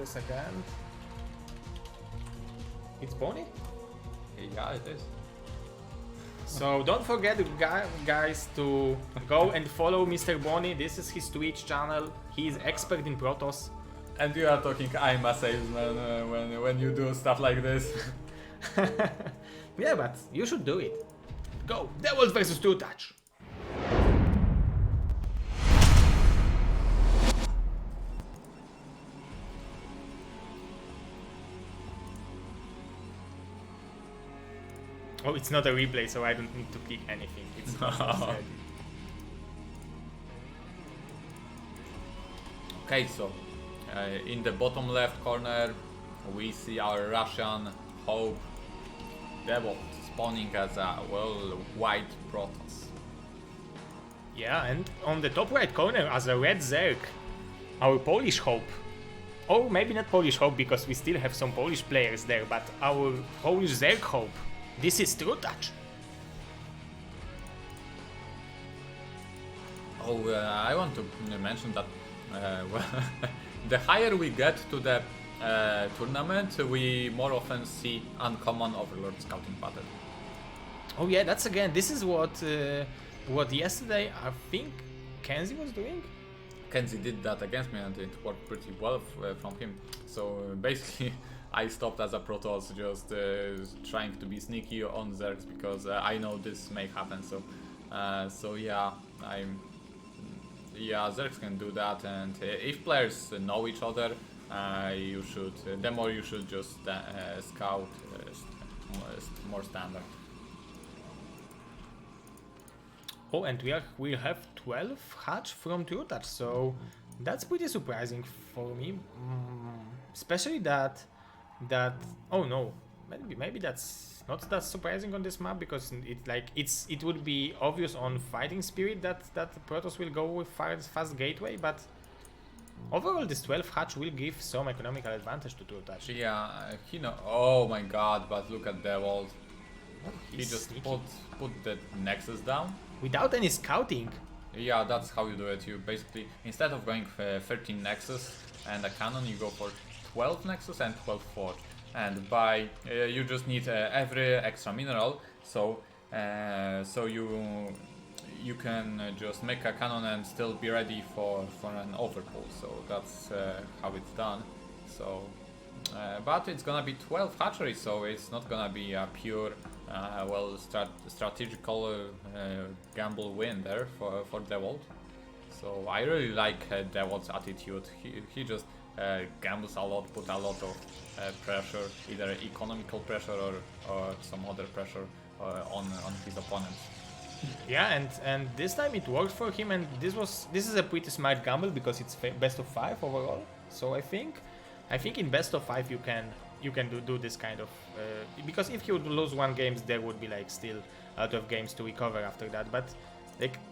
this again. It's Bonnie? Yeah, it is. So don't forget, guys, to go and follow Mr. Bonnie. This is his Twitch channel. He is expert in Protoss. And you are talking, I'm a salesman when you do stuff like this. Yeah, but you should do it. Go, Dewalt versus trutaCz. Oh, it's not a replay, so I don't need to click anything. It's not ready. Okay, so in the bottom left corner we see our Russian Hope Dewalt spawning as a white Protoss. Yeah, and on the top right corner as a red Zerg, our Polish Hope. Or maybe not Polish Hope because we still have some Polish players there, but our Polish Zerg Hope. This is trutaCz. Oh, I want to mention that the higher we get to the tournament, we more often see uncommon Overlord scouting pattern. Oh yeah, that's again. This is what yesterday I think Kenzie was doing. Kenzie did that against me and it worked pretty well from him. So basically, I stopped as a Protoss, just trying to be sneaky on Zergs because I know this may happen. So yeah, Zergs can do that, and if players know each other, you should. The more you should just scout more standard. Oh, and we'll have 12 hatch from trutaCz, so that's pretty surprising for me. Especially that oh no, maybe that's not that surprising on this map because it would be obvious on fighting spirit that Protoss will go with fast gateway, but overall this 12 hatch will give some economical advantage to trutaCz. Yeah, oh my god, but look at Dewalt. He just put the Nexus down without any scouting. Yeah, that's how you do it. You basically, instead of going 13 Nexus and a cannon, you go for 12 Nexus and 12 Forge. And by you just need every extra mineral, so you can just make a cannon and still be ready for an overpull. So that's how it's done. So, but it's gonna be 12 hatcheries, so it's not gonna be a pure strategical gamble win there for Dewalt. So I really like Dewalt's attitude. He just gambles a lot, put a lot of pressure, either economical pressure or some other pressure on his opponents. Yeah, and this time it worked for him, and this is a pretty smart gamble because it's best of 5 overall. So I think in best of 5 you can do this kind of because if he would lose one game, there would be still a lot of games to recover after that. But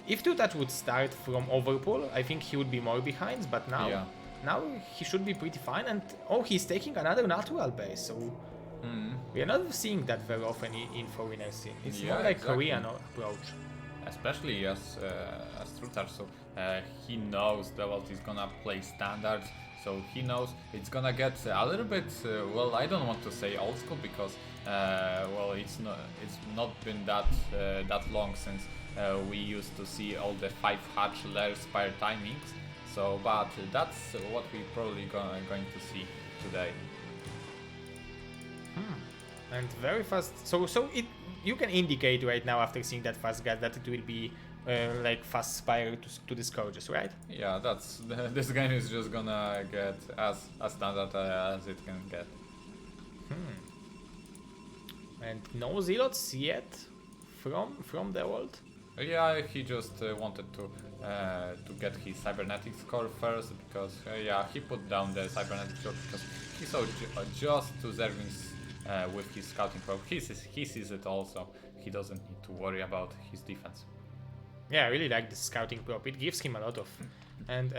if trutaCz would start from overpull, I think he would be more behind. But now he should be pretty fine. And he's taking another natural base, so we are not seeing that very often in foreigner scene. It's more like Korean approach. Especially as trutaCz, so he knows Dewalt is gonna play standards. So he knows it's gonna get a little bit, I don't want to say old school because, it's not been that long since we used to see all the 5 hatch layer spire timings. So, but that's what we probably going to see today. And very fast. So you can indicate right now after seeing that fast gas that it will be fast spire to the scourges, right? Yeah, this game is just gonna get as standard as it can get. And no zealots yet from Dewalt. Yeah, he just wanted to get his cybernetic score first because he put down the cybernetic score because he saw just 2 zerglings with his scouting probe. He sees it also. He doesn't need to worry about his defense. Yeah, I really like the scouting prop. It gives him a lot of, and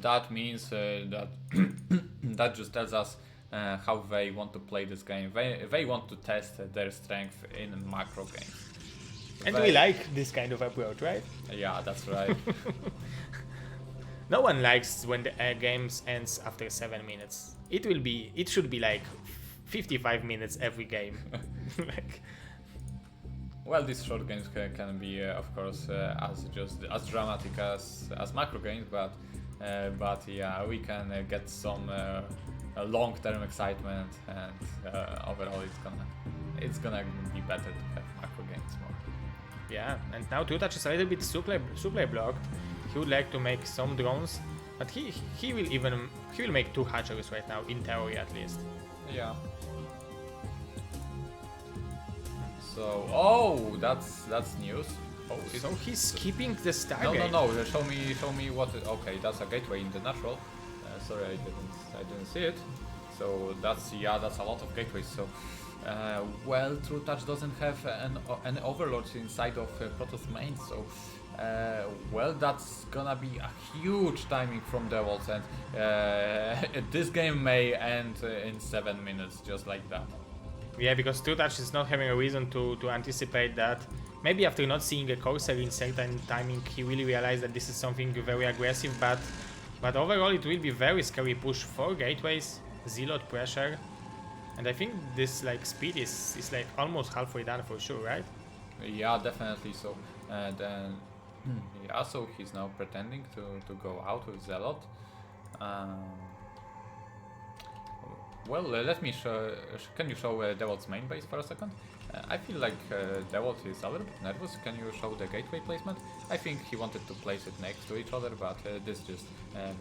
that means that that just tells us how they want to play this game. They want to test their strength in macro games. And we like this kind of approach, right? Yeah, that's right. No one likes when the games ends after 7 minutes. It should be like 55 minutes every game. Like, well, these short games can be, of course, as dramatic as macro games, but yeah, we can get some long-term excitement, and overall, it's gonna be better to have macro games more. yeah, and now trutaCz is a little bit supply blocked. He would like to make some drones, but he will make 2 hatcheries right now, in theory at least. Yeah. So, oh, that's news. Oh, So he's skipping the Stargate. no. Show me what. Okay, that's a gateway in the natural. Sorry, I didn't see it. So that's a lot of gateways. So, well, trutaCz doesn't have an overlord inside of Protoss main. So, well, that's gonna be a huge timing from Dewalt, and this game may end in 7 minutes, just like that. Yeah, because trutaCz is not having a reason to anticipate that. Maybe after not seeing a Corsair in certain timing, he will realize that this is something very aggressive, but overall it will be very scary push. 4 gateways, Zealot pressure, and I think this like speed is like almost halfway done for sure, right? Yeah, definitely. So, then yeah, so he's now pretending to go out with Zealot. Well, let me show. Can you show Dewalt's main base for a second? I feel like Dewalt is a little bit nervous. Can you show the gateway placement? I think he wanted to place it next to each other, but this just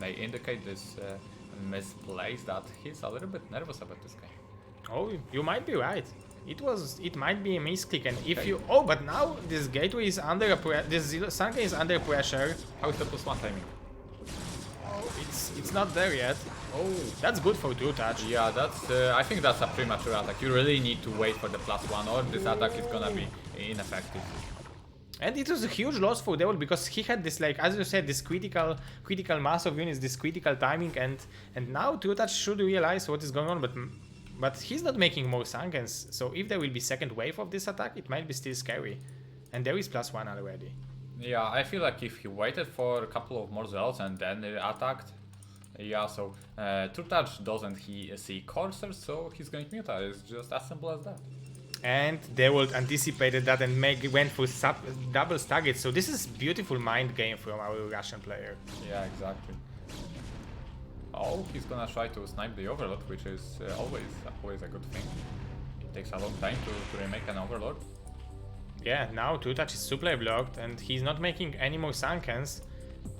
may indicate this misplace that he's a little bit nervous about this game. Oh, you might be right. It might be a misclick, and if you but now this gateway is under this Sunken is under pressure. How is the +1 timing? Oh, it's not there yet. Oh, that's good for trutaCz. Yeah, that's. I think that's a premature attack. You really need to wait for the +1, or this attack is gonna be ineffective. And it was a huge loss for Dewalt because he had this, like, as you said, this critical mass of units, this critical timing, and now trutaCz should realize what is going on, but he's not making more Sunkens. So if there will be second wave of this attack, it might be still scary. And there is +1 already. Yeah, I feel like if he waited for a couple of more Zealots and then attacked, yeah, so trutaCz doesn't see Corsairs, so he's going to Muta. It's just as simple as that. And Dewalt anticipated that and went for double Stargate. So this is beautiful mind game from our Russian player. Yeah, exactly. Oh, he's gonna try to snipe the Overlord, which is always a good thing. It takes a long time to remake an Overlord. Yeah, now trutaCz is supply blocked and he's not making any more Sunkens,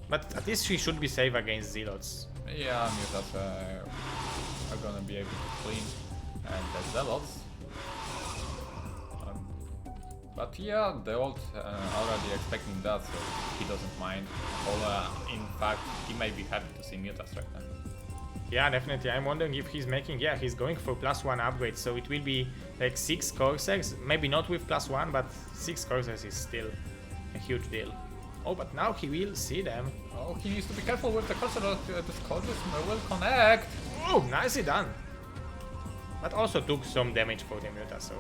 but at least he should be safe against Zealots. Yeah, Mutas are gonna be able to clean and the Zealots. But yeah, Dewalt already expecting that, so he doesn't mind. In fact, he may be happy to see Mutas right now. Yeah, definitely. I'm wondering if he's making, he's going for +1 upgrade, so it will be like 6 Corsairs, maybe not with +1, but 6 Corsairs is still a huge deal. Oh, but now he will see them. Oh, he needs to be careful with the Corsair, this Corsair will connect! Oh, nicely done! But also took some damage for the Muta, so...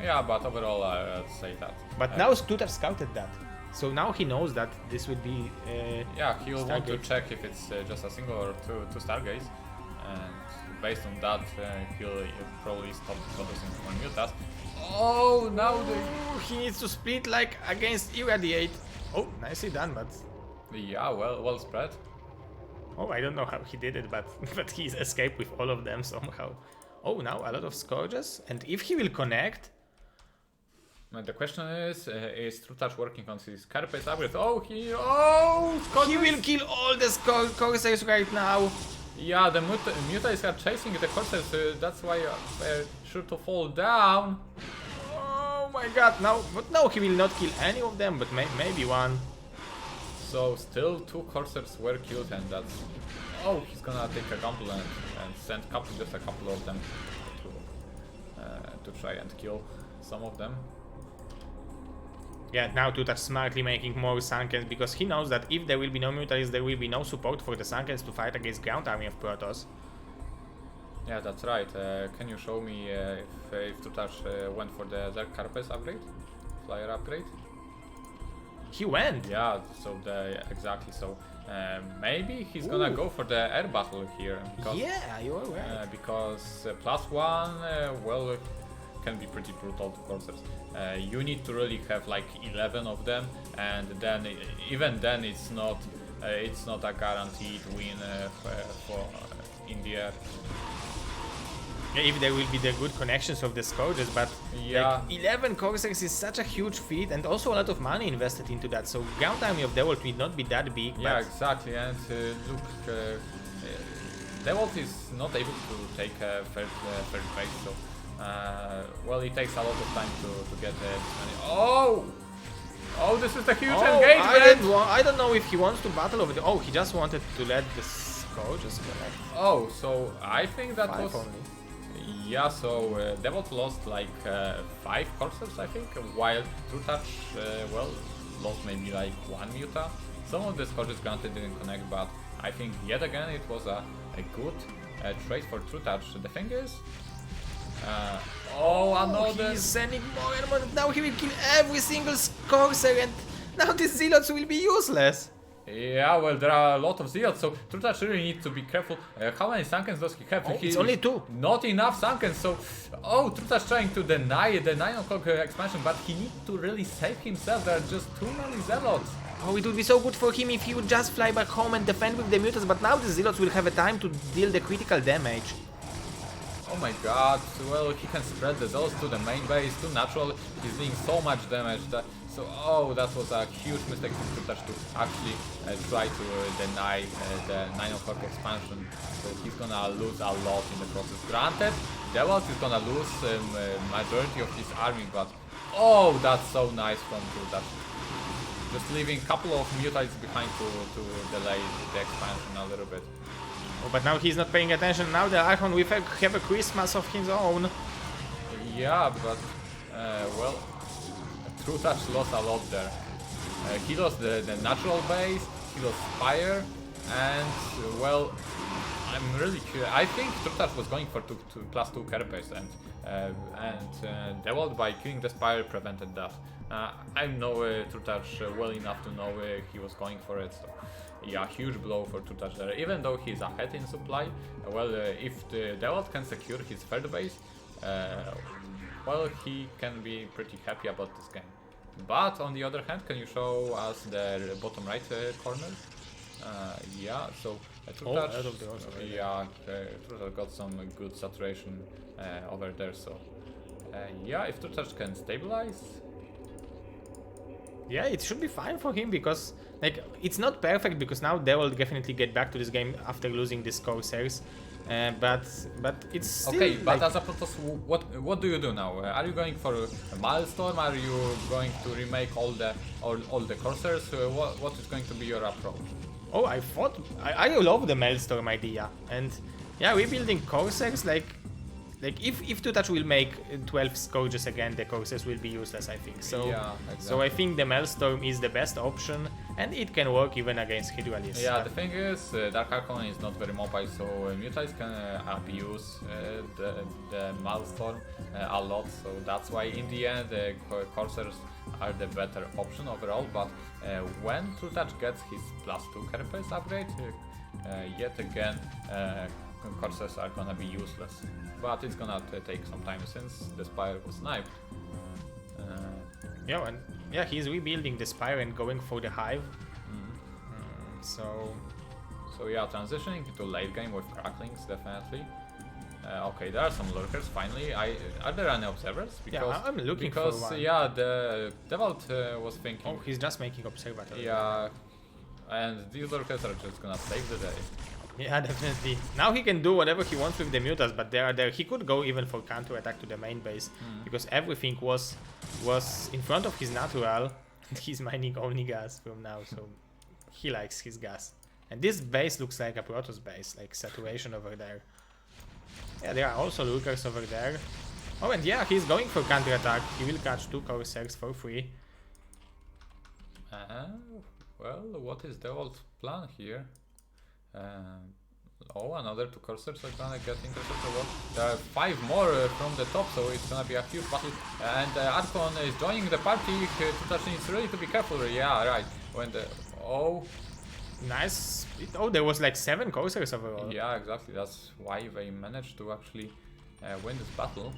Yeah, but overall, I'd say that. But now trutaCz scouted that. So now he knows that this would be yeah, he'll want to Stargate. check if it's just a single or two Stargates, and based on that, he'll probably stop focusing on Mutas. Oh, now he needs to split like against Irradiate. Oh, nicely done, but... Yeah, well spread. Oh, I don't know how he did it, but he's escaped with all of them somehow. Oh, now a lot of Scourges, and if he will connect... The question is trutaCz working on his Carapace upgrade? Oh, he will kill all the Corsairs right now! Yeah, the Mutas are chasing the Corsairs, that's why they're sure to fall down. Oh my god, no, he will not kill any of them, but maybe one. So still 2 Corsairs were killed, and that's... Oh, he's gonna take a gamble and send just a couple of them to try and kill some of them. Yeah, now trutaCz smartly making more Sunkens because he knows that if there will be no Mutalis, there will be no support for the Sunkens to fight against ground army of Protoss. Yeah, that's right. Can you show me if trutaCz went for the Zerg Carapace upgrade? Flyer upgrade? He went! Yeah, so exactly. So Maybe he's gonna go for the air battle here. Because, Yeah, you are right. because +1, well, can be pretty brutal to Corsairs. You need to really have like 11 of them, and then even then it's not a guaranteed win for in the air. Yeah, if there will be the good connections of the scourges, but Yeah. like 11 Corsairs is such a huge feat, and also a lot of money invested into that. So ground time of Dewalt will not be that big. Yeah, but exactly. And look, Dewalt is not able to take third base, so well, it takes a lot of time to get this many. Oh, this is a huge engagement. I don't know if he wants to battle over the. Oh, he just wanted to let the scourges connect. Oh, so I think that Five was. only. Yeah, so Dewalt lost like 5 Corsairs, I think, while trutaCz, well, lost maybe like 1 Muta. Some of the scourges granted didn't connect, but I think yet again it was a good trade for trutaCz. The thing is, another. He's sending more and more. Now he will kill every single Corsair, and now these zealots will be useless. Yeah, well, there are a lot of zealots, so trutaCz really needs to be careful. How many Sunkens does he have? It's only 2. Not enough Sunkens, so... Oh, trutaCz trying to deny the 9 o'clock expansion, but he needs to really save himself. There are just too many zealots. Oh, it would be so good for him if he would just fly back home and defend with the mutants, but now the zealots will have a time to deal the critical damage. Oh my god, well, he can spread the zealots to the main base, too natural. He's doing so much damage that... So, oh, that was a huge mistake from trutaCz to actually try to deny the 9 o'clock expansion. So he's gonna lose a lot in the process. Granted, Dewalt is gonna lose majority of his army, but oh, that's so nice from trutaCz. Just leaving a couple of mutants behind to delay the expansion a little bit. Oh, but now he's not paying attention. Now the Archon will have a Christmas of his own. Yeah, but well, trutaCz lost a lot there. He lost the natural base, he lost Spire, and well, I'm really curious. I think trutaCz was going for +2 carapace, and Dewalt by killing the Spire prevented that. I know trutaCz well enough to know he was going for it. So. Yeah, huge blow for trutaCz there. Even though he's ahead in supply, well, if the Dewalt can secure his third base, well, he can be pretty happy about this game. But on the other hand, can you show us the bottom right corner? Yeah, so trutaCz, yeah, trutaCz got some good saturation over there. So yeah, if trutaCz can stabilize. Yeah, it should be fine for him because like it's not perfect because now they will definitely get back to this game after losing this Corsairs, but it's still, okay. But like, as a Protoss, what do you do now? Are you going for a milestone? Are you going to remake all the Corsairs? What is going to be your approach? Oh, I love the Maelstrom idea, and yeah, rebuilding Corsairs like if trutaCz will make 12 Scourges again, the Corsairs will be useless, I think. So yeah, exactly. So I think the Maelstrom is the best option, and it can work even against Hydralis. Yeah, the thing is, Dark Archon is not very mobile, so mutants can abuse the Maelstrom a lot. So that's why in the end, Corsairs are the better option overall. But when trutaCz gets his +2 carapace upgrade, yet again, Corsairs are gonna be useless. But it's gonna take some time since the Spire was sniped. Yeah, and yeah, he's rebuilding the Spire and going for the Hive. So yeah, transitioning into late game with Cracklings, definitely. Okay, there are some lurkers finally. Are there any observers? Because, yeah, I'm looking for one. Yeah, the Dewalt was thinking. Oh, he's just making observatory. Yeah, and these lurkers are just gonna save the day. Yeah, definitely. Now he can do whatever he wants with the mutas, but he could go even for counter attack to the main base because everything was in front of his natural, and he's mining only gas from now, so he likes his gas. And this base looks like a Protoss base, like saturation over there. Yeah, there are also lurkers over there. Oh, and yeah, he's going for counter attack. He will catch 2 Corsairs for free. Well, what is Dewalt's plan here? Oh, another 2 Corsairs are gonna get intercepted. Well, there are 5 more from the top, so it's gonna be a huge battle. And Archon is joining the party. trutaCz needs really to be careful. Yeah, right. When the Nice. Oh, there was like 7 coursers overall. Yeah, exactly. That's why they managed to actually win this battle.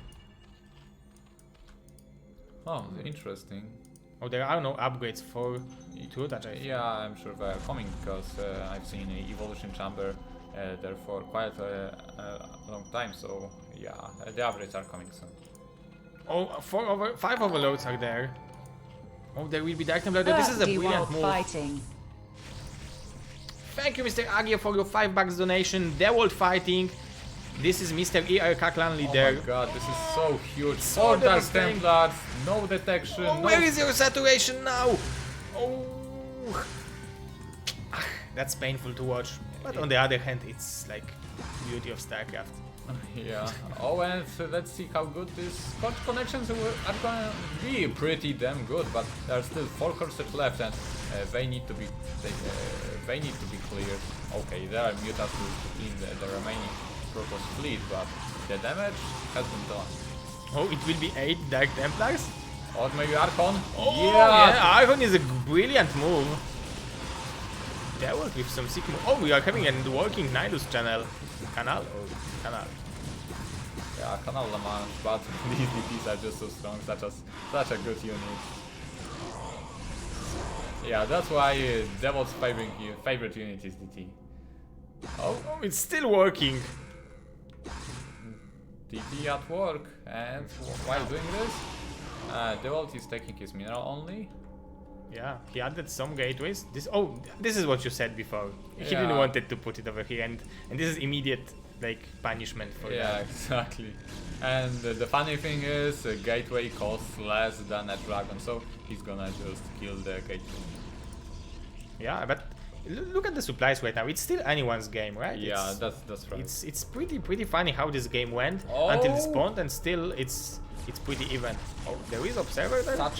Oh, interesting. Oh, there are no upgrades for trutaCz, I think. Yeah, I'm sure they're coming because I've seen an evolution chamber there for quite a long time. So yeah, the upgrades are coming soon. Oh, 5 overloads are there. Oh, there will be Dark Templar. This is a brilliant Dewalt move. fighting. Thank you, Mr. Agia, for your $5 donation. Dewalt fighting. This is Mr. ERK clan leader. Oh my god, this is so huge. So 4 Dark devastating. Templars, no detection. Oh, no where is your saturation now? Oh, that's painful to watch. But on the other hand, it's like beauty of StarCraft. Yeah. Oh, and let's see how good these Scotch connections are gonna be. Pretty damn good, but there are still 4 coursers left, and they need to be cleared. Okay, there are mutants to clean the remaining Protoss fleet, but the damage has been done. Oh, it will be 8 Dark Templars? Or maybe Archon? Oh, yeah, Archon is a brilliant move. Dewalt with some sick move. Oh, we are having a working Nidus channel. Canal? Oh, canal. Yeah, Canal La Manche, but these DPs are just so strong, such a good unit. Yeah, that's why Devil's favorite unit is DT. Oh, it's still working. DT at work, and while doing this, Dewalt is taking his mineral only. Yeah, he added some gateways. This is what you said before. He Yeah. didn't wanted to put it over here, and this is immediate like punishment for Yeah, that. exactly. And the funny thing is, a gateway costs less than a dragon, so he's gonna just kill the gateway. Yeah, but look at the supplies right now. It's still anyone's game, right? Yeah, that's right. It's pretty funny how this game went Oh. until it spawned, and still it's pretty even. Oh, there is observer there.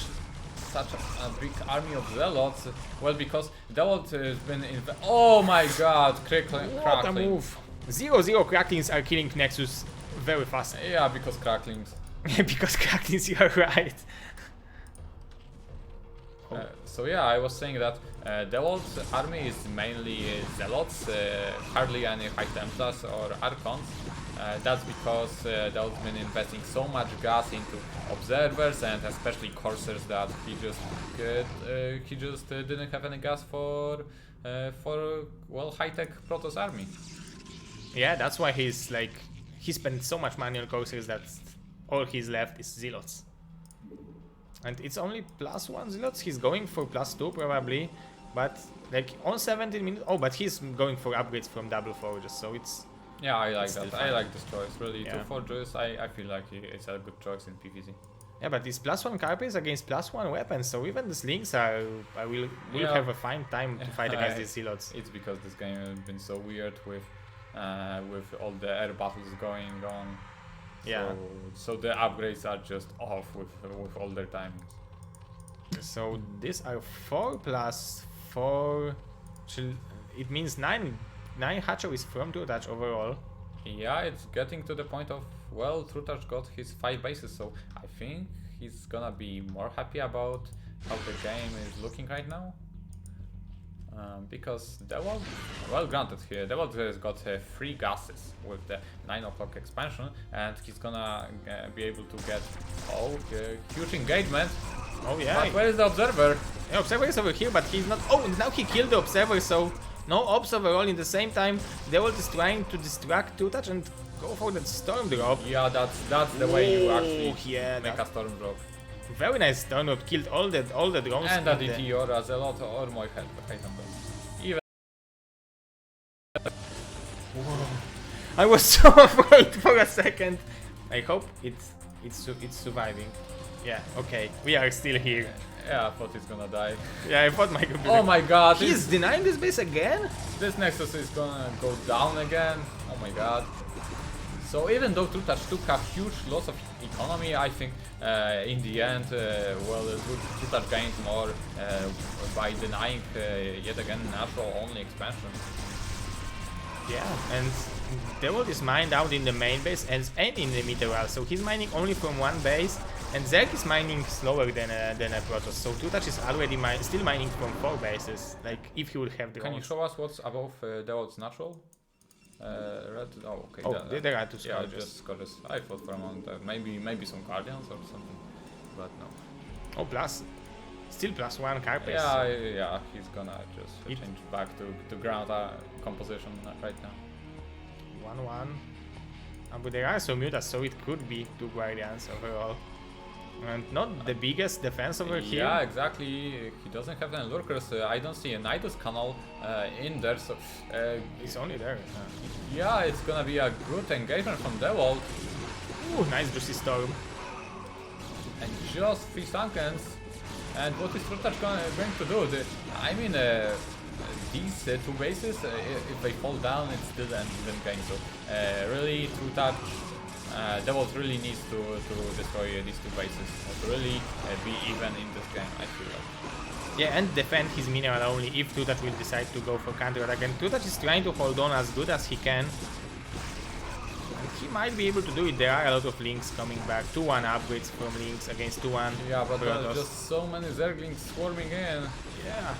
Such a big army of zealots. Well, because Dewalt has been in. Oh my God! What a move! 0-0 cracklings are killing Nexus very fast. Yeah, because cracklings. Because cracklings, you're right. So yeah, I was saying that Dewalt's army is mainly zealots, hardly any high templars or archons. That's because Dewalt's been investing so much gas into observers and especially coursers that he just didn't have any gas for well, high-tech Protoss army. Yeah, that's why he spent so much money on coursers that all he's left is zealots. And it's only +1 zealots. He's going for +2 probably, but like on 17 minutes. Oh, but he's going for upgrades from double forges, so it's. Yeah, I like It's that. still I fine. like this choice. Really, Yeah. 2 forges. I feel like it's a good choice in PvZ. Yeah, but these +1 carpets against +1 weapons, so even the slings will Yeah. have a fine time to fight against these zealots. It's because this game has been so weird with all the air battles going on. Yeah. So the upgrades are just off with all their timings. So these are 4 + 4. It means 9 hatcheries from trutaCz overall. Yeah, it's getting to the point of, well, trutaCz got his 5 bases, so I think he's gonna be more happy about how the game is looking right now. Because Dewalt, well, granted here, Dewalt has got 3 gases with the 9 o'clock expansion, and he's gonna be able to get huge engagement. Oh yeah. But where is the observer? The observer is over here, but he's not. Oh, now he killed the observer, so no ops overall. In the same time, Dewalt is trying to distract trutaCz and go for that storm drop. Yeah, that's the way you actually yeah, make a storm drop. Very nice storm drop. Killed all the drones. And a DT or a Zealot or more head. Even I was so afraid for a second. I hope it's surviving. Yeah. Okay. We are still here. yeah, I thought he's gonna die. Yeah, I thought my computer. Oh my God! He's denying this base again. This Nexus is gonna go down again. Oh my God! So even though trutaCz took a huge loss of economy, I think in the end, well, trutaCz gained more by denying yet again natural only expansion. Yeah, and Dewalt is mined out in the main base and in the Meteor, so he's mining only from one base, And Zerg is mining slower than a Protoss, so trutaCz is already still mining from 4 bases. Like if he would have the. Can you show us what's above Dewalt's natural? Red. Oh, okay. Oh, there are 2 yeah, scourges. just scourges. I thought for a moment that maybe some guardians or something, but no. Oh, still +1 Carpace. Yeah, he's gonna just change back to ground composition right now. 1-1. But there are some mutas, so it could be 2 guardians overall. And not the biggest defense over here. Yeah, exactly. He doesn't have any lurkers. I don't see a Nidus canal in there, so It's only there. yeah, it's gonna be a good engagement from Dewalt. Ooh, nice Juicy Storm. And just 3 seconds. And what is trutaCz going to do? I mean, these 2 bases, if they fall down, it's still an even game. So really, trutaCz, Dewalt really needs to destroy these 2 bases to really be even in this game, I feel like. Yeah, and defend his mineral only if trutaCz will decide to go for counter attack. And trutaCz is trying to hold on as good as he can. And he might be able to do it. There are a lot of links coming back. 2-1 upgrades from links against 2-1. Yeah, but just so many Zerglings swarming in. Yeah.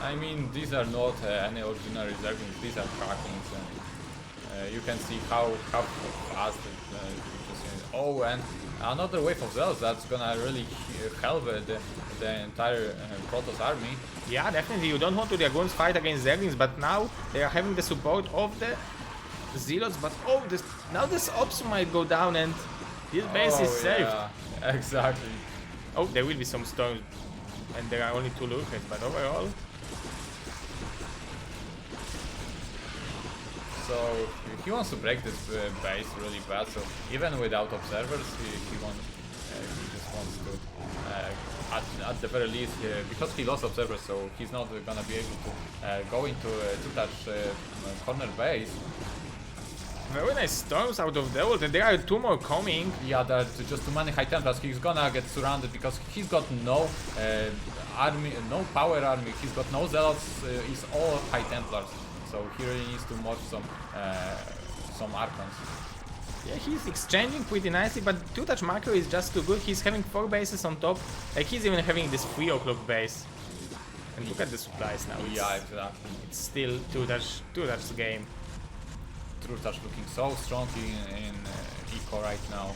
I mean, these are not any ordinary Zerglings, these are Krakens. You can see how fast oh, and another wave of Zealots that's gonna really help the entire Protoss army. Yeah, definitely. You don't want to Dragoons fight against Zerglings, but now they are having the support of the Zealots. But oh, now this Ops might go down and this base is saved. Yeah, exactly. Oh, there will be some storms, and there are only 2 lurkers, but overall. So he wants to break this base really bad. So even without observers, he just wants to, at the very least, because he lost observers, so he's not gonna be able to go into trutaCz corner base. Very nice storms out of Dewalt, and there are 2 more coming. Yeah, there are just too many High Templars. He's gonna get surrounded because he's got no army, no power army. He's got no Zealots. He's all High Templars. So he really needs to merge some Archons. Yeah, he's exchanging pretty nicely, but trutaCz macro is just too good. He's having 4 bases on top. Like he's even having this 3 o'clock base. And look at the supplies now. Yeah, exactly. It's still trutaCz's game. trutaCz looking so strong in eco right now.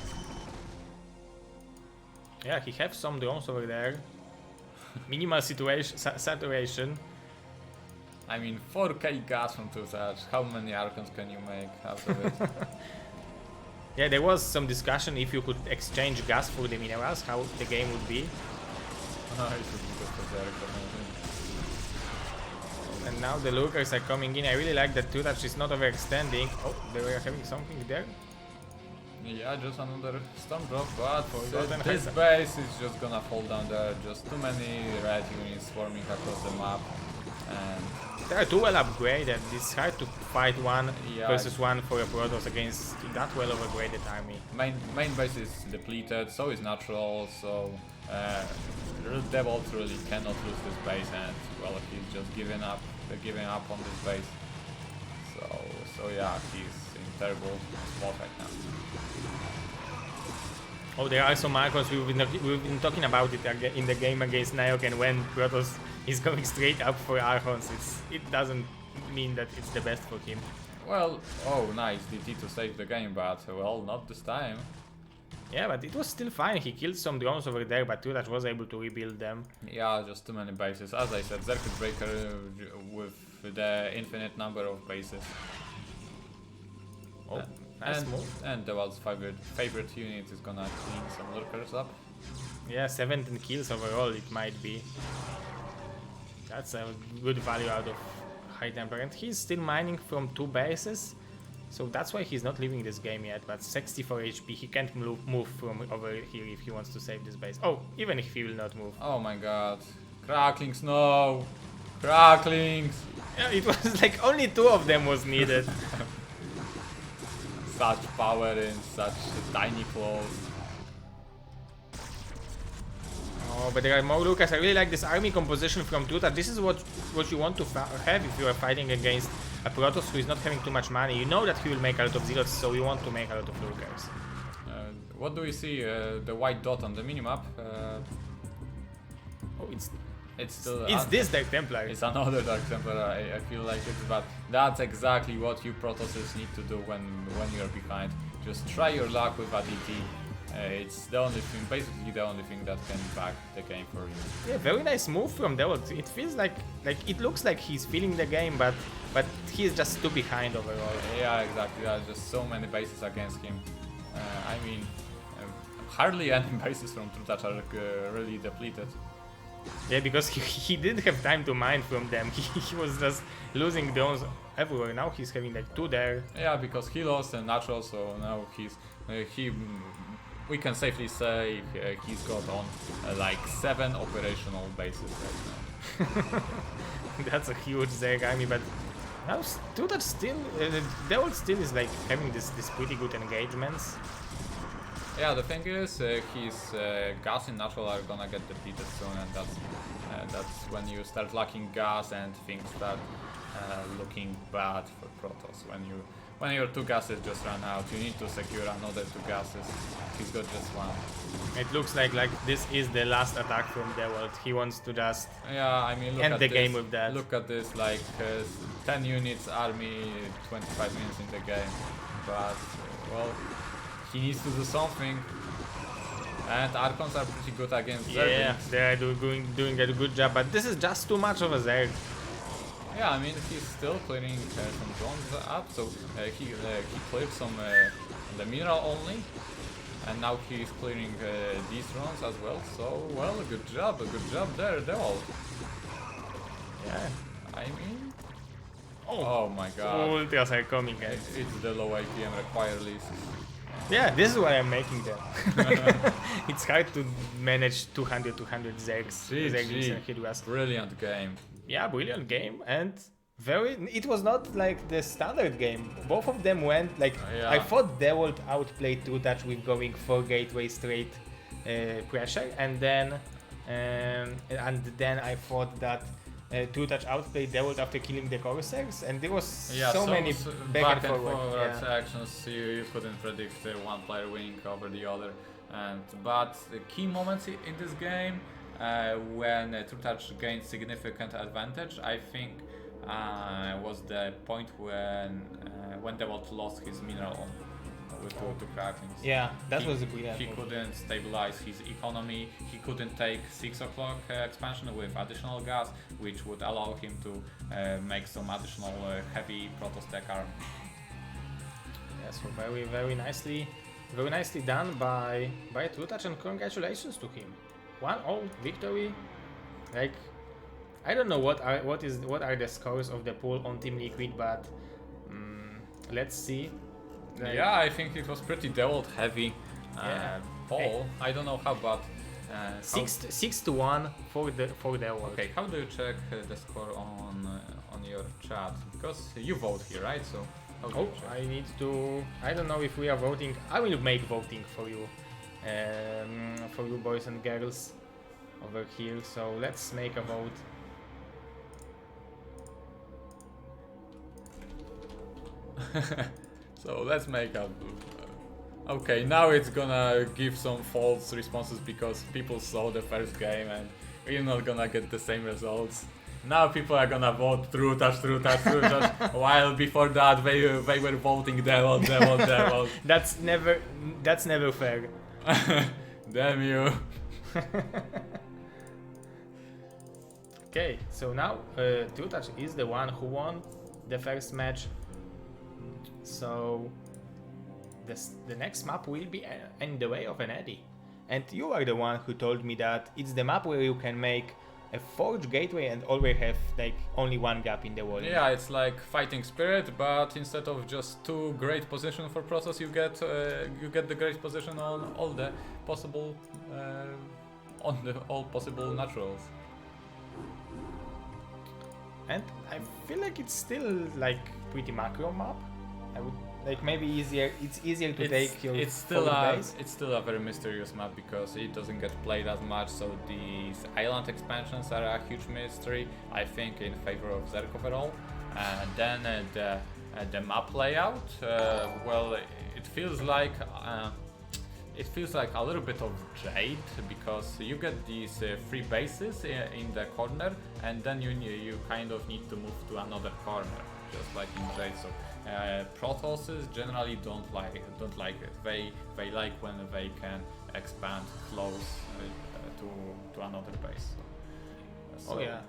Yeah, he has some drones over there. Minimal saturation. I mean, 4k gas from trutaCz. How many Archons can you make out of it? Yeah, there was some discussion if you could exchange gas for the minerals, how the game would be. And now the lurkers are coming in. I really like that trutaCz is not overextending. Oh, they were having something there. Yeah, just another storm drop, but Golden this Hex. base is just gonna fall down there. Just too many red units swarming across the map. And They are too well upgraded. It's hard to fight 1 Yeah. versus 1 for a Protoss against that well upgraded army. main base is depleted, so is natural, so Dewalt really cannot lose this base, and well, he's just giving up on this base. So yeah, he's in terrible spot right now. Oh, there are some Archons. We've been talking about it in the game against Nayok, and when Protoss is going straight up for Archons, it doesn't mean that it's the best for him. Well, oh nice, DT to save the game, but well, not this time. Yeah, but it was still fine. He killed some drones over there, but trutaCz was able to rebuild them. Yeah, just too many bases. As I said, Circuit Breaker with the infinite number of bases. Oh, nice move. And Dewalt's favorite unit is gonna clean some lurkers up. Yeah, 17 kills overall it might be. That's a good value out of High Templar. And he's still mining from 2 bases. So that's why he's not leaving this game yet, but 64 HP, he can't move from over here if he wants to save this base. Oh, even if he will not move. Oh my god. Cracklings, no! Cracklings! Yeah, it was like only 2 of them was needed. Such power in such tiny claws. Oh, but there are more lurkers. I really like this army composition from trutaCz. This is what you want to have if you are fighting against a Protoss who is not having too much money. You know that he will make a lot of zealots, so you want to make a lot of lurkers. What do we see? The white dot on the minimap. Oh, It's still. it's this Dark Templar. It's another Dark Templar. I feel like it's, but that's exactly what you Protosses need to do when you're behind. Just try your luck with ADT. It's the only thing, basically the only thing that can back the game for you. Yeah, very nice move from Dewalt. It feels like it looks like he's feeling the game, but he's just too behind overall. Yeah, exactly. There are just so many bases against him. I mean, hardly any bases from trutaCz are really depleted. Yeah, because he didn't have time to mine from them. He was just losing those everywhere. Now he's having like 2 there. Yeah, because he lost a natural, so now we can safely say he's got on like 7 operational bases right now. That's a huge Zergami, but now trutaCz still, Dewalt still is like having this pretty good engagements. Yeah, the thing is, his gas in natural are gonna get depleted soon, and that's when you start lacking gas and things start looking bad for Protoss. When your 2 gases just run out, you need to secure another 2 gases. He's got just 1. It looks like this is the last attack from Dewalt. He wants to just I mean, look end at the this. game with that. Look at this, like 10 units army, 25 minutes in the game, but well, he needs to do something. And Archons are pretty good against Zerglings. Yeah, they are doing a good job, but this is just too much of a Zerg. Yeah, I mean, he's still clearing some drones up, so he cleared some the mineral only, and now he's clearing these drones as well. So, well, good job there, Dewalt. Yeah. I mean, oh my god, Ultras are coming, guys. it's the low APM require list. Yeah, this is why I'm making them. It's hard to manage 200 Zergs and Hydras. Brilliant game. Yeah, brilliant game, and it was not like the standard game. Both of them went like, Yeah. I thought Dewalt outplayed trutaCz with going 4 gateway straight pressure, and then I thought that trutaCz outplayed Dewalt after killing the Corsairs, and there was so many back and forward actions. You couldn't predict one player winning over the other, but the key moments in this game. When trutaCz gained significant advantage, I think was the point when Dewalt lost his mineral with two crackings. Yeah, that was a brilliant He move. couldn't stabilize his economy, he couldn't take 6 o'clock expansion with additional gas, which would allow him to make some additional heavy Protoss tech arm. Yeah, so very nicely done by trutaCz, and congratulations to him. 1-0 victory. Like, I don't know what are the scores of the pool on Team Liquid, but let's see. Like, Yeah, I think it was pretty Dewalt heavy poll. Hey. I don't know how, but 6-1 for Dewalt. okay, how do you check the score on your chat? Because you vote here, right? So how do you check? I need to. I don't know if we are voting. I will make voting for you boys and girls over here. So let's make a vote. So let's make a. Okay, now it's gonna give some false responses because people saw the first game and we're not gonna get the same results. Now people are gonna vote trutaCz, while before that they were voting Dewalt. That's never fair. Damn you. Okay, so now trutaCz is the one who won the first match. So the next map will be in the way of an Eddy. And you are the one who told me that it's the map where you can make a forge gateway and always have like only one gap in the wall. Yeah, it's like Fighting Spirit, but instead of just 2 great positions for Protoss, you get the great position on all the possible all possible naturals. And I feel like it's still like pretty macro map. I would like maybe easier. It's easier to take your it's still a very mysterious map because it doesn't get played as much. So these island expansions are a huge mystery, I think, in favor of Zerg overall. And then the map layout. Well, it feels like it feels like a little bit of Jade, because you get these 3 bases in the corner, and then you kind of need to move to another corner, just like in Jade. So Protosses generally don't like it. They like when they can expand close to another base. So, Oh yeah.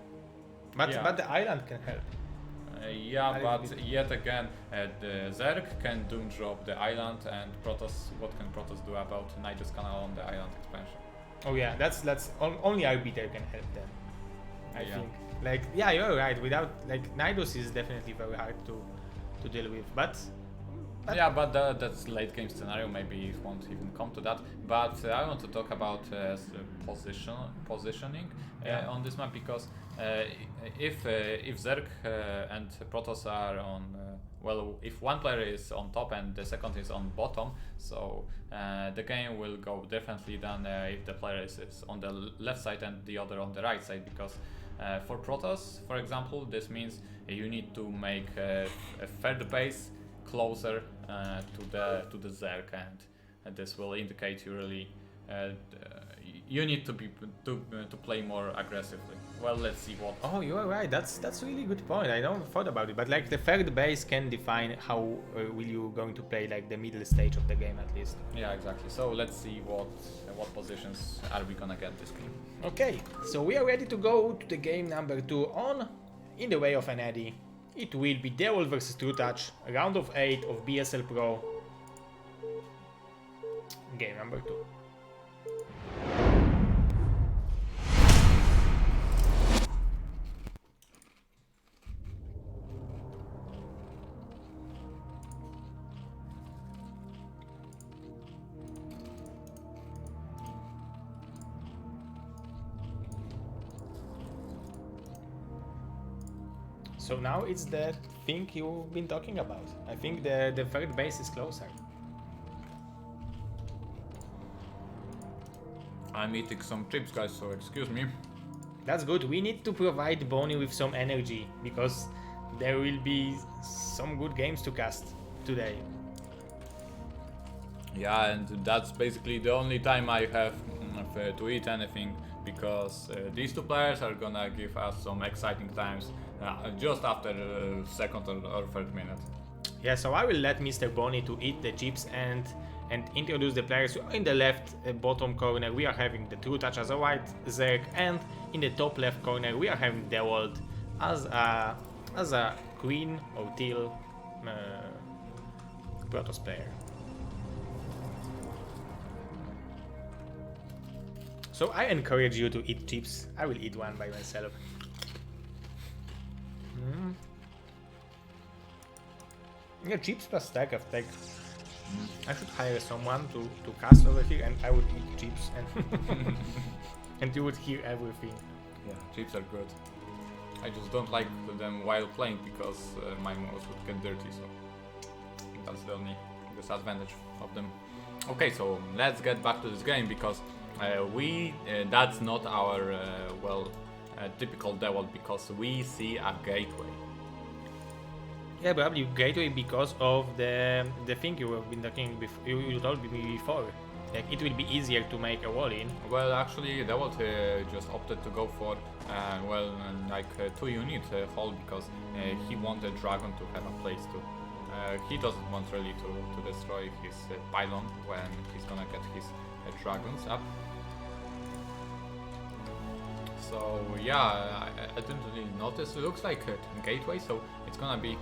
But the island can help. Yeah, but yet again, the Zerg can doom drop the island, and Protoss. What can Protoss do about Nidus Canal on the island expansion? Oh yeah, that's only Arbiter can help them. I think. Like, yeah, you're right. Without, like, Nidus is definitely very hard to deal with, but yeah, but that's late game scenario. Maybe it won't even come to that. But I want to talk about positioning on this map, because if Zerg and Protoss are on, well, if one player is on top and the second is on bottom, so the game will go differently than if the player is on the left side and the other on the right side, because for Protoss, for example, this means you need to make a third base closer to the Zerg, and this will indicate you really you need to play more aggressively. Well, let's see what. Oh, you are right. That's a really good point. I never thought about it. But like the third base can define how will you going to play like the middle stage of the game at least. Yeah, exactly. So let's see what positions are we gonna get this game. Okay, so we are ready to go to the game number 2 on In the Way of an Eddy. It will be Dewalt vs trutaCz, round of 8 of BSL Pro. Game number 2. So now it's the thing you've been talking about. I think the third base is closer. I'm eating some chips, guys, so excuse me. That's good. We need to provide Bonnie with some energy, because there will be some good games to cast today. Yeah, and that's basically the only time I have to eat anything, because these two players are gonna give us some exciting times just after the second or third minute. Yeah, so I will let Mr. Bonnie to eat the chips and introduce the players. In the left bottom corner we are having the trutaCz as a white Zerg, and in the top left corner we are having Dewalt as a green or teal Protoss player. So I encourage you to eat chips. I will eat one by myself. Yeah, chips plus stack of tech. I should hire someone to cast over here, and I would eat chips, and and you would hear everything. Yeah, chips are good. I just don't like them while playing, because my mouse would get dirty, so that's the only disadvantage of them. Okay, so let's get back to this game, because that's not our typical Dewalt, because we see a gateway. Yeah, probably gateway because of the thing you have been talking before. You told me before. Like, it will be easier to make a wall in. Well, actually, Dewalt just opted to go for like 2-unit hall, because he wanted Dragon to have a place to. He doesn't want really to destroy his pylon when he's gonna get his dragons up. So yeah, I didn't really notice. It looks like a gateway, so it's gonna be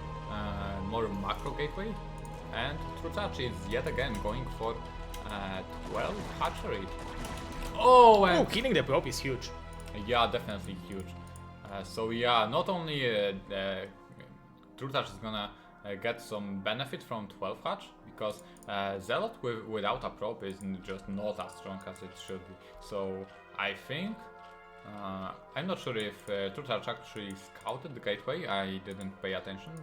more macro gateway. And trutaCz is yet again going for 12 hatchery. Oh, killing the prop is huge. Yeah, definitely huge. So yeah, not only trutaCz is gonna get some benefit from 12 hatch, because Zealot without a prop is just not as strong as it should be. So I think I'm not sure if trutaCz actually scouted the gateway. I didn't pay attention.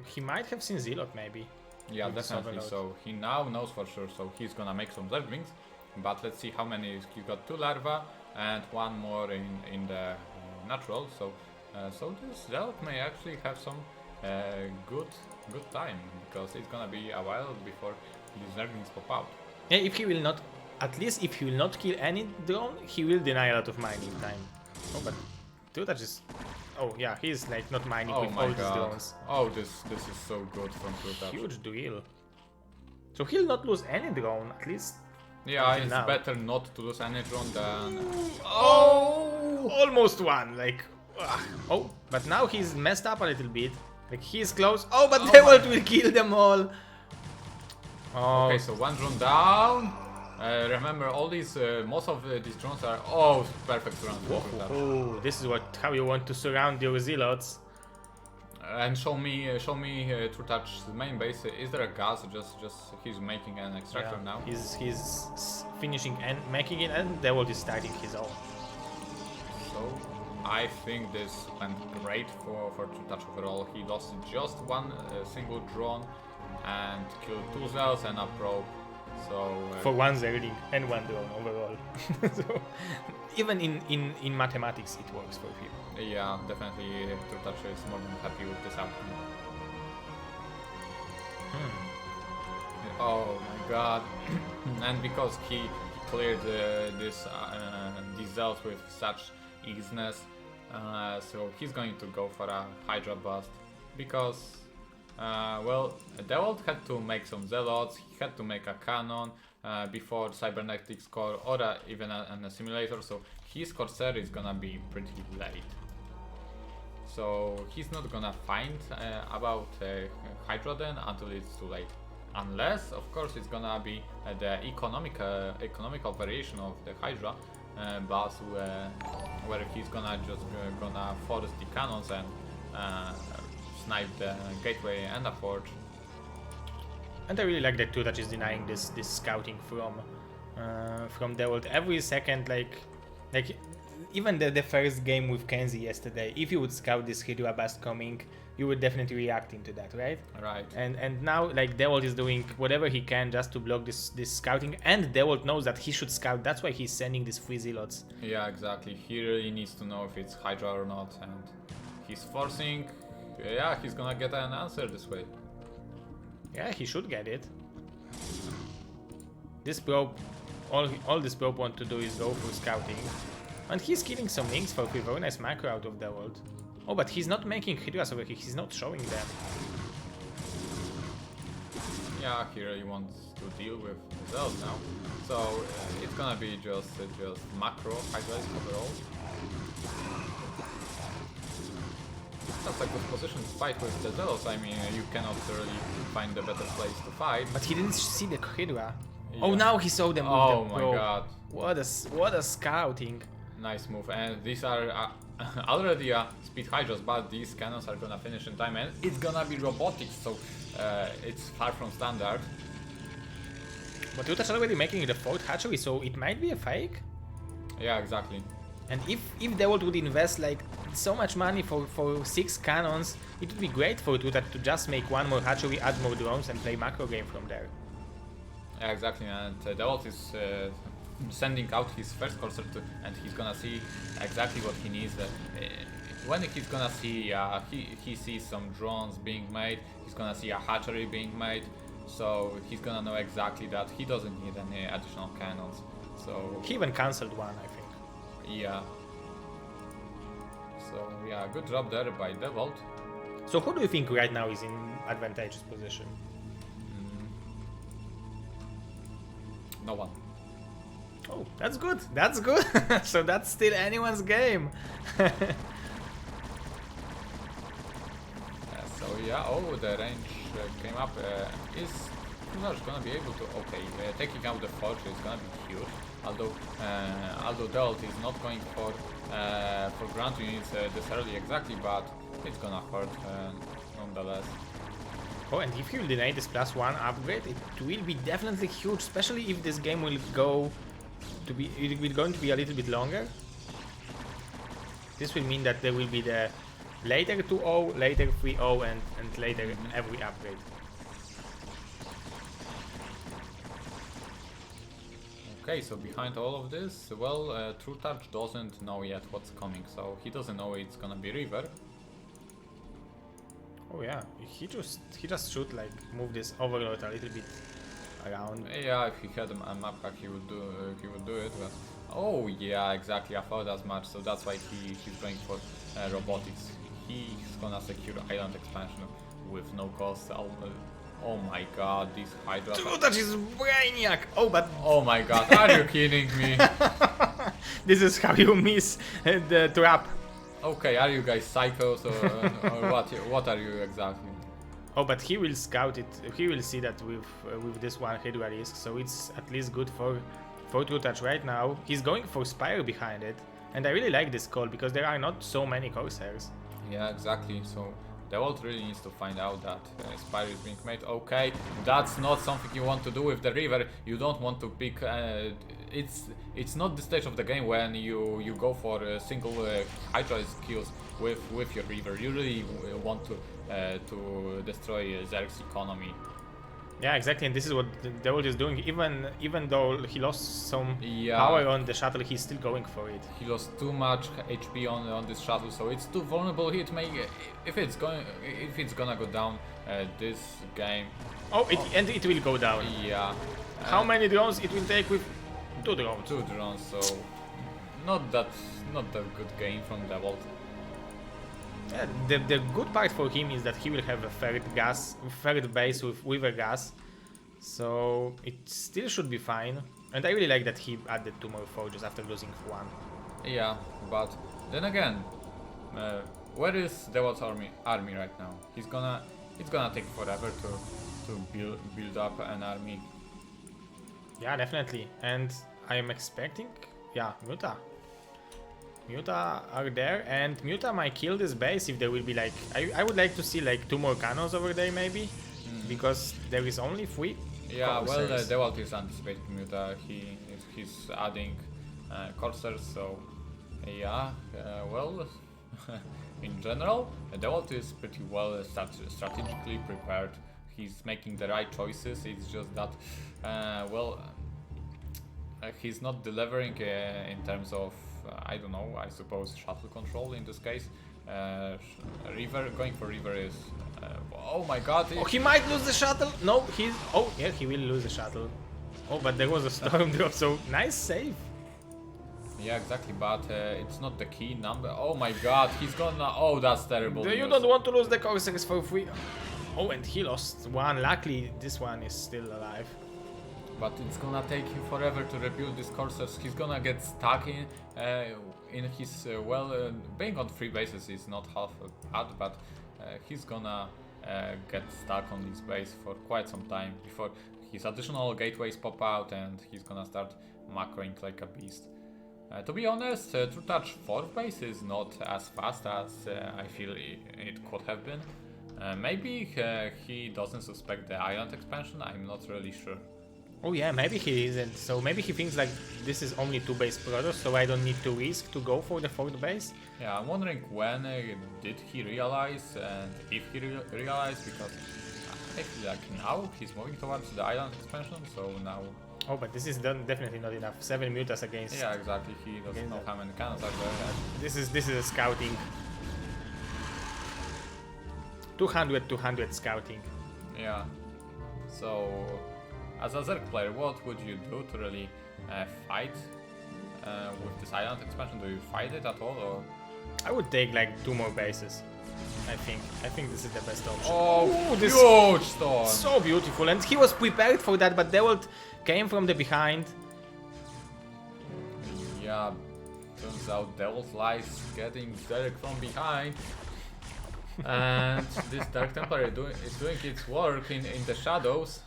He might have seen Zealot, maybe. Yeah, definitely. So he now knows for sure. So he's gonna make some Zerglings. But let's see how many. He's got 2 larvae and 1 more in the natural. So this Zealot may actually have some good time, because it's gonna be a while before these Zerglings pop out. Yeah, if he will not, at least if he will not kill any drone, he will deny a lot of mining time. Oh, but trutaCz is... Oh yeah, he's like not mining with all these drones. Oh, this is so good from trutaCz. Huge duel. So he'll not lose any drone, at least. Yeah, it's now. better not to lose any drone than... Oh! Almost one, like... Oh, but now he's messed up a little bit. Like, he's close. Oh, but Dewalt will kill them all. Oh. Okay, so one drone down. Remember, all these, most of these drones are... Oh, perfect round for trutaCz. Oh, this is how you want to surround your zealots. And show me trutaCz's main base. Is there a gas? Just he's making an extractor now. He's finishing and making it, and Dewalt is starting his own. So I think this went great for trutaCz overall. He lost just one single drone and killed 2 zealots and a probe. So for one zerling and one drone overall. So even in mathematics it works for him. Yeah, definitely trutaCz is more than happy with this outcome. Oh my god. And because he cleared these zealots with such easiness, so he's going to go for a Hydra bust because well, Dewalt had to make some zealots, he had to make a cannon before cybernetics core or even a simulator, so his Corsair is gonna be pretty late. So he's not gonna find about Hydra then until it's too late. Unless, of course, it's gonna be the economical variation of the Hydra bus where he's gonna force the cannons and snipe the gateway and the forge. And I really like that too, that is denying this scouting from Dewalt every second. Like even the first game with Kenzie yesterday, if you would scout this Hydra bust coming, you would definitely react into that, right? Right. And now like Dewalt is doing whatever he can just to block this scouting, and Dewalt knows that he should scout. That's why he's sending these 3 zealots. Yeah, exactly. He really needs to know if it's Hydra or not, and he's forcing. Yeah, he's gonna get an answer this way. Yeah, he should get it. This probe, all this probe want to do is go for scouting. And he's killing some links for a very nice macro out of Dewalt. Oh, but he's not making Hydras over here, he's not showing them. Yeah, he really wants to deal with Zealot now. So it's gonna be just macro Hydras overall. That's a good position to fight with the Zealots. I mean, you cannot really find a better place to fight. But he didn't see the Hydra. Yeah. Oh, now he saw them with oh the my probe. god. What a scouting. Nice move. And these are already speed Hydras, but these cannons are gonna finish in time, and it's gonna be robotics, so it's far from standard. But trutaCz's already making the 4th hatchery, so it might be a fake. Yeah, exactly. And if Dewalt would invest like so much money for 6 cannons, it would be great for trutaCz to just make 1 more hatchery, add more drones, and play macro game from there. Yeah, exactly. And Dewalt is sending out his first Corsair and he's gonna see exactly what he needs. When he's gonna see, he sees some drones being made, he's gonna see a hatchery being made, so he's gonna know exactly that he doesn't need any additional cannons. So He even cancelled one, I think. yeah. So yeah, good job there by Dewalt. So who do you think right now is in advantageous position? No one. Oh, that's good. That's good. So that's still anyone's game. So yeah, oh, the range came up. Is trutaCz gonna be able to? Okay, taking out the forge is gonna be huge. Although Dewalt is not going for ground units this early exactly, but it's gonna hurt nonetheless. Oh, and if you deny this +1 upgrade, it will be definitely huge, especially if this game will going to be a little bit longer. This will mean that there will be the later 2-0, later 3-0, and later every upgrade. Okay, so behind all of this, well, trutaCz doesn't know yet what's coming, so he doesn't know it's gonna be River. Oh yeah, he just should like move this overload a around. Yeah, if he had a map hack, he would do it. But oh yeah, exactly. I thought as much. So that's why he's going for robotics. He's gonna secure island expansion with no cost. Oh my god, this Hydra. trutaCz is brainiac! Oh, but Oh my god, are you kidding me? this is how you miss the trap. Okay, are you guys psychos or what? What are you exactly? Oh, but he will scout it. He will see that with this one Hydra risk, so it's at least good for trutaCz right now. He's going for Spire behind it, and I really like this call because there are not so many Corsairs. Yeah, exactly. So Dewalt really needs to find out that Spire is being made. Okay, that's not something you want to do with the river. You don't want to pick. It's not the stage of the game when you go for single Hydra kills with your river. You really want to destroy Zerg's economy. Yeah, exactly, and this is what Dewalt is doing. Even though he lost some Yeah. power on the shuttle, he's still going for it. He lost too much HP on this shuttle, so it's too vulnerable. It may, if it's gonna go down this game. Oh, and it will go down. Yeah. How many drones it will take with 2 drones? 2 drones, so not that good game from Dewalt. Yeah, the good part for him is that he will have a third base with a gas, so it still should be fine. And I really like that he added 2 more forges after losing 1. Yeah, but then again, where is Dewalt's army right now? It's gonna take forever to build up an army. Yeah, definitely. And I am expecting, yeah, Muta are there, and Muta might kill this base if there will be like, I would like to see like 2 more cannons over there maybe, because there is only 3. Yeah, well, Corsairs. Dewalt is anticipating Muta. He's adding Corsairs, so yeah, well, in general, Dewalt is pretty well strategically prepared. He's making the right choices. It's just that, he's not delivering in terms of, I don't know, I suppose shuttle control in this case. River, going for River is, oh my god. Oh, he might lose the shuttle. No, oh yeah, he will lose the shuttle. Oh, but there was a storm drop, so nice save. Yeah, exactly, but it's not the key number. Oh my god, he's gonna, oh, that's terrible. You news. don't want to lose the Corsairs for free. Oh, and he lost 1. Luckily, this one is still alive. But it's gonna take him forever to rebuild these Corsairs. He's gonna get stuck in his being on 3 bases is not half bad, but he's gonna get stuck on this base for quite some time before his additional gateways pop out and he's gonna start macroing like a beast. To be honest, trutaCz 4th base is not as fast as I feel it could have been. Maybe he doesn't suspect the island expansion, I'm not really sure. Oh yeah, maybe he isn't. So maybe he thinks like this is only 2 base products, so I don't need to risk to go for the 4th base. Yeah, I'm wondering when did he realize and if he realized, because I feel like now he's moving towards the island expansion, so now... Oh, but this is definitely not enough. 7 mutas against... Yeah, exactly, he doesn't know how many cannons are there. This is a scouting. 200 scouting. Yeah, so... As a Zerg player, what would you do to really fight with this island expansion? Do you fight it at all, or...? I would take like 2 more bases. I think this is the best option. Oh, ooh, this huge storm! So beautiful, and he was prepared for that, but Dewalt came from the behind. Yeah, turns out Dewalt lies getting Zerg from behind. And this Dark Templar is doing its work in the shadows.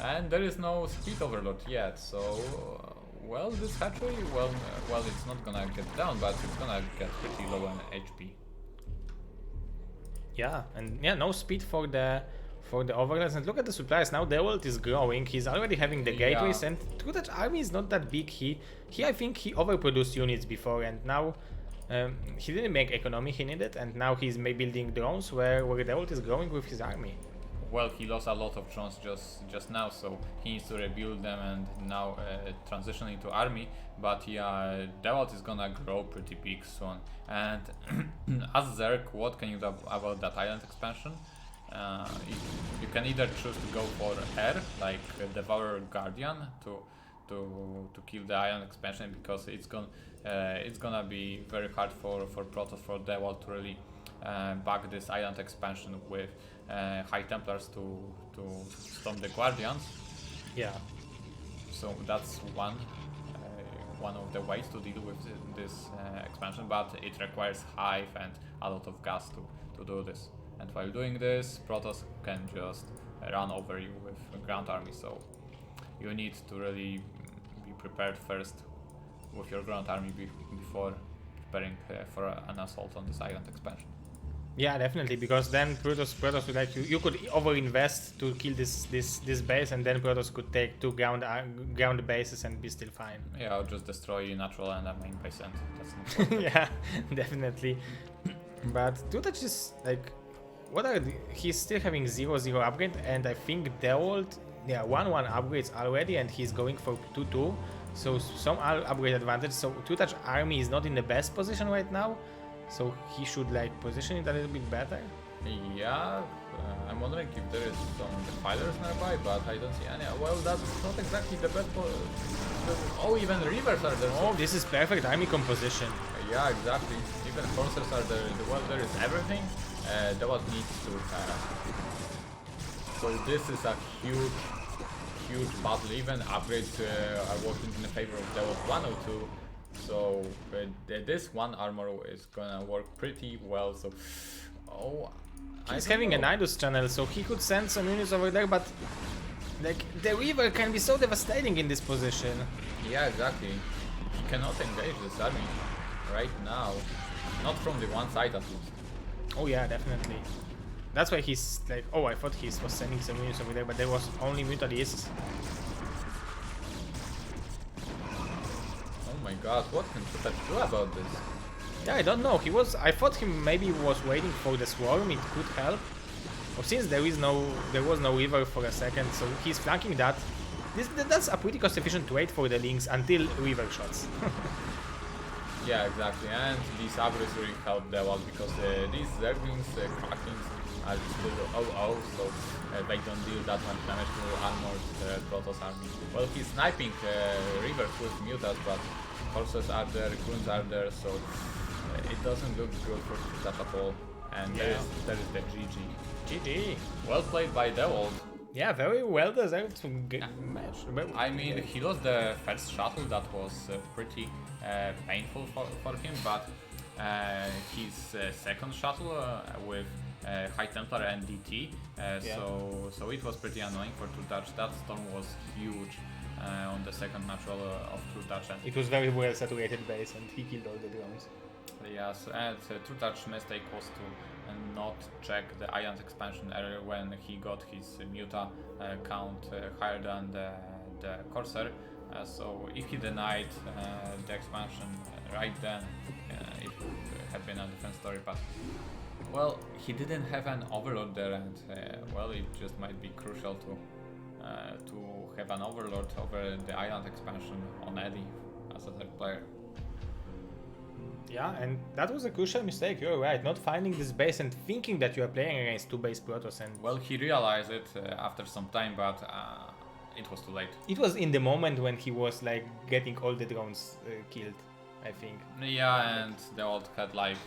And there is no speed overload yet, so well, this hatchery, well, it's not gonna get down, but it's gonna get pretty low on HP. Yeah, and yeah, no speed for the overlords. And look at the supplies now. Dewalt is growing. He's already having the gateways, and trutaCz army is not that big. He I think he overproduced units before, and now he didn't make economy he needed, and now he's building drones where Dewalt is growing with his army. Well, he lost a lot of drones just now, so he needs to rebuild them and now transition into army. But yeah, Dewalt is gonna grow pretty big soon. And as Zerg, what can you do about that island expansion? you can either choose to go for R, like Devourer Guardian, to kill the Ion expansion, because it's gonna be very hard for Protoss, for Dewalt to really back this Island expansion with High Templars to stop the Guardians. Yeah. So that's one of the ways to deal with this expansion, but it requires Hive and a lot of gas to do this. And while doing this, Protoss can just run over you with ground army, so you need to really be prepared first with your ground army before preparing for an assault on this island expansion. Yeah, definitely, because then Protoss would like you could overinvest to kill this base, and then Protoss could take 2 ground bases and be still fine. Yeah, I'll just destroy natural and a main base, and that's not worth it. Yeah, definitely. But trutaCz is like, he's still having 0-0 upgrade, and I think Dewalt, 1-1 upgrades already, and he's going for 2-2, so some upgrade advantage. So trutaCz army is not in the best position right now, so he should like position it a little bit better. Yeah, I'm wondering if there is some defilers nearby, but I don't see any. Well, that's not exactly the best. Oh, even rivers are there. Oh, this is perfect army composition. Yeah, exactly. Even coursers are there. Well, there is everything. Dewalt needs to. So this is a huge battle. Even upgrades are working in the favor of Dewalt 102. So this one armor is gonna work pretty well. So, he's having a Nidus channel, so he could send some units over there, but like the river can be so devastating in this position. Yeah, exactly. He cannot engage this army right now, not from the one side at least. Oh yeah, definitely. That's why he's like, I thought he was sending some units over there, but there was only Mutalisks. Oh my god, what can trutaCz do about this? Yeah, I don't know. I thought he maybe was waiting for the swarm. It could help. Or since there was no river for a second, so he's flanking that. That's a pretty cost-efficient trade for the links until river shots. Yeah, exactly. And these upgrades really help Dewalt, because these Zerglings, Krakens are still 0-0, so they don't deal that much damage to armored Protoss army. Well, he's sniping rivers with mutas, but horses are there, goons are there, so it doesn't look good for trutaCz at all. And there is the GG. GG. Well played by Dewalt. Yeah, very well deserved to get match. I mean, he lost the first shuttle, that was pretty painful for him, but his second shuttle with High Templar and DT, so it was pretty annoying for trutaCz. That storm was huge on the second natural of trutaCz. It was very well saturated base, and he killed all the drones. Yes, and trutaCz mistake was to not check the Ions expansion earlier when he got his muta count higher than the Corsair. So if he denied the expansion right then, it would have been a different story. But well, he didn't have an overlord there, and well, it just might be crucial to have an overlord over the island expansion on Eddie as a third player. Yeah, and that was a crucial mistake, you're right, not finding this base and thinking that you are playing against 2 base Protoss. And well, he realized it after some time, but it was too late. It was in the moment when he was like getting all the drones killed, I think. Yeah, and they all had like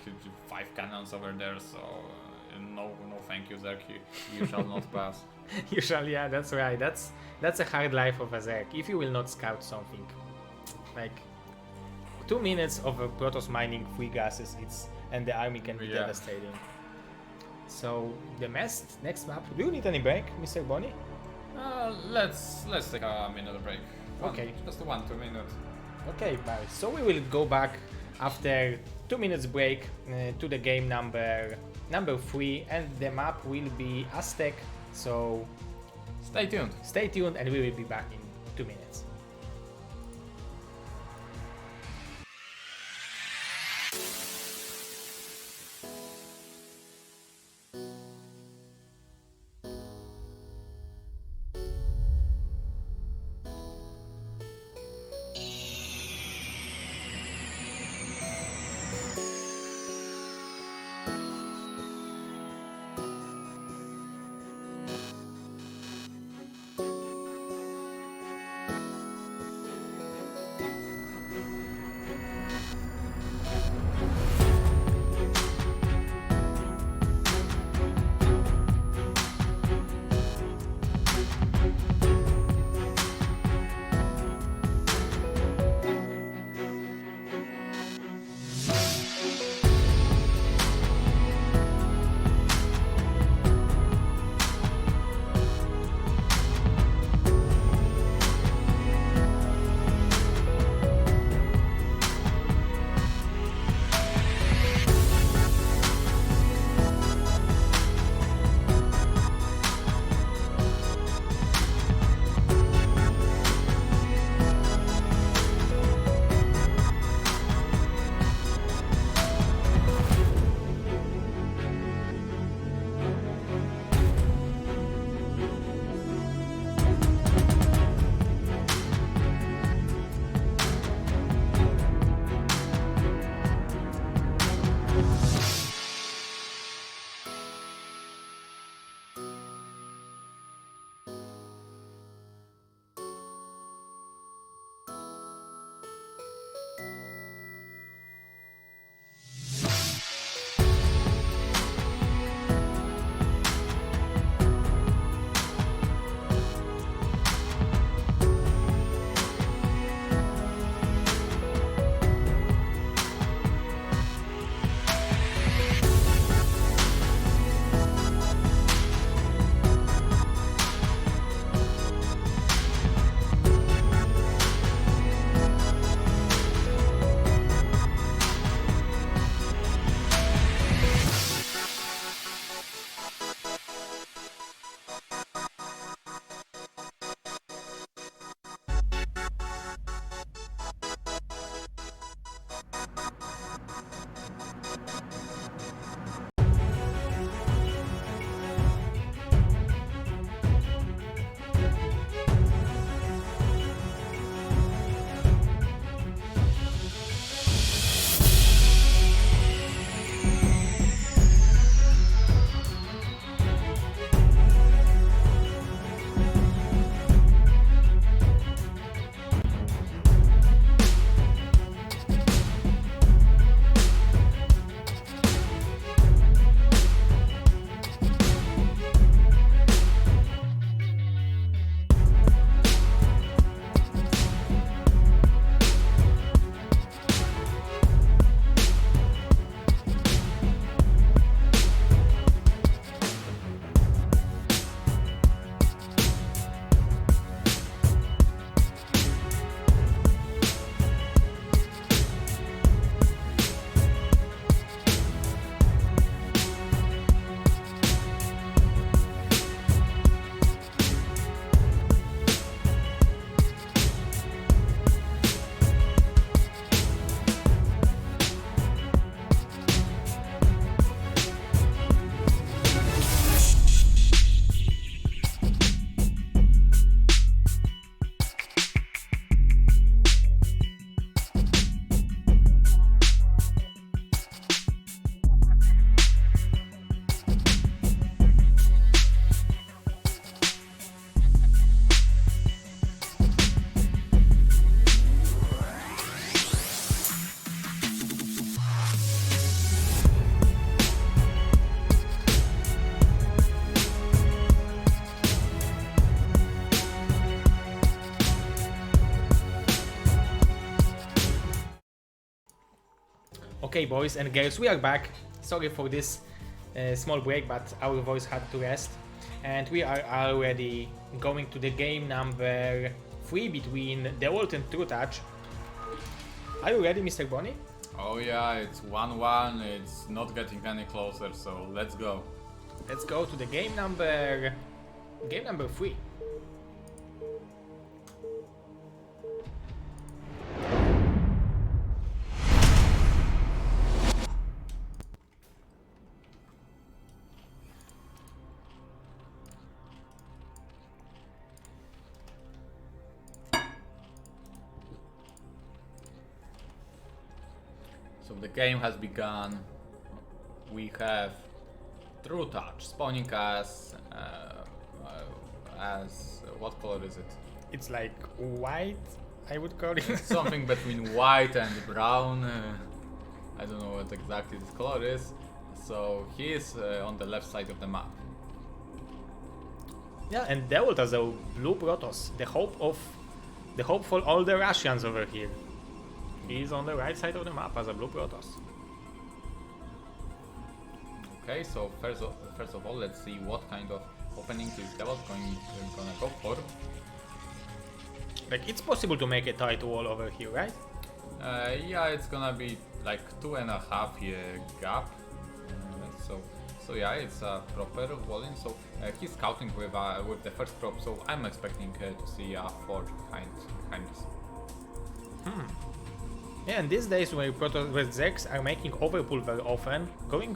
5 cannons over there, so no thank you, Zerk, you shall not pass. You shall, yeah, that's right, that's a hard life of a Zerk, if you will not scout something. Like 2 minutes of a Protoss mining 3 gases, and the army can be devastating. So the next map. Do you need any break, Mr. Bonnie? Let's take a minute break. Okay. Just 1-2 minutes. Okay, bye. So we will go back after 2 minutes break to the game number 3, and the map will be Aztec. So stay tuned. Stay tuned, and we will be back in 2 minutes. Okay, boys and girls, we are back. Sorry for this small break, but our voice had to rest. And we are already going to the game number 3 between Dewalt and trutaCz. Are you ready, Mr. Bonnie? Oh yeah, it's 1-1, it's not getting any closer, so let's go. Let's go to the game number 3. So the game has begun. We have trutaCz spawning as what color is it? It's like white, I would call it. Something between white and brown. I don't know what exactly this color is. So he is on the left side of the map. Yeah, and Dewalt has a blue Protoss, the hope for all the Russians over here. He's on the right side of the map as a blue Protoss. Okay, so first of all, let's see what kind of opening is Dewalt gonna go for. Like, it's possible to make a tight wall over here, right? Yeah, it's gonna be like 2.5 year gap. So yeah, it's a proper walling. So he's scouting with the first prop. So I'm expecting to see a forge behind this. Yeah, and these days where Zergs are making overpull very often,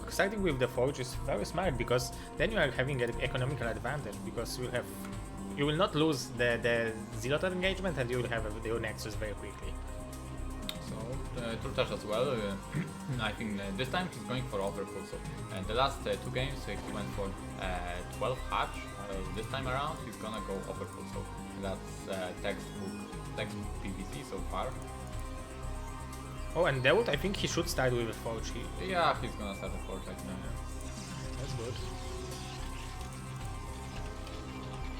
starting with the forge is very smart, because then you are having an economical advantage, because you will not lose the Zealot engagement, and you will have your Nexus very quickly. So trutaCz as well. I think this time he's going for overpull. So the last 2 games he went for 12 hatch. This time around he's gonna go overpull. So that's textbook PvC so far. Oh, and Dewalt, I think he should start with a forge. Yeah, he's gonna start a forge right now. That's good.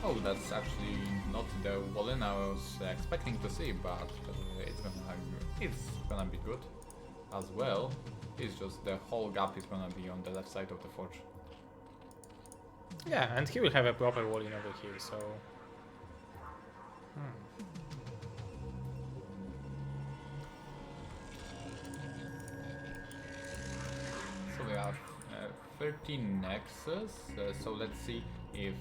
Oh, that's actually not the wall-in I was expecting to see, but it's gonna be good as well. It's just the whole gap is gonna be on the left side of the forge. Yeah, and he will have a proper wall in over here, so... So we have 13 nexus, so let's see if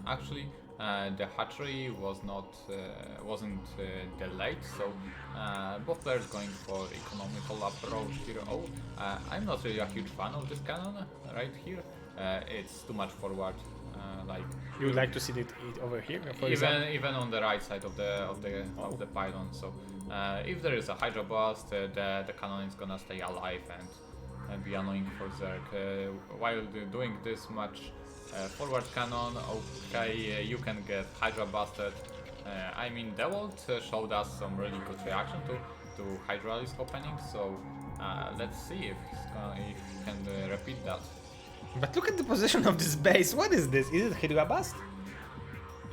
actually the hatchery wasn't delayed, so both players going for economical approach here. Oh, I'm not really a huge fan of this cannon right here. It's too much forward. Like you would like to see it over here, for even on the right side of the pylon. So if there is a Hydra Blast, the cannon is gonna stay alive and be annoying for Zerg. While doing this much forward cannon, okay, you can get Hydra busted. I mean, Dewalt showed us some really good reaction to Hydralisk opening, so let's see if he can repeat that. But look at the position of this base. What is this? Is it Hydra Bust?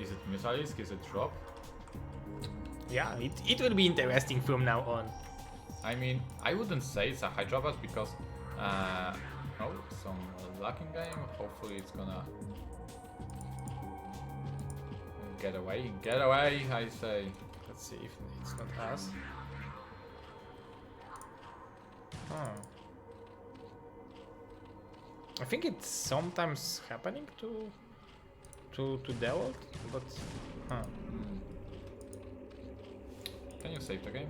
Is it Misalisk? Is it drop? Yeah, it will be interesting from now on. I mean, I wouldn't say it's a Hydra Bust because oh, some luck in game. Hopefully it's gonna get away. Get away, I say. Let's see if it's not us. Huh. I think it's sometimes happening to Dewalt, but Can you save the game?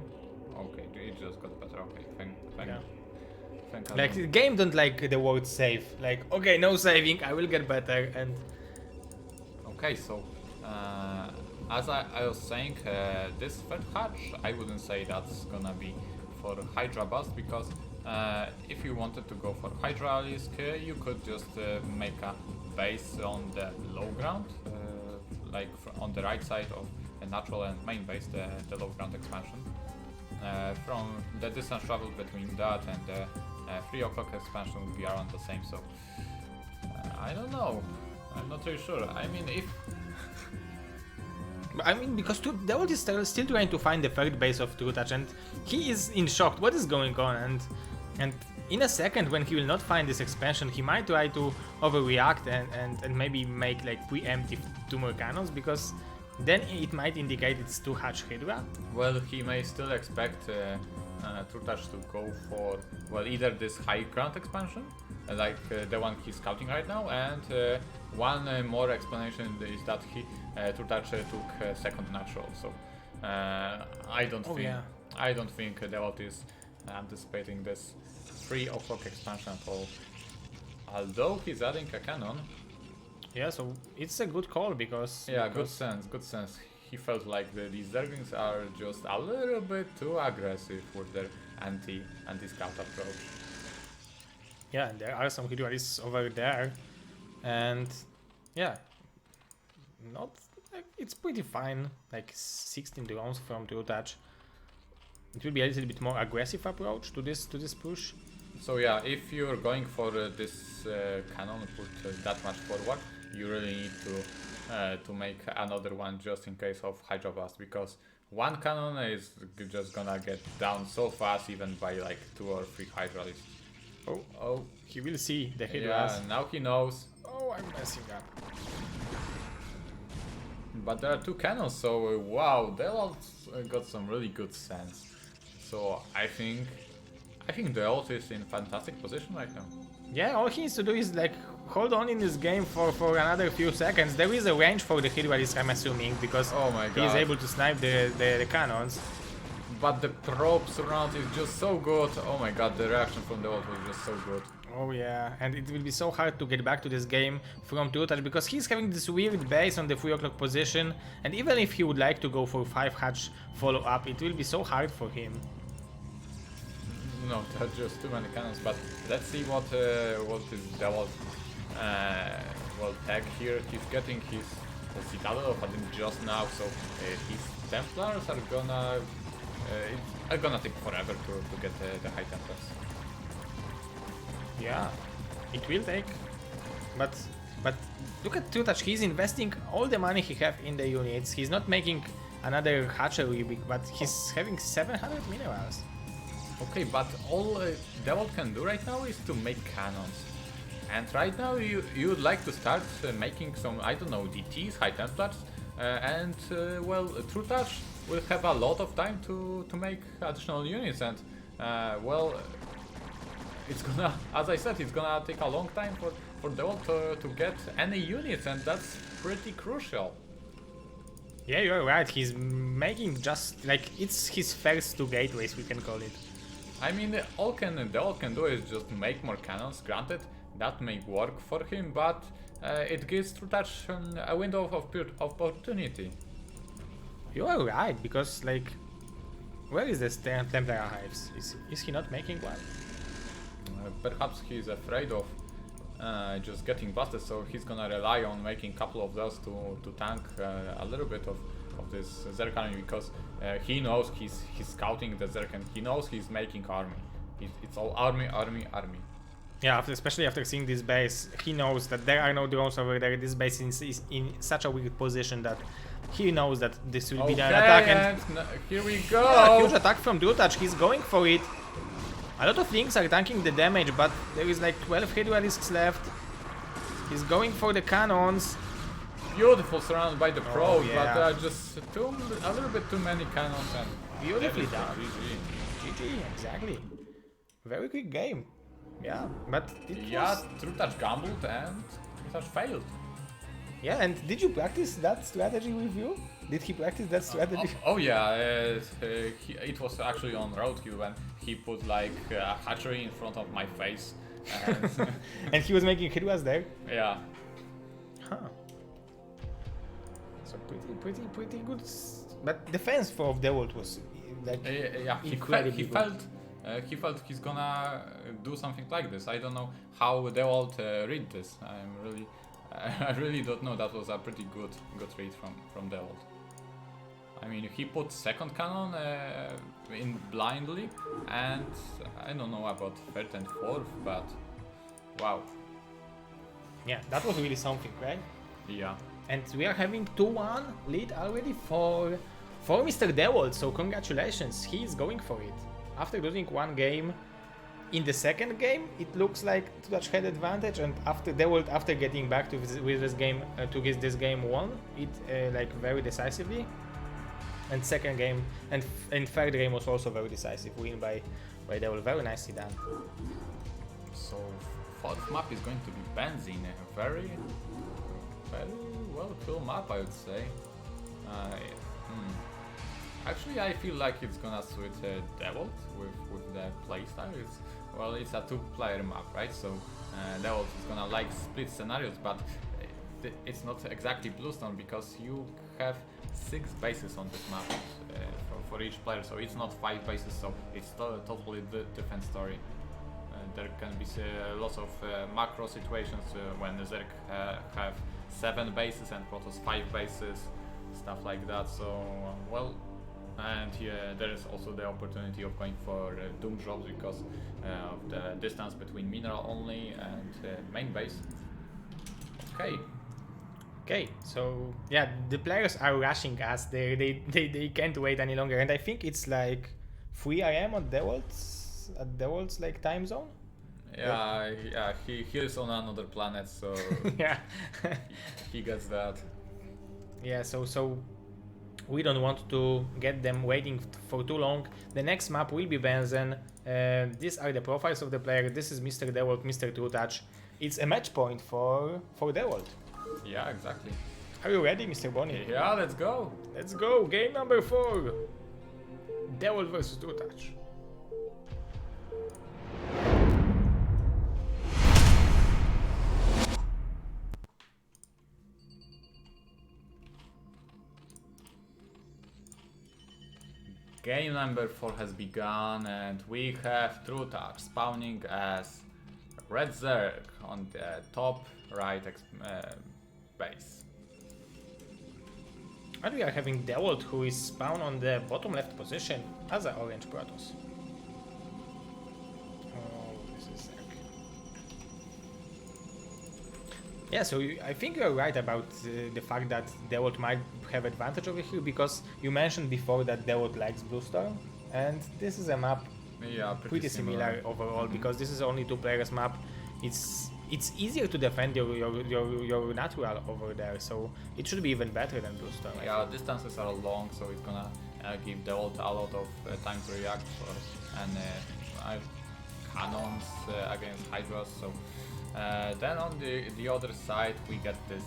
Okay, it just got better. Okay, thank yeah. Thank Like the game don't like the word save. Like, okay, no saving, I will get better. And okay, so as I was saying, this third hatch, I wouldn't say that's gonna be for Hydra Bust, because if you wanted to go for Hydralisk, you could just make a base on the low ground, like on the right side of a natural and main base, the low ground expansion. From the distance travel between that and the 3 o'clock expansion would be around the same, so I don't know. I'm not really sure. I mean, because Dewalt is still trying to find the third base of trutaCz, and he is in shock. What is going on? And And in a second, when he will not find this expansion, he might try to overreact and maybe make like preemptive 2 more cannons, because then it might indicate it's 2 hatch Hydra. Well, he may still expect trutaCz to go for, well, either this high ground expansion, like the one he's scouting right now, and one more explanation is that trutaCz took second natural. So I don't think Dewalt is anticipating this 3 o'clock expansion at all. Although he's adding a cannon. Yeah, so it's a good call because... Yeah, good sense. He felt like these Zerglings are just a little bit too aggressive with their anti-scout approach. Yeah, there are some Hydras over there, and yeah, not like, it's pretty fine. Like 16 drones from trutaCz. It will be a little bit more aggressive approach to this push. So yeah, if you're going for this cannon, put that much forward, you really need to make another one just in case of Hydra Blast, because one cannon is just gonna get down so fast, even by like 2 or 3 Hydralists. Oh, he will see the Hydras. Yeah, now he knows. Oh, I'm messing up. But there are 2 cannons, so wow, Dewalt got some really good sense. So I think Dewalt is in fantastic position right now. Yeah, all he needs to do is like hold on in this game for another few seconds. There is a range for the Hydras, I'm assuming, because oh my God, he is able to snipe the cannons. But the probe surround is just so good. Oh my God, the reaction from Dewalt was just so good. Oh yeah, and it will be so hard to get back to this game from trutaCz, because he's having this weird base on the 3 o'clock position, and even if he would like to go for 5 hatch follow up, it will be so hard for him. No, that's just too many cannons. But let's see what is Dewalt will tag here. He's getting his Citadel of Adin just now, so his Templars are gonna take forever to get the high Templars. Yeah, it will take, but look at trutaCz. He's investing all the money he have in the units. He's not making another hatchery, but he's having 700 minerals. Okay, but all Dewalt can do right now is to make cannons. And right now you would like to start making some, I don't know, DTs, High Templars, and well, trutaCz will have a lot of time to make additional units, and well, it's gonna, as I said, it's gonna take a long time for Dewalt to get any units, and that's pretty crucial. Yeah, you're right. He's making just like it's his first 2 gateways, we can call it. I mean, all Dewalt can do is just make more cannons. Granted, that may work for him, but it gives trutaCz a window of opportunity. You are right, because like, where is this Templar Hives? Is he not making one? Perhaps he's afraid of just getting busted, so he's gonna rely on making a couple of those to tank a little bit of this Zerg army, because he knows he's scouting the Zerg, and he knows he's making army. It's all army. Yeah, especially after seeing this base, he knows that there are no drones over there. This base is in such a weird position that he knows that this will be an attack. And here we go! Yeah, a huge attack from trutaCz. He's going for it. A lot of links are tanking the damage, but there is like 12 Hydralisks left. He's going for the cannons. Beautiful surrounded by the probe, yeah. But just a little bit too many cannons, and beautifully done. GG, exactly. Very quick game. Yeah, but trutaCz gambled and trutaCz failed. Yeah, and did you practice that strategy with you? Did he practice that strategy? Oh yeah, it was actually on road queue, and he put like a hatchery in front of my face. And, and he was making Hydras there? Yeah. Huh. So pretty good. But defense for Dewalt was like yeah, he felt he's gonna do something like this. I don't know how Dewalt read this. I really don't know. That was a pretty good read from Dewalt. I mean, he put second cannon in blindly, and I don't know about third and fourth, but wow. Yeah, that was really something, right? Yeah. And we are having 2-1 lead already for Mr. Dewalt, so congratulations, he is going for it. After losing 1 game, in the second game, it looks like trutaCz had advantage, and after Dewalt, after getting back to with this game, this game won it like very decisively. And second game and third game was also very decisive, win by Dewalt, very nicely done. So fourth map is going to be Benzene, a very well cool map, I would say. Actually, I feel like it's gonna suit Dewalt with the playstyle. It's a two-player map, right? So Dewalt is gonna like split scenarios, but it's not exactly Bluestone because you have 6 bases on this map for each player, so it's not 5 bases. So it's totally different story. There can be lots of macro situations when Zerg have 7 bases and Protoss 5 bases, stuff like that. So well. And there is also the opportunity of going for Doom drops because of the distance between mineral only and main base. Okay, so yeah, the players are rushing us. They can't wait any longer, and I think it's like 3 AM at Dewalt's like time zone. Yeah, he is on another planet, so yeah, he gets that. Yeah, so we don't want to get them waiting for too long. The next map will be Benzene. These are the profiles of the player. This is Mr. Dewalt, Mr. trutaCz. It's a match point for Dewalt. Yeah, exactly. Are you ready, Mr. Bonnie? Yeah, let's go. Let's go. Game number 4. Dewalt versus trutaCz. Game number 4 has begun, and we have trutaCz spawning as Red Zerg on the top right base. And we are having Dewalt, who is spawned on the bottom left position as an orange Protoss. Oh, this is Zerg. Yeah, so I think you're right about the fact that Dewalt might have advantage over here, because you mentioned before that Dewalt likes Bluestorm, and this is a map pretty similar overall, because this is only 2 players map. It's easier to defend your natural over there, so it should be even better than Bluestorm. Yeah, distances are long, so it's gonna give Dewalt a lot of time to react, and cannons against Hydras. So then on the other side we get this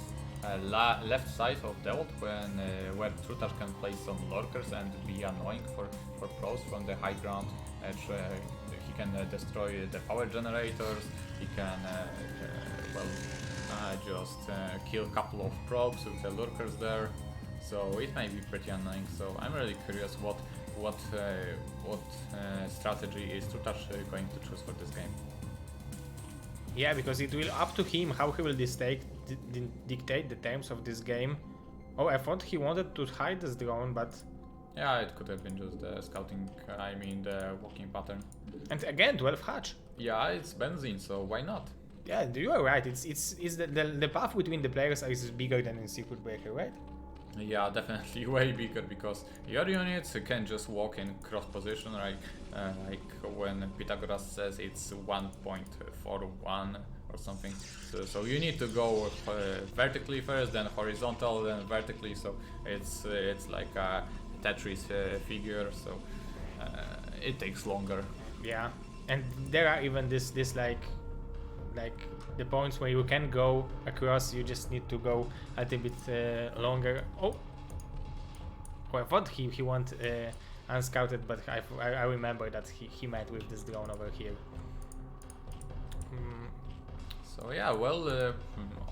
left side of Dewalt where trutaCz can place some lurkers and be annoying for pros from the high ground. He can destroy the power generators, he can just kill a couple of probes with the lurkers there, so it may be pretty annoying. So I'm really curious what strategy is trutaCz going to choose for this game. Yeah, because it will up to him how he will dictate the terms of this game. Oh, I thought he wanted to hide this drone, but yeah, it could have been just the scouting, the walking pattern. And again, 12 hatch. Yeah, it's Benzene, so why not? Yeah, you are right. It's the path between the players is bigger than in Circuit Breaker, right? Yeah, definitely way bigger, because your units can just walk in cross position, right? Like when Pythagoras says it's 1.41 or something. So you need to go vertically first, then horizontal, then vertically. So it's like a Tetris figure. So it takes longer. Yeah, and there are even this like the points where you can go across. You just need to go a little bit longer. Oh, I thought he went unscouted, but I remember that he met with this drone over here. So yeah, well,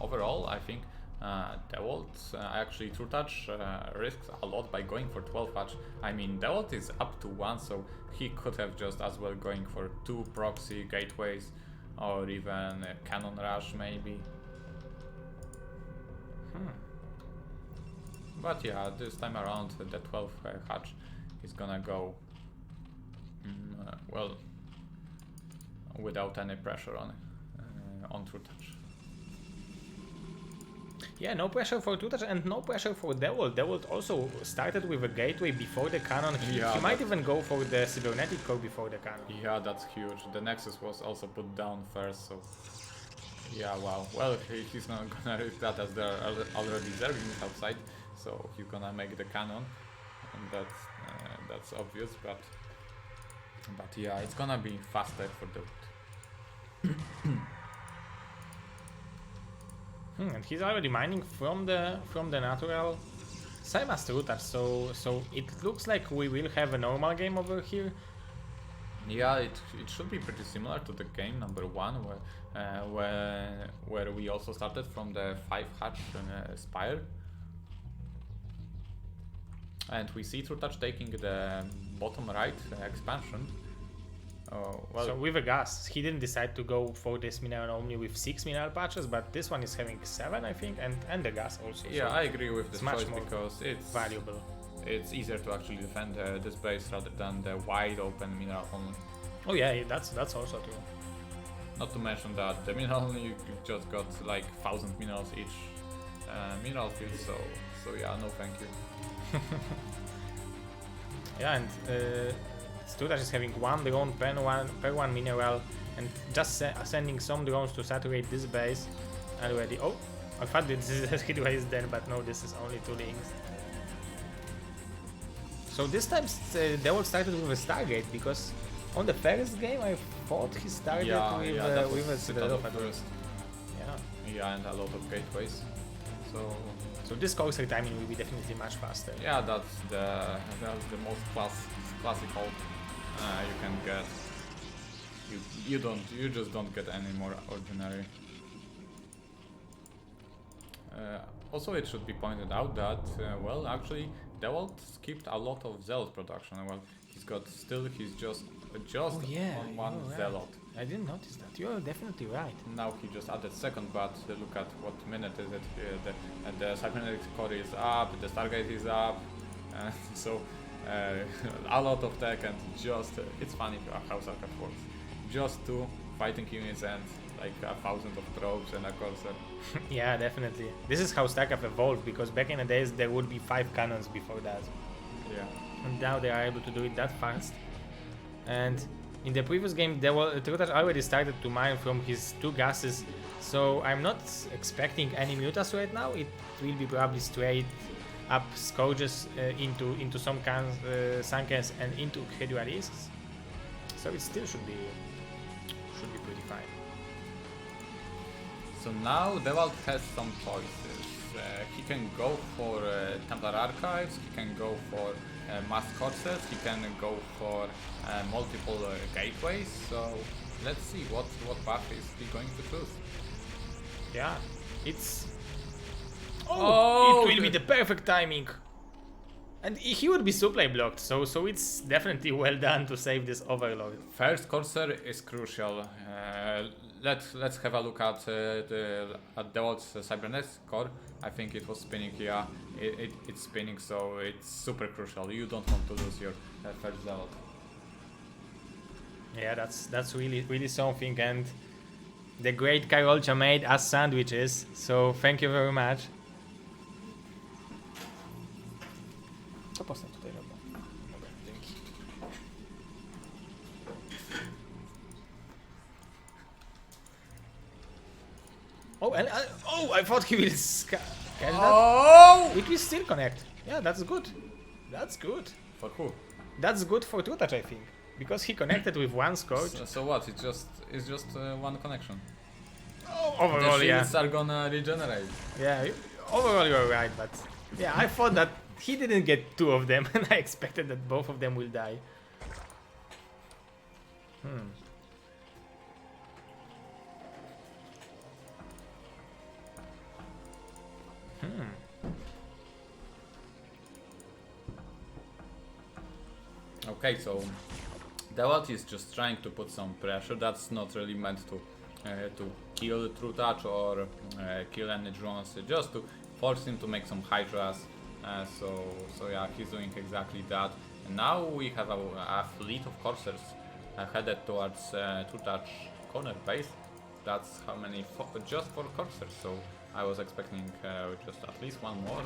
overall I think Dewalt, actually trutaCz risks a lot by going for 12 hatch. I mean, Dewalt is up to 1, so he could have just as well going for 2 proxy gateways, or even a cannon rush maybe. But yeah, this time around the 12 hatch is gonna go well, without any pressure on trutaCz. Yeah, no pressure for trutaCz and no pressure for Dewalt. Dewalt also started with a gateway before the cannon. He might even go for the cybernetic core before the cannon. Yeah, that's huge. The Nexus was also put down first, so yeah, wow. Well, he's not gonna risk that as they're already zerglings outside, so he's gonna make the cannon, and that's obvious. But yeah, it's gonna be faster for the. And he's already mining from the natural Saimas trutaCz, so it looks like we will have a normal game over here. Yeah, it should be pretty similar to the game number 1, where we also started from the 5 hatch spire, and we see trutaCz taking the bottom right expansion. Oh, well, so with a gas, he didn't decide to go for this mineral only with 6 mineral patches, but this one is having 7, I think, and the gas also. Yeah, so I agree with this choice because it's valuable. It's easier to actually defend this base rather than the wide open mineral only. Oh yeah, that's also true. Not to mention that the mineral only you just got like 1,000 minerals each mineral field, so yeah, no thank you. Yeah, and trutaCz is having 1 drone per one mineral, and just sending some drones to saturate this base already. Oh, I thought this is a Skidway then, but no, this is only 2 links. So this time Dewalt started with a Stargate, because on the first game I thought he started with a Citadel first. Yeah, and a lot of gateways. So this coaster timing will be definitely much faster. Yeah, that's the most classical you can get. You just don't get any more ordinary. Also, it should be pointed out that well, actually, Dewalt skipped a lot of Zealot production. Well, he's just on one Zealot. I didn't notice that. You're definitely right. Now he just added second, but look at what minute is it. The cybernetic core is up, the Stargate is up, so a lot of tech, and just it's funny how StarCraft works. Just 2 fighting units and like 1,000 of probes and a Corsair. Yeah, definitely. This is how StarCraft evolved, because back in the days there would be 5 cannons before that. Yeah. And now they are able to do it that fast. And in the previous game, trutaCz already started to mine from his 2 gases, so I'm not expecting any mutas right now. It will be probably straight up Scourges into some Sankers and into Credualisks. So it still should be pretty fine. So now Dewalt has some choices. He can go for Templar Archives, he can go for mass corsets, he can go for multiple gateways. So let's see what path is he going to choose. Yeah, it's... Oh, it will be the perfect timing. And he would be supply blocked, so it's definitely well done to save this overload. First Corsair is crucial. Let's have a look at Dewalt's cybernetic core. I think it was spinning. Yeah, it's spinning, so it's super crucial. You don't want to lose your first Dewalt. Yeah, that's really something, and the great Karolcha made us sandwiches. So thank you very much. Co postać tutaj robię? Dobra, dzięki. Oh, and I thought he will catch that. Oh! It will still connect. Yeah, that's good. That's good. For who? That's good for trutaCz, I think, because he connected with 1 Scourge. So what? It's just one connection. Oh, overall, the yeah. shields are gonna regenerate. Yeah, overall you're right, but yeah, I thought that he didn't get 2 of them, and I expected that both of them will die. Okay, so Dewalt is just trying to put some pressure. That's not really meant to kill trutaCz or kill any drones, just to force him to make some hydras. So yeah, he's doing exactly that. And now we have a fleet of coursers headed towards trutaCz corner base. That's how many, just 4 coursers. So I was expecting just at least one more.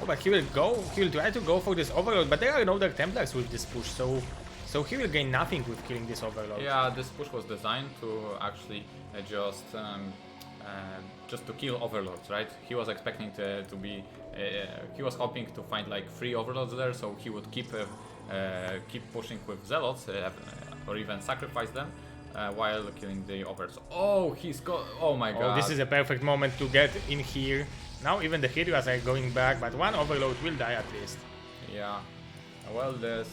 Oh, but he will try to go for this overload, but there are no Dark Templars with this push, so he will gain nothing with killing this overload. Yeah, this push was designed to actually just to kill overlords, right? He was expecting to be, he was hoping to find like 3 overlords there, so he would keep pushing with zealots, or even sacrifice them while killing the overs. Oh, he's got, oh my god. Oh, this is a perfect moment to get in here. Now even the Hydras are going back, but one overload will die at least. Yeah, well, the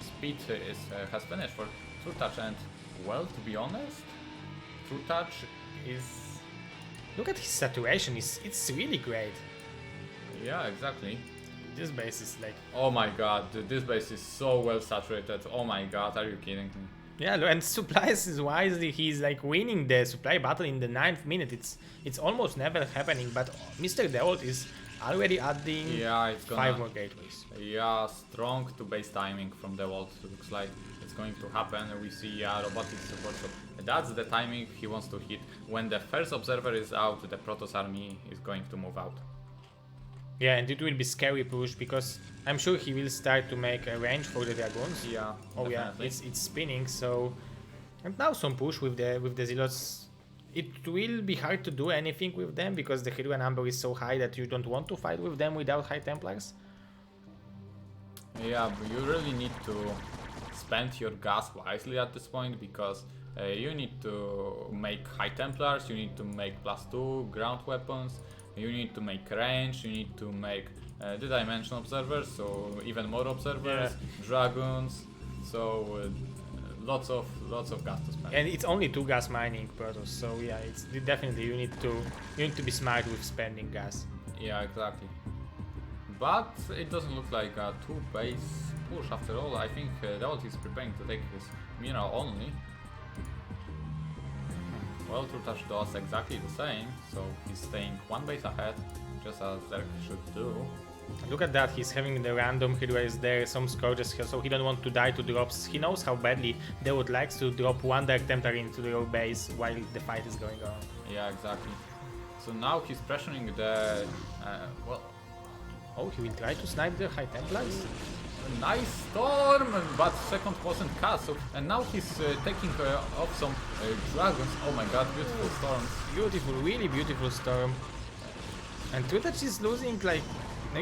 speed has finished for trutaCz, and well, to be honest, trutaCz is... Look at his saturation, it's really great. Yeah, exactly. This base is like... Oh my god, this base is so well saturated. Oh my god, are you kidding me? Yeah, and supplies is wisely, he's like winning the supply battle in the 9th minute. It's almost never happening, but Mr. Dewalt is already adding it's gonna, 5 more gateways. Yeah, strong to base timing from Dewalt. Looks like it's going to happen. We see robotic support, so that's the timing he wants to hit. When the first observer is out, the Protoss army is going to move out. Yeah, and it will be scary push because I'm sure he will start to make a range for the dragoons. Yeah. Oh definitely. yeah, it's spinning. So, and now some push with the zealots. It will be hard to do anything with them because the hero number is so high that you don't want to fight with them without high templars. Yeah, but you really need to spend your gas wisely at this point because you need to make high templars, you need to make +2 ground weapons. You need to make range, you need to make the dimension observers, so even more observers, dragons, so lots of gas to spend. And it's only 2 gas mining Protoss, so yeah, it's definitely you need to be smart with spending gas. Yeah, exactly. But it doesn't look like a 2 base push after all. I think Dewalt is preparing to take his mineral only. Well, trutaCz does exactly the same, so he's staying 1 base ahead, just as Zerg should do. Look at that, he's having the random Hydras there, some Scourges here, so he don't want to die to drops. He knows how badly they would like to drop 1 Dark Templar into your base while the fight is going on. Yeah, exactly. So now he's pressuring the... well... Oh, he will try to snipe the High Templars? Nice storm, but second wasn't cast, so, and now he's taking off some dragons. Oh my god, beautiful storms. Beautiful, really beautiful storm. And trutaCz is losing like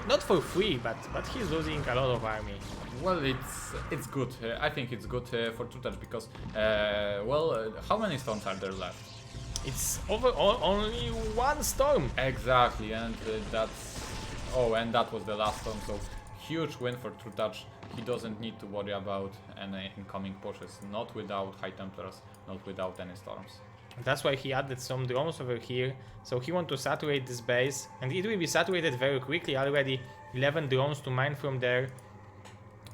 not for free, but he's losing a lot of army. Well, it's good. I think it's good for trutaCz because, how many storms are there left? It's overall only 1 storm. Exactly, and that's... Oh, and that was the last storm, so huge win for trutaCz. He doesn't need to worry about any incoming pushes, not without High Templars, not without any storms. That's why he added some drones over here, so he wants to saturate this base, and it will be saturated very quickly, already 11 drones to mine from there.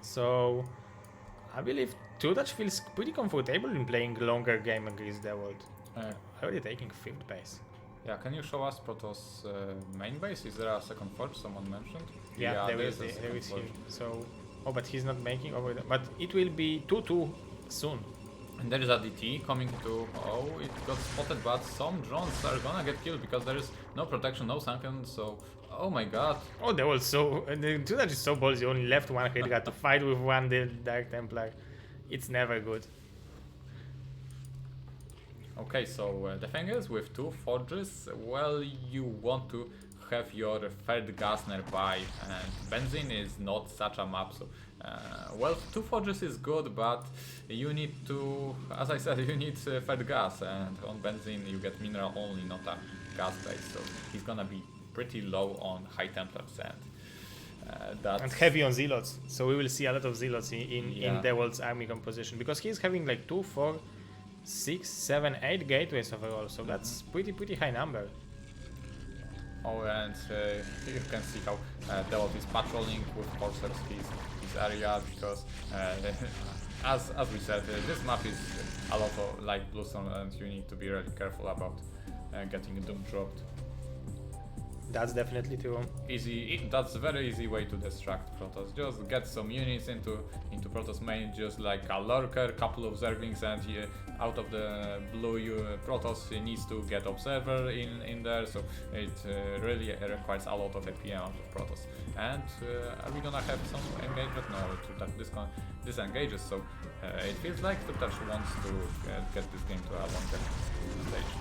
So I believe trutaCz feels pretty comfortable in playing longer game against Dewalt. Already taking 5th base. Yeah, can you show us Protoss main base? Is there a second forge someone mentioned? Yeah, there is here. So, oh, but he's not making over there. But it will be 2-2 soon. And there is a DT coming to... Oh, it got spotted, but some drones are gonna get killed because there is no protection, no sunken, so... Oh my god. Oh, they were so... The trutaCz is so ballsy, only left 1 Hydra to fight with 1 Dark Templar. It's never good. Okay, so the thing is, with 2 forges, well, you want to have your 3rd gas nearby, and Benzene is not such a map, so... well, 2 forges is good, but you need to... As I said, you need 3rd gas, and on Benzene you get mineral only, not a gas base, so he's gonna be pretty low on High Templars, and that's... And heavy on Zealots, so we will see a lot of Zealots in Dewalt's army composition, because he's having like 2, 4, 6, 7, 8 gateways overall, so that's pretty high number. Oh, and you can see how Dewalt is patrolling with Corsairs his area, because as we said, this map is a lot of like Bluestone, and you need to be really careful about getting Doom dropped. That's definitely true. That's a very easy way to distract Protoss. Just get some units into Protoss main, just like a lurker, couple of zerglings, and out of the blue Protoss needs to get observer in there. So it really requires a lot of APM out of Protoss. And are we gonna have some engagement? No, this disengages. So it feels like trutaCz wants to get this game to a longer stage.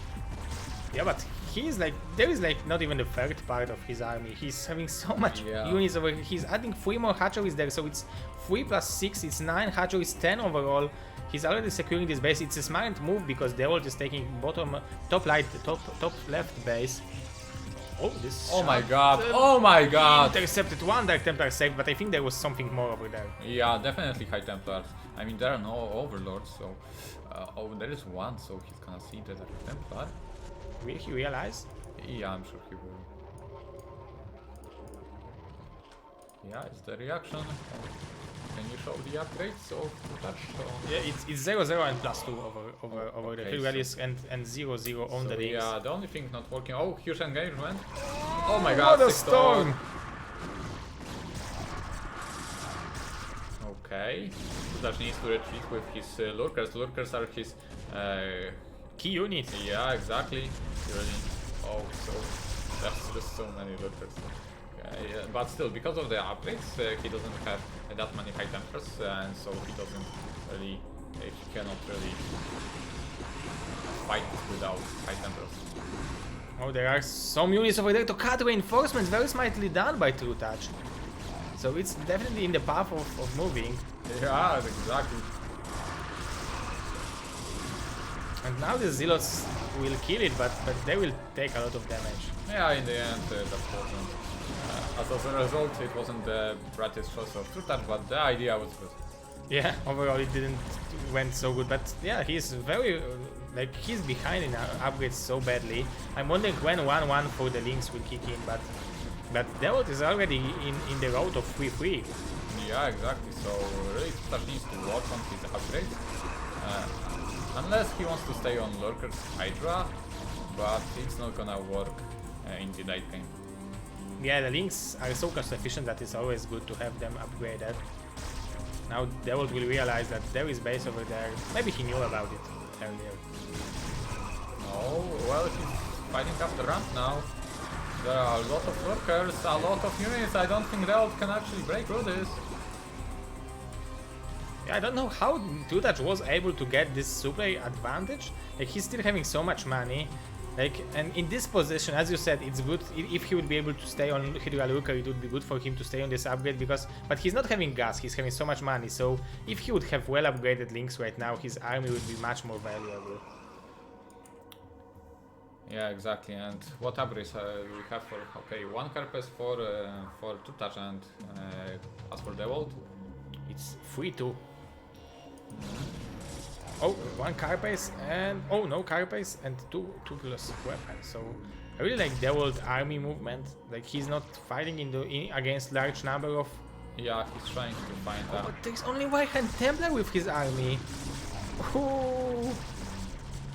Yeah, but he's like, there is like not even the third part of his army. He's having so much units over. He's adding 3 more hatcheries there, so it's 3 plus 6, it's 9 hatcheries, 10 overall. He's already securing this base. It's a smart move because Dewalt is taking top left base. Oh, this. Oh my god! Oh my god! Intercepted one Dark Templar saved, but I think there was something more over there. Yeah, definitely High Templars. I mean, there are no overlords, so oh, there is one, so he's gonna see the Dark Templar. Will he realize? Yeah, I'm sure he will. Yeah, it's the reaction. Can you show the upgrades of trutaCz? Yeah, it's 0-0 and +2 over the Okay, rallies and 0-0 on the links. Yeah, the only thing not working. Oh, huge engagement. Oh my god, what a storm! Okay, trutaCz needs to retreat with his lurkers. Lurkers are his Key unit. yeah, exactly. Really. Oh, so there's so many lurkers. Yeah, but still, because of the upgrades, he doesn't have that many High Templars, and so he doesn't really, he cannot really fight without High Templars. Oh, there are some units over there to cut reinforcements. Very smartly done by trutaCz. So it's definitely in the path of moving. Yeah, exactly. And now the Zealots will kill it, but they will take a lot of damage. Yeah, in the end, that wasn't. As a result, it wasn't the brightest choice of trutaCz, but the idea was good. Yeah, overall it didn't went so good, but yeah, he's very like he's behind in upgrades so badly. I'm wondering when 1-1 for the links will kick in, but Dewalt is already in the road of 3-3. Yeah, exactly. So really, trutaCz needs to work on his upgrades, unless he wants to stay on Lurker's Hydra, but it's not gonna work in the late game. Yeah, the links are so cost efficient that it's always good to have them upgraded. Now Dewalt will realize that there is base over there. Maybe he knew about it earlier. Oh, well, he's fighting up the ramp now. There are a lot of lurkers, a lot of units. I don't think Dewalt can actually break through this. Yeah, I don't know how trutaCz was able to get this super advantage. Like, he's still having so much money. Like, and in this position, as you said, it's good if he would be able to stay on Hydra Lurker. It would be good for him to stay on this upgrade but he's not having gas. He's having so much money. So if he would have well upgraded links right now, his army would be much more valuable. Yeah, exactly. And what upgrades we have for? Okay, one Carpes for trutaCz, and as for Dewalt, it's 3-2. Oh, one Carapace and oh no Carapace and two plus weapons. So I really like Dewalt army movement. Like, he's not fighting against large number of. yeah, he's trying to find Oh, but there's only one hand Templar with his army. Oh,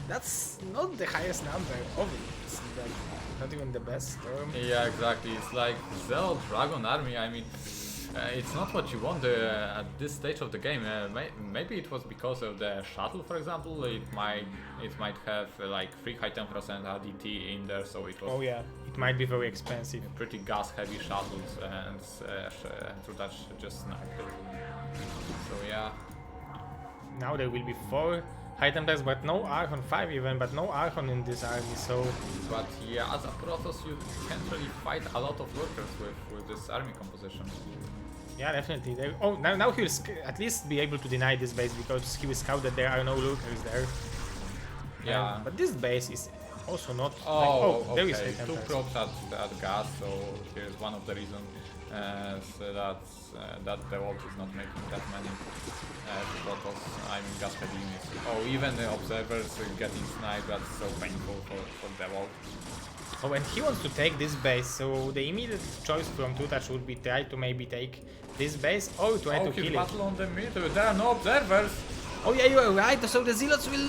that's not the highest number. Oh, it's like not even the best storm. Yeah, exactly. It's like Zealot Dragon army. I mean, it's not what you want at this stage of the game. Maybe it was because of the shuttle, for example. It might have like 3 High Templars and ADT in there, so it was. Oh yeah, it might be very expensive. Pretty gas-heavy shuttles, and trutaCz just sniped it. So yeah. Now there will be 4 High Templars, but no Archon, 5 even, but no Archon in this army. So. But yeah, as a Protoss, you can't really fight a lot of lurkers with this army composition. Yeah, definitely. Oh, now he will at least be able to deny this base because he will scout that there are no lurkers there. Yeah. But this base is also not. Oh, there is okay. 2 Templars. probes at gas, so here's one of the reasons so that the Dewalt is not making that many Protoss. I mean, gas heavy units. Oh, even the observers getting sniped. That's so painful for Dewalt. Oh, and he wants to take this base, so the immediate choice from trutaCz would be try to maybe take this base or try to kill it. Battle on the mid. There are no observers. Oh yeah, you are right. So the Zealots will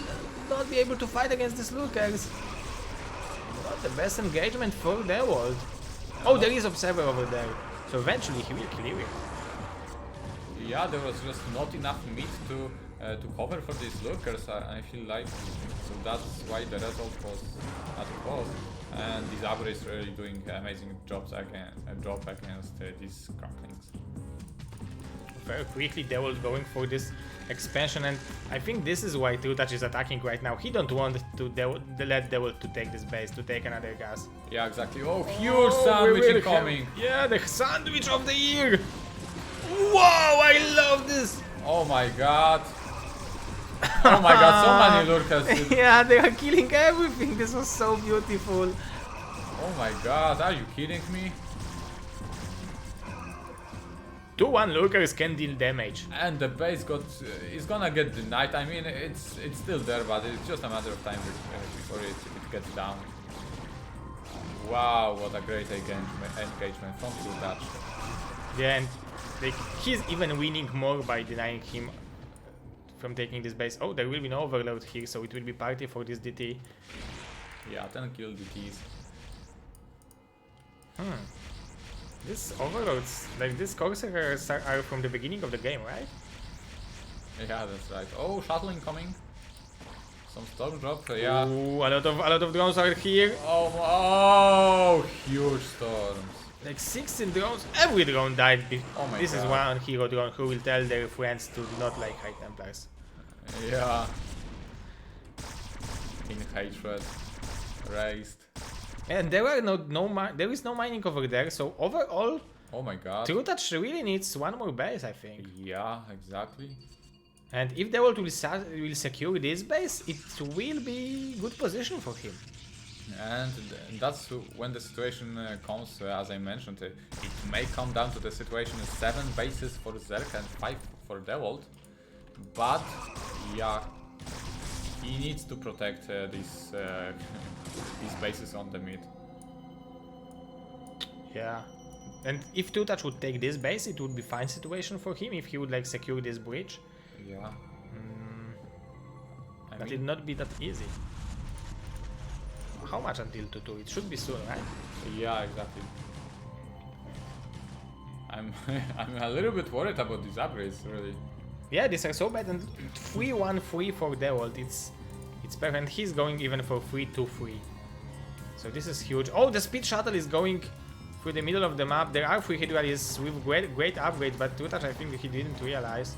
not be able to fight against these lurkers. Not the best engagement for Dewalt. Oh, there is Observer over there. So eventually he will clear it. Yeah, there was just not enough meat to cover for these lurkers, I feel like. So that's why the result was as it was. And these upgrades really doing amazing jobs against these cracklings. Very quickly Dewalt going for this expansion, and I think this is why trutaCz is attacking right now. He don't want to let Dewalt to take this base, to take another gas. Yeah, exactly. Oh, huge sandwich incoming! Yeah, the sandwich of the year! Whoa, I love this! Oh my god! Oh my god, so many lurkers! Yeah, they are killing everything. This was so beautiful. Oh my god, are you kidding me? 2-1 lurkers can deal damage. And the base is gonna get denied. I mean, it's still there, but it's just a matter of time before it gets down. Wow, what a great engagement from trutaCz. Yeah, and he's even winning more by denying him from taking this base. Oh, there will be no overload here, so it will be party for this DT. Yeah, 10 kill DTs. These overloads, like these corsairs are from the beginning of the game, right? Yeah, that's right. Oh, shuttle incoming. Some storm drop, yeah. Ooh, a lot of drones are here. Oh, huge storms. Like 16 drones. Every drone died. Oh my This god. is one hero drone who will tell their friends to not like High Templars. Yeah. In hatred. Raised. And there are there is no mining over there, so overall, Oh my god. trutaCz really needs one more base, I think. Yeah, exactly. And if Dewalt will secure this base, it will be good position for him. And that's when the situation comes, as I mentioned, it may come down to the situation of 7 bases for Zerk and 5 for Dewalt. But, yeah, he needs to protect these bases on the mid. Yeah. And if trutaCz would take this base, it would be fine situation for him if he would like secure this bridge. Yeah. But it not be that easy. How much until 2-2? It should be soon, right? Yeah, exactly. I'm a little bit worried about these upgrades, really. Yeah, these are so bad, and 3-1-3 for Dewalt. It's perfect. And he's going even for 3-2-3. So this is huge. Oh, the speed shuttle is going through the middle of the map. There are 3 Hydralis with great upgrades, but trutaCz, I think he didn't realize.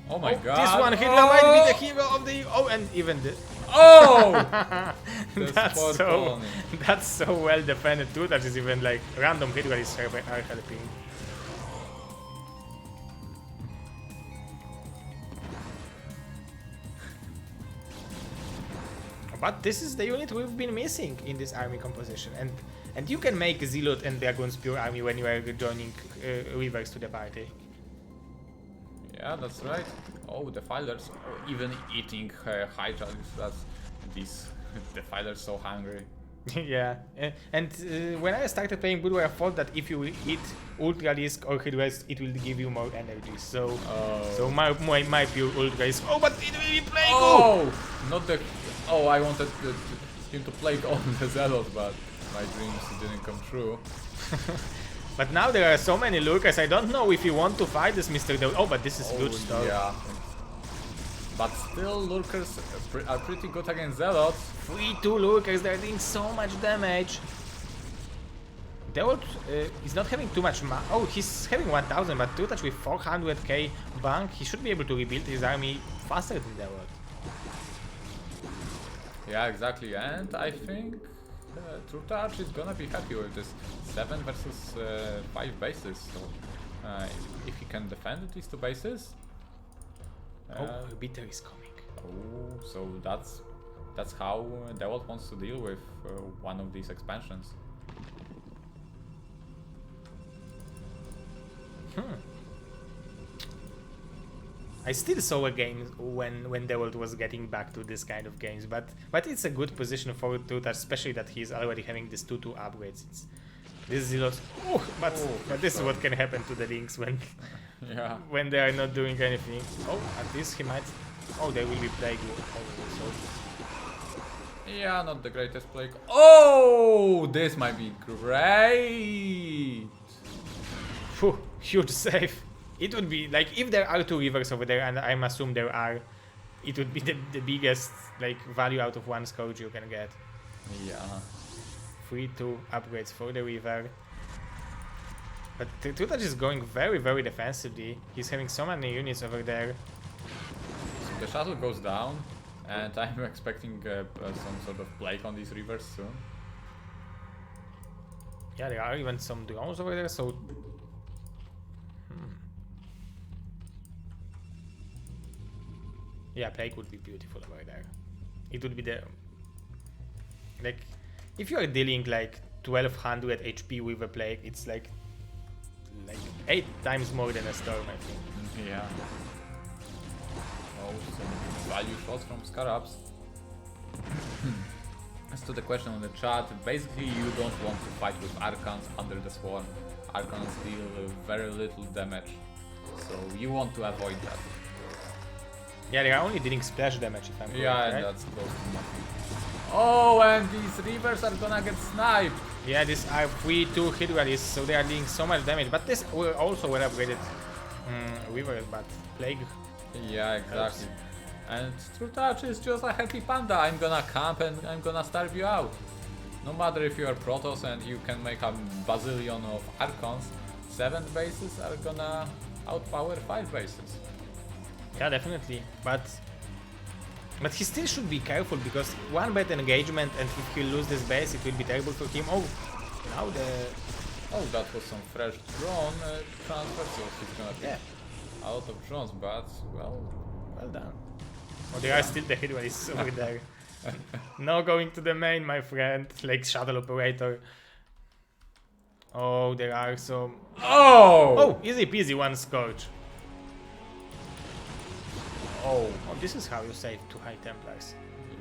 Oh my god. This one Hydra might be the hero of the... Oh, and even the... Oh! That's so well defended too. That is even like random Hydralis are helping. But this is the unit we've been missing in this army composition, and you can make Zealot and Dragon's pure army when you are joining Reavers to the party. Yeah, that's right. Oh, the Defilers are even eating Hydra. That's these Defilers so hungry. Yeah, and when I started playing Blue, I thought that if you eat Ultralisk or Hydras, it will give you more energy. So, so my pure Ultralisk. Oh, but it will be playing. Oh, not the. Oh, I wanted him to play all the Zealot, but my dreams didn't come true. But now there are so many lurkers, I don't know if you want to fight this Mr. Dewalt. Oh, but this is good stuff. Yeah. But still, lurkers are pretty good against Zealots. 3-2 lurkers, they're doing so much damage. Dewalt is not having too much oh, he's having 1000, but trutaCz with 400k bank, he should be able to rebuild his army faster than Dewalt. Yeah, exactly, and I think trutaCz is gonna be happy with this 7 versus 5 bases. So if he can defend these 2 bases. Oh, Bitter is coming. Oh, so that's how Dewalt wants to deal with one of these expansions. I still saw a game when Dewalt was getting back to this kind of games, but it's a good position for trutaCz, especially that he's already having this 2-2 upgrades. This is Zealot. But this is what can happen to the Lynx when when they are not doing anything. Oh, at least he might. Oh, they will be plague. Yeah, not the greatest play. Oh, this might be great. Phew, huge save. It would be like if there are 2 rivers over there, and I'm assuming there are, it would be the biggest like value out of 1 scourge you can get. Yeah. 3-2 upgrades for the river. But trutaCz is going very, very defensively. He's having so many units over there. So the shuttle goes down, and I'm expecting some sort of plague on these rivers soon. Yeah, there are even some drones over there, so... Yeah, plague would be beautiful over there. It would be the... Like, if you are dealing like 1200 HP with a plague, it's like 8 times more than a storm, I think. Yeah. Oh, some value shots from Scarabs. As to the question on the chat, basically you don't want to fight with Archons under the Swarm. Archons deal very little damage, so you want to avoid that. Yeah, they are only dealing splash damage if I'm correct, Yeah, right? that's close to nothing. Oh, and these rivers are gonna get sniped! Yeah, these are 3-2 hit rallies, so they are dealing so much damage. But this were also well upgraded rivers, but plague. Yeah, exactly. And trutaCz is just a happy panda. I'm gonna camp and I'm gonna starve you out. No matter if you are Protoss and you can make a bazillion of Archons, 7 bases are gonna outpower 5 bases. Yeah, definitely. But he still should be careful because 1 bad engagement and if he lose this base, it will be terrible for him. Oh, now the... Oh, that was some fresh drone transfer, so he's gonna be Yeah. a lot of drones, but well done. Oh, there are still the hit rallies over there. No going to the main, my friend, like shuttle operator. Oh, there are some... Oh, easy peasy 1 scourge. Oh, this is how you save 2 High Templars.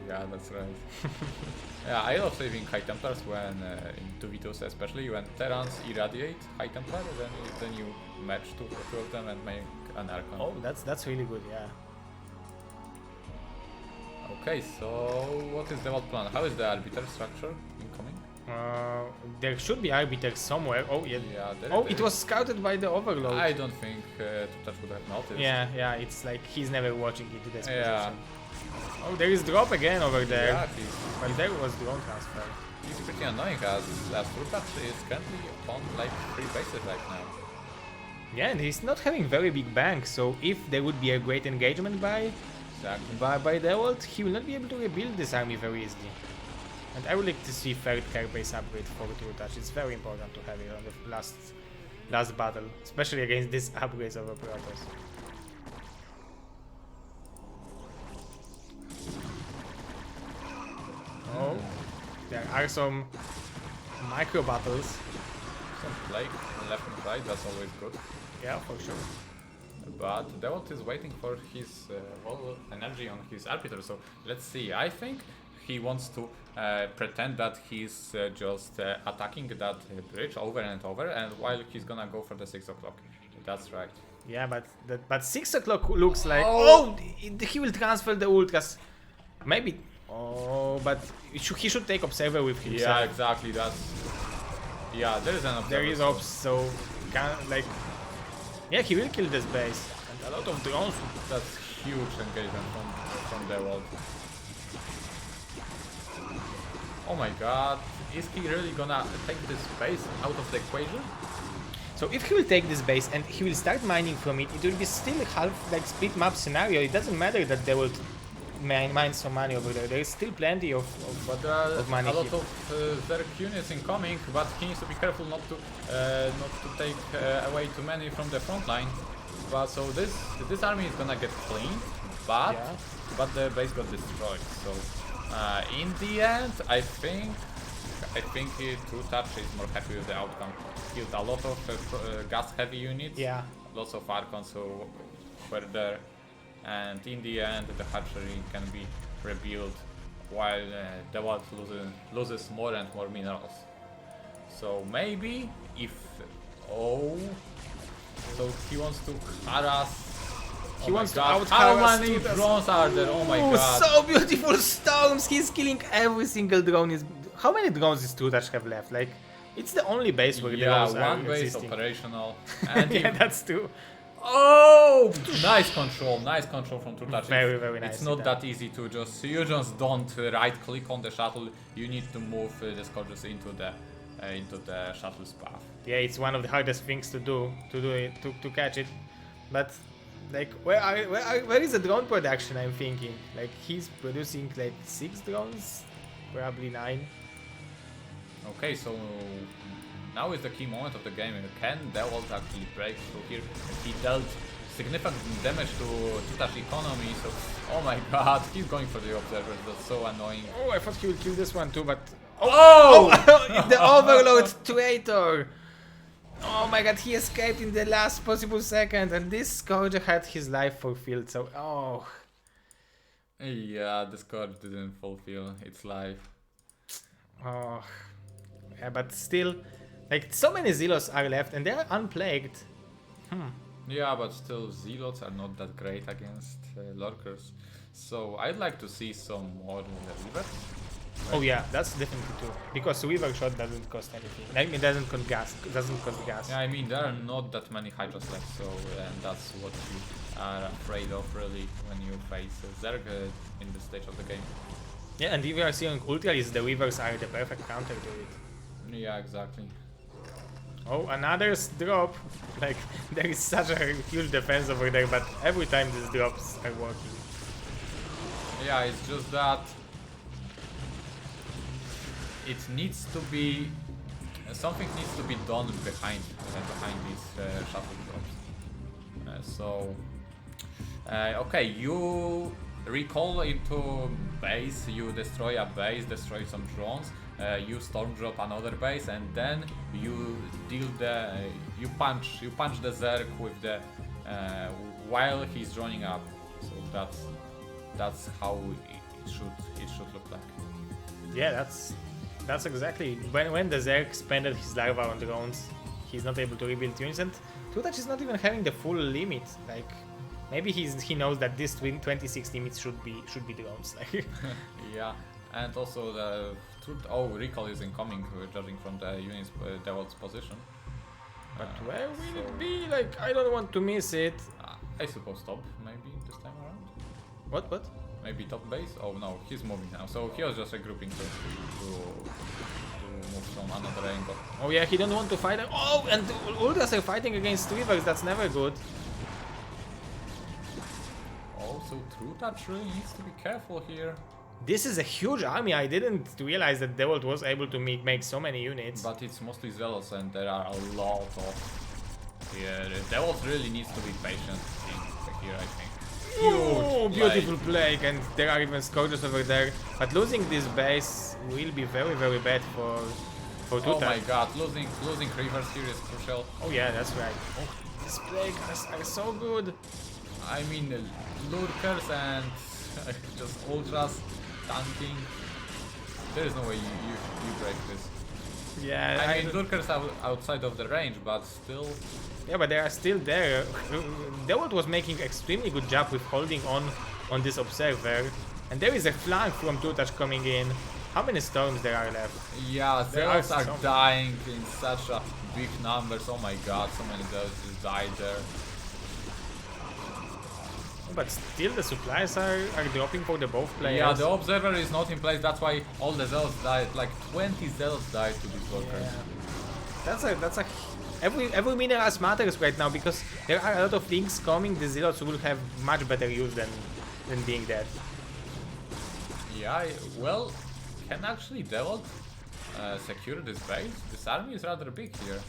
Yeah, that's right. Yeah, I love saving High Templars when in 2v2s, especially when Terrans irradiate High Templar, then you match two of them and make an Archon. Oh, that's really good, yeah. Okay, so what is the Dewalt plan? How is the Arbiter structure incoming? There should be arbiters somewhere. Oh, yeah. Yeah, It was scouted by the Overlord. I don't think trutaCz would have noticed. Yeah, it's like he's never watching into this Yeah. position. Oh, there is drop again over there. Yeah, But there was drone transfer. he's pretty annoying as trutaCz is currently on like 3 bases right now. Yeah, and he's not having very big bank, so if there would be a great engagement by Dewalt, he will not be able to rebuild this army very easily. And I would like to see 3rd care base upgrade for trutaCz. It's very important to have it on the last battle, especially against these upgrades of operators. Oh, there are some micro battles. Some plague left and right, that's always good. Yeah, for sure. But Dewalt is waiting for his energy on his Arbiter, so let's see. I think he wants to pretend that he's just attacking that bridge over and over, and while he's gonna go for the 6 o'clock. That's right. Yeah, but 6 o'clock looks like... Oh, he will transfer the ultras. Maybe... Oh, but he should take Observer with himself. Yeah, exactly, that's... Yeah, there is an Observer. There is Ops, so... like... Yeah, he will kill this base. And a lot of drones. That's huge engagement from Dewalt. Oh my god, is he really gonna take this base out of the equation? So if he will take this base and he will start mining from it, it will be still half like split map scenario. It doesn't matter that they will mine some money over there. There is still plenty of money. A lot of Zerg units incoming, but he needs to be careful not to take away too many from the front line. But so this army is gonna get cleaned, but the base got destroyed. So in the end, I think trutaCz is more happy with the outcome. Killed a lot of gas-heavy units. Yeah. Lots of Archons who were there. And in the end, the hatchery can be rebuilt while Dewalt loses more and more minerals. So maybe if... Oh... So he wants to harass... He wants to God. out How harass many Tutas. drones are there? Oh my Ooh, god. so beautiful storms! He's killing every single drone. How many drones does trutaCz have left? Like, it's the only base where the Yeah, drones are one base existing. operational. And Yeah, if- that's true. Oh, nice control from trutaCz. Very, very nice It's not with that easy to you just don't right click on the shuttle. You need to move the scourges into the shuttle's path. Yeah, it's one of the hardest things to do to catch it. But like, where is the drone production? I'm thinking like he's producing like 6 drones, probably 9. Okay, so now is the key moment of the game. Can Dewalt actually break through here? He dealt significant damage to trutaCz economy, so oh my god, he's going for the observers. That's so annoying. Oh, I thought he would kill this one too, but Oh! the overload traitor! Oh my god, he escaped in the last possible second, and this Scourge had his life fulfilled. So oh. Yeah, the scourge didn't fulfill its life. Oh, yeah, but still, like so many Zealots are left and they are unplagued. Yeah, but still, Zealots are not that great against lurkers. So I'd like to see some more rivers. Oh yeah, that's definitely true. Because Weaver shot doesn't cost anything. Like it doesn't cost gas. Yeah, I mean there are not that many Hydras left, so and that's what you are afraid of really when you face Zerg in this stage of the game. Yeah, and if you are seeing Ultralis, the Weavers are the perfect counter to it. Yeah, exactly. Oh, another drop. Like there is such a huge defense over there, but every time these drops are working. Yeah, it's just that it needs to be something needs to be done behind these shuttle drops. Okay, you recall into base, you destroy a base, destroy some drones, you storm drop another base, and then you deal you punch the Zerg with the while he's running up. So that's how it should look like. Yeah, that's exactly when the Zerg expanded his larva on drones, he's not able to rebuild units, and trutaCz is not even having the full limit. Like maybe he knows that this 26 limits should be drones. Like Yeah, and also the recall is incoming, judging from the unit's Dewalt's position. but where will it be? Like I don't want to miss it. I suppose top maybe this time around. What? Maybe top base? Oh no, he's moving now. So he was just regrouping to move from another angle. Oh yeah, he don't want to fight. Oh, and Ultras are fighting against Weavers. That's never good. Also, trutaCz really needs to be careful here. This is a huge army. I didn't realize that Dewalt was able to make so many units. But it's mostly Zealots and there are a lot of here. Dewalt really needs to be patient here, I think. Oh, Huge beautiful plague, and there are even Scourges over there. But losing this base will be very, very bad for trutaCz. Oh my god, losing rivers here is crucial. Oh yeah, that's right. Oh, these plague are so good. I mean, lurkers and just ultras tanking. There is no way you break this. Yeah, I mean, lurkers are outside of the range, but still. Yeah, but they are still there. Dewalt was making extremely good job with holding on this observer, and there is a flank from trutaCz coming in. How many storms there are left? Yeah, Zealots are some. dying in such a big numbers. Oh my god, so many Zealots just died there. But still the supplies are dropping for the both players. Yeah, the observer is not in place. That's why all the Zealots died. Like 20 Zealots died to these lurkers. Yeah. That's a every minerals matters right now, because there are a lot of things coming. The Zealots will have much better use than being dead. Yeah, well, can actually Dewalt secure this base? This army is rather big here.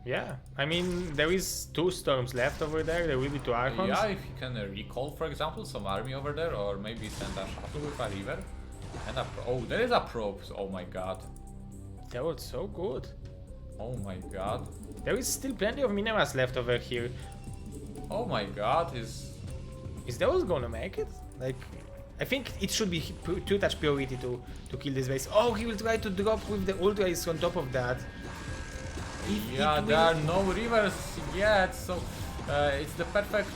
Yeah, I mean there is 2 storms left over there. There will be 2 Archons. Yeah, if you can recall, for example, some army over there, or maybe send a shuttle with a river. And oh, there is a probe. Oh my god. That was so good. Oh my god. There is still plenty of minerals left over here. Oh my god, Is Dewalt gonna make it? Like, I think it should be trutaCz priority to kill this base. Oh, he will try to drop with the Ultras on top of that. yeah, there are no rivers yet, so it's the perfect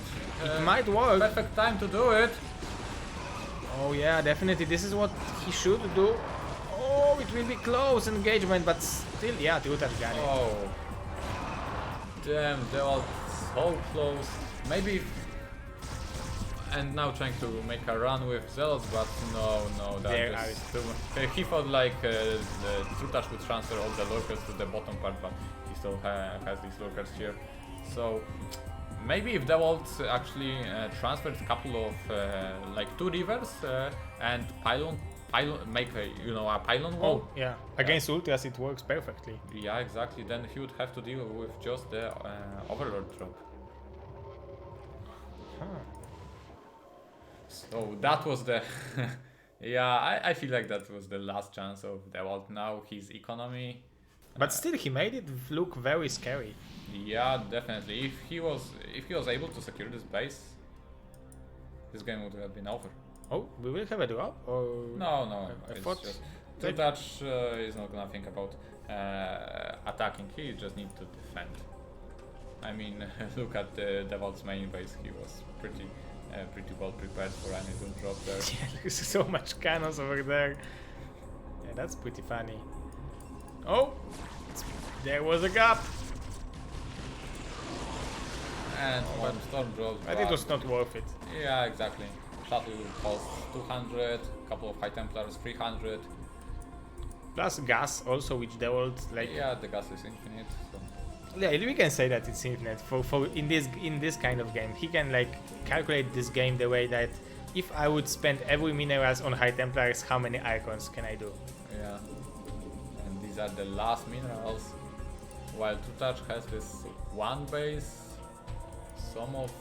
It might work. Perfect time to do it. Oh yeah, definitely. This is what he should do. Oh, it will be close engagement, but still, yeah, trutaCz got it. Oh. Damn, they are so close. Maybe. And now trying to make a run with Zealots, but no, There that is too much. He thought like the trutaCz would transfer all the lurkers to the bottom part, but he still has these lurkers here. So maybe if Dewalt actually transferred a couple of like 2 rivers and pylon make a a pylon wall. Oh yeah, against ultras it works perfectly. Yeah, exactly. Then he would have to deal with just the overlord drop. Huh. So that was the yeah, I feel like that was the last chance of Dewalt. Now his economy. But still, he made it look very scary. Yeah, definitely. If he was able to secure this base, this game would have been over. Oh, we will have a drop? Or No. I It's thought just trutaCz is not gonna think about attacking. He just needs to defend. I mean, look at the Dewalt's main base. He was pretty well prepared for any doom drop there. Yeah, there's so much cannons over there. Yeah, that's pretty funny. Oh, there was a gap. And one storm drop. But it was not worth it. Yeah, exactly. Shuttle cost 200, couple of High Templars 300. Plus gas also, which Dewalt like. Yeah, the gas is infinite. So. Yeah, we can say that it's infinite for in this kind of game. He can like calculate this game the way that if I would spend every minerals on High Templars, how many icons can I do? Yeah. And these are the last minerals. While trutaCz has this one base, some of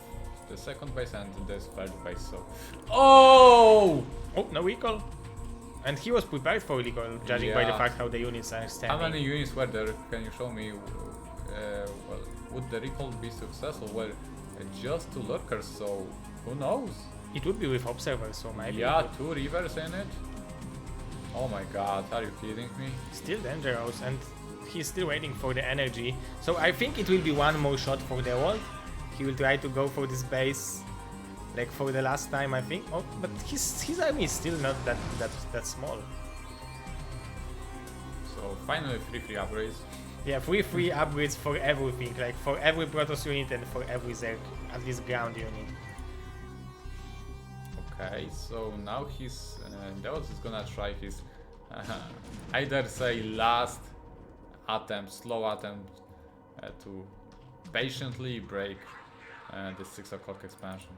the second base and this third base. So. Oh! Oh, no recall. And he was prepared for recall, judging by the Yeah. fact how the units are standing. How many units were there? Can you show me? Well, would the recall be successful? Well, just 2 lurkers, so who knows? It would be with observers, so maybe. Yeah, 2 rivers in it. Oh my god, are you kidding me? Still dangerous, and he's still waiting for the energy. So I think it will be one more shot for the wall. He will try to go for this base, like for the last time, I think. Oh, but his army is still not that small. So finally 3 upgrades. Yeah, free upgrades for everything, like for every Protoss unit and for every Zerg, at least ground unit. Okay, so now he's Dewalt is gonna try his either say last attempt, slow attempt to patiently break the 6 o'clock expansion.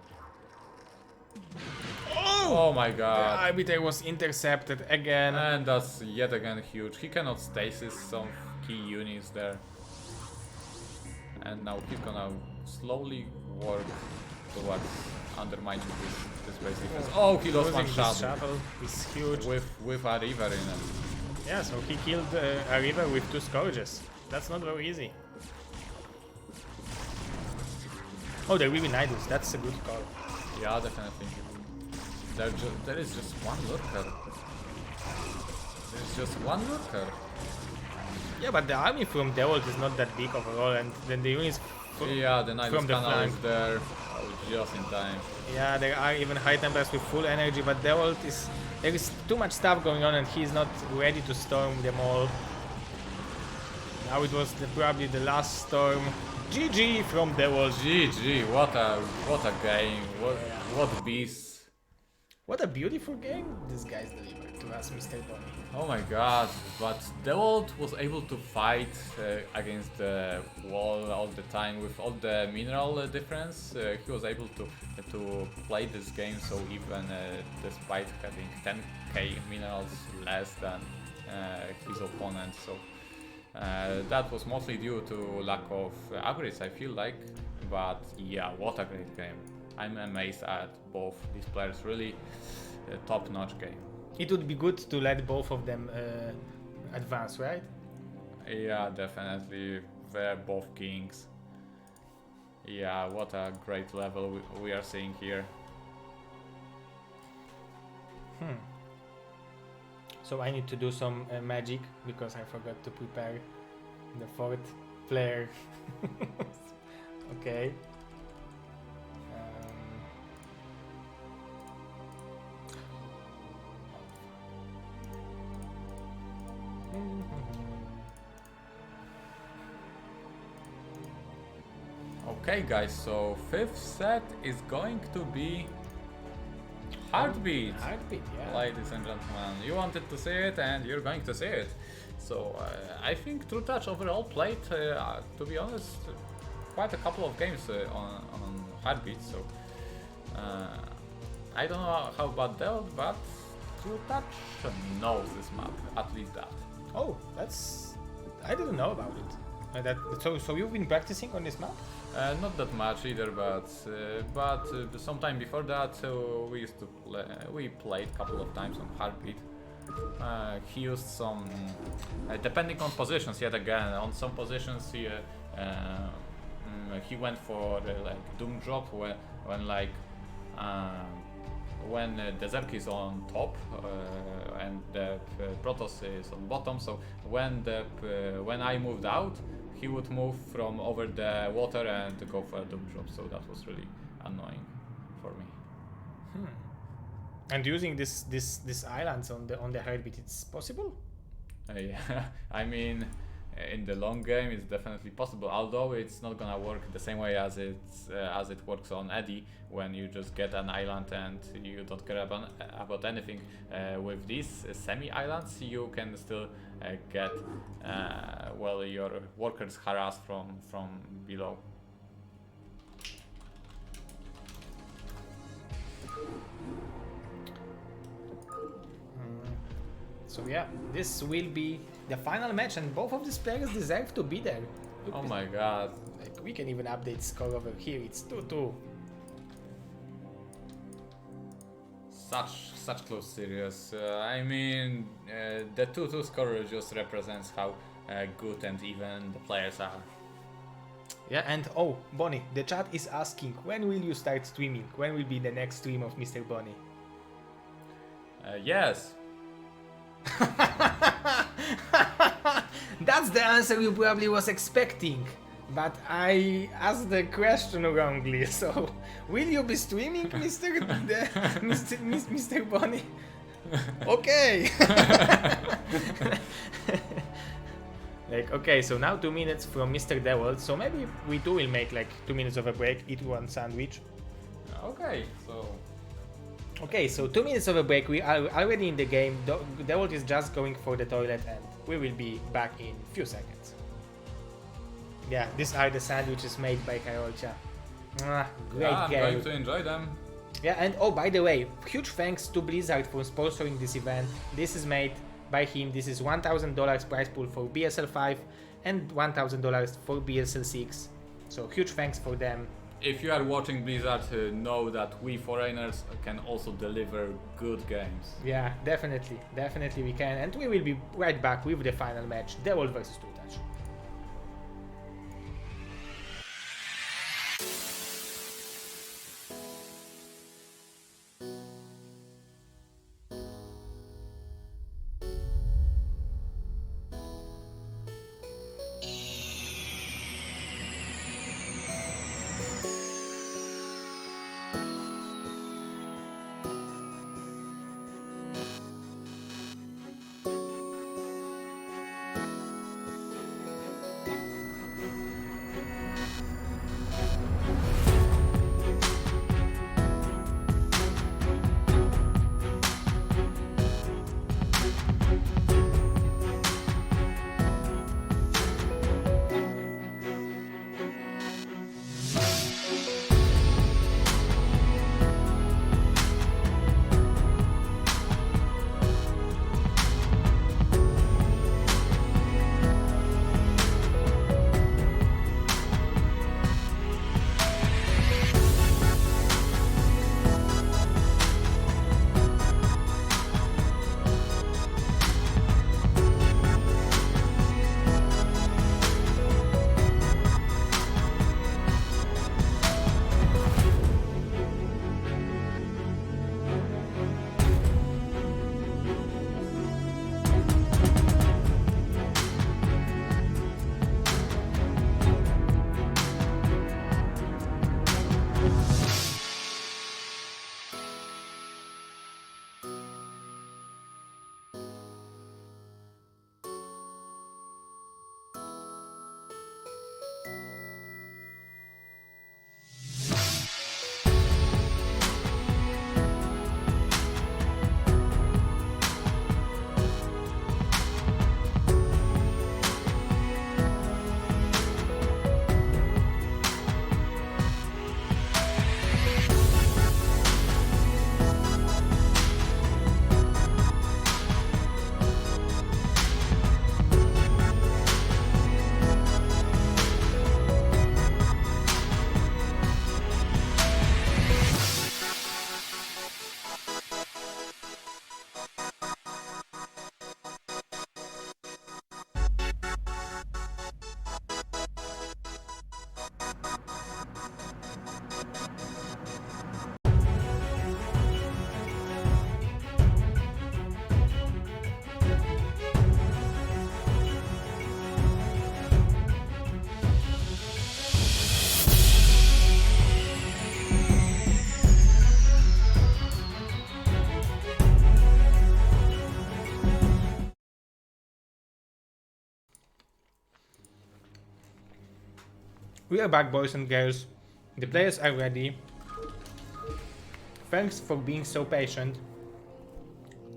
Oh my The god! arbiter was intercepted again. And that's yet again huge. He cannot stasis some key units there. And now he's gonna slowly work towards undermining this base defense. Oh, he lost one Losing shot this shuttle is huge. with a river in it. Yeah, so he killed a river with 2 scourges. That's not very easy. Oh, the Riven Idols, that's a good call. Yeah, definitely. There is just one lurker. There's just one lurker. Yeah, but the army from Dewalt is not that big overall, and then the units Yeah, the Nidus from the canal is flank. there. Oh, just in time. Yeah, there are even High Templars with full energy, but Dewalt is... There is too much stuff going on and he's not ready to storm them all. Now it was probably the last storm. GG from Dewalt. GG, what a game. What beast. What a beautiful game this guy's delivered to us, Mr. Bonnie. Oh my god, but Dewalt was able to fight against the wall all the time with all the mineral difference. He was able to play this game, so even despite having 10k minerals less than his opponent, so that was mostly due to lack of upgrades, I feel like. But yeah, what a great game. I'm amazed at both these players, really top-notch game. It would be good to let both of them advance, right? Yeah, definitely. They're both kings. Yeah, what a great level we are seeing here. So I need to do some magic because I forgot to prepare the 4th player. Okay. Okay, guys, so fifth set is going to be Heartbeat. Heartbeat, yeah. Ladies and gentlemen, you wanted to see it and you're going to see it. So I think trutaCz overall played, to be honest, quite a couple of games on Heartbeat. So I don't know how about Dewalt, but trutaCz knows this map, at least that. Oh, I didn't know about it. So you've been practicing on this map? Not that much either, but sometime before that we used to we played a couple of times on Heartbeat. He used some, depending on positions. Yet again, on some positions he went for like Doom drop when the Zerk is on top and the Protoss is on bottom. So when I moved out, he would move from over the water and go for a Doom drop. So that was really annoying for me. And using this islands on the Heartbeat, it's possible? Yeah, I mean, in the long game, it's definitely possible. Although it's not gonna work the same way as it works on Eddie, when you just get an island and you don't care about anything. With these semi-islands, you can still get your workers harassed from below. So yeah, this will be the final match, and both of these players deserve to be there. Look, Oh my god. like, we can even update score over here. It's 2-2. Such close series. I mean, the 2-2 score just represents how good and even the players are. Yeah, and oh, Bonnie, the chat is asking, when will you start streaming? When will be the next stream of Mr. Bonnie? Yes. That's the answer you probably was expecting, but I asked the question wrongly. So, will you be streaming, Mr. Bonnie? Okay. Like, okay, so now 2 minutes from Mr. Dewalt. So maybe we too will make like 2 minutes of a break, eat one sandwich. Okay, so. Okay, so 2 minutes of a break. We are already in the game. Dewalt is just going for the toilet, and we will be back in a few seconds. Yeah, these are the sandwiches made by Karolcia. Great Yeah, I'm game. going to enjoy them. Yeah, and oh, by the way, huge thanks to Blizzard for sponsoring this event. This is made by him. This is $1,000 prize pool for BSL5 and $1,000 for BSL6. So huge thanks for them. If you are watching Blizzard, know that we foreigners can also deliver good games. Yeah, definitely we can, and we will be right back with the final match, Dewalt versus trutaCz. We are back, boys and girls. The players are ready. Thanks for being so patient.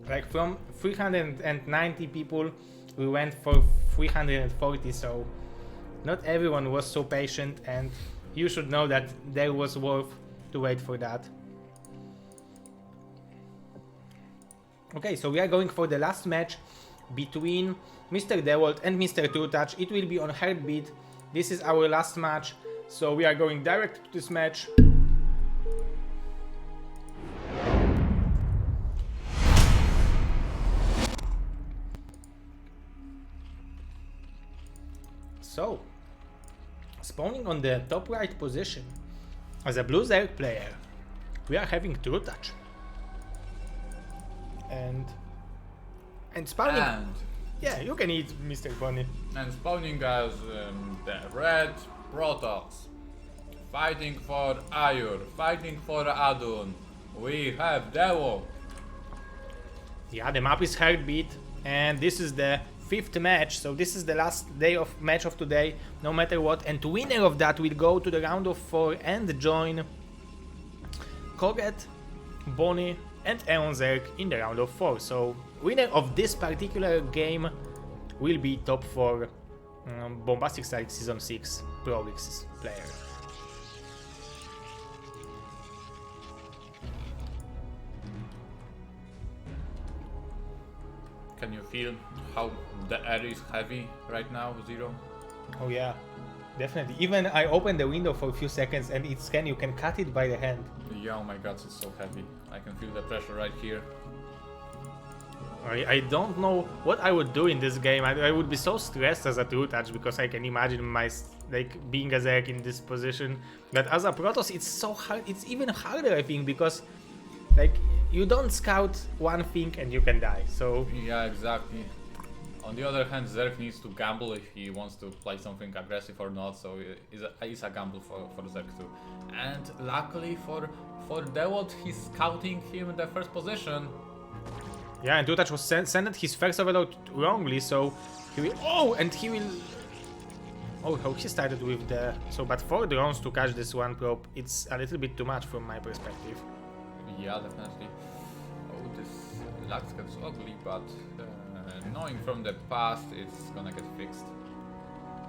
Like from 390 people, we went for 340, so not everyone was so patient, and you should know that there was worth to wait for that. Okay, so we are going for the last match between Mr. Dewalt and Mr. trutaCz. It will be on Heartbeat. This is our last match, so we are going direct to this match. So, spawning on the top right position as a blue Zerg player, we are having trutaCz. And spawning. And Yeah, you can eat, Mr. Bonnie. and spawning as the red Protoss, fighting for Ayur, fighting for Adun. We have Dewalt. Yeah, the map is Heartbeat, and this is the 5th match, so this is the last day of match of today, no matter what. And the winner of that will go to the round of 4 and join Koget, Bonnie, and Eon Zerg in the round of 4. So winner of this particular game will be top 4 Bombastic Strike Season 6 Pro Leagues player. Can you feel how the air is heavy right now, Zero? Oh yeah, definitely. Even I opened the window for a few seconds and it scans, you can cut it by the hand. Yeah, oh my god, it's so heavy. I can feel the pressure right here. I don't know what I would do in this game. I would be so stressed as a trutaCz because I can imagine being a Zerg in this position. But as a Protoss, it's so hard. It's even harder, I think, because like you don't scout one thing and you can die. So Yeah, exactly. On the other hand, Zerg needs to gamble if he wants to play something aggressive or not, so it's a gamble for Zerg too. And luckily for Dewalt, he's scouting him in the first position. yeah, and trutaCz was sent his first overload wrongly, so he will. Oh, and he will. Oh, how he started with the. So, but 4 drones to catch this one probe, it's a little bit too much from my perspective. Yeah, definitely. Oh, this lag gets ugly, but knowing from the past, it's gonna get fixed.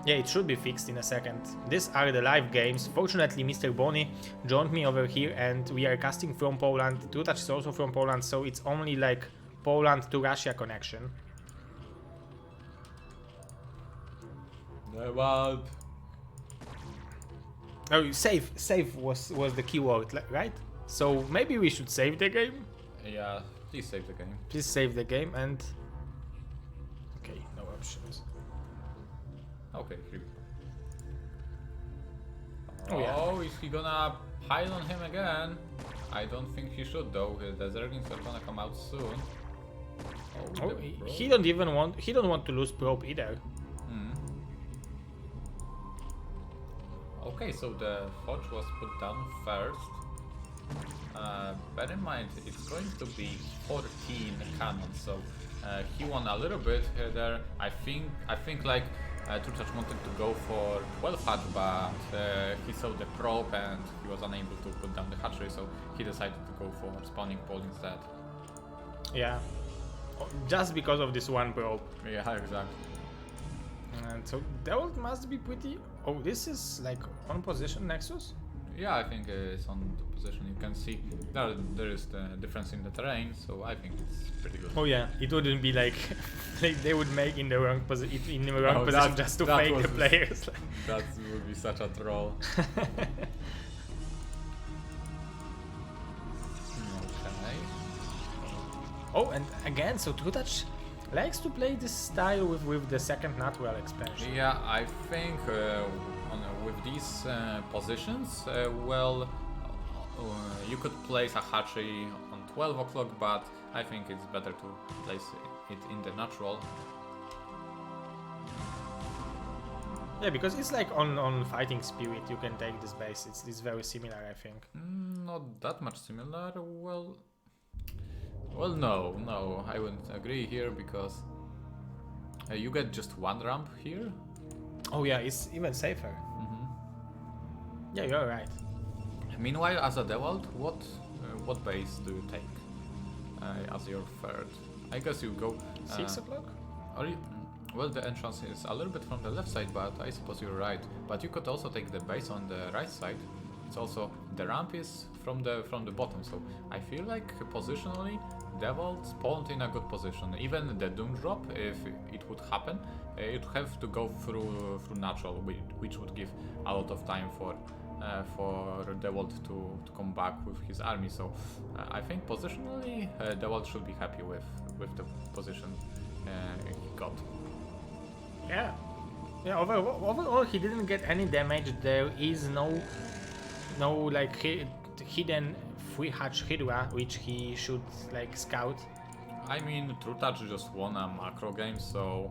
Yeah, it should be fixed in a second. These are the live games. Fortunately, Mr. Bonnie joined me over here and we are casting from Poland. trutaCz is also from Poland, so it's only like Poland to Russia connection. Dewalt. Oh, save was the keyword, right? So maybe we should save the game? Yeah, please save the game. Please save the game and... Okay, no options. Okay, here we go. Oh, yeah. Oh, is he gonna pile on him again? I don't think he should though. The Zerglings are gonna come out soon. Oh, the he probe. don't want to lose probe either. Okay, so the forge was put down first. Bear in mind, it's going to be 14 cannons, so he won a little bit there. I think like trutaCz wanted to go for 12 hatch, but he saw the probe and he was unable to put down the hatchery, so he decided to go for spawning pole instead. Yeah. Just because of this one probe. Yeah, exactly. And so Dewalt must be pretty... Oh, this is like on position Nexus? Yeah, I think it's on the position. You can see there is the difference in the terrain, so I think it's pretty good. Oh yeah, it wouldn't be like they would make in the wrong position Oh, position just to fake the was- players. That would be such a troll. Okay. Oh, and again, so trutaCz likes to play this style with the second natural expansion. Yeah, I think with these positions, you could place a hatchery on 12 o'clock, but I think it's better to place it in the natural. Yeah, because it's like on Fighting Spirit, you can take this base. It's very similar, I think. Not that much similar. Well, no, I wouldn't agree here because you get just one ramp here. Oh yeah, it's even safer. Yeah, you're right. Meanwhile, as a Dewalt, what base do you take as your third? I guess you go 6 o'clock? or you, well, the entrance is a little bit from the left side, but I suppose you're right. But you could also take the base on the right side. It's also the ramp is from the bottom, so I feel like positionally Dewalt spawned in a good position. Even the Doom drop, if it would happen, it would have to go through natural, which would give a lot of time for Dewalt to come back with his army. So I think positionally Dewalt should be happy with the position he got. Yeah. Yeah, overall he didn't get any damage. There is no like hidden free hatch Hydra which he should like scout. I mean, trutaCz just won a macro game, so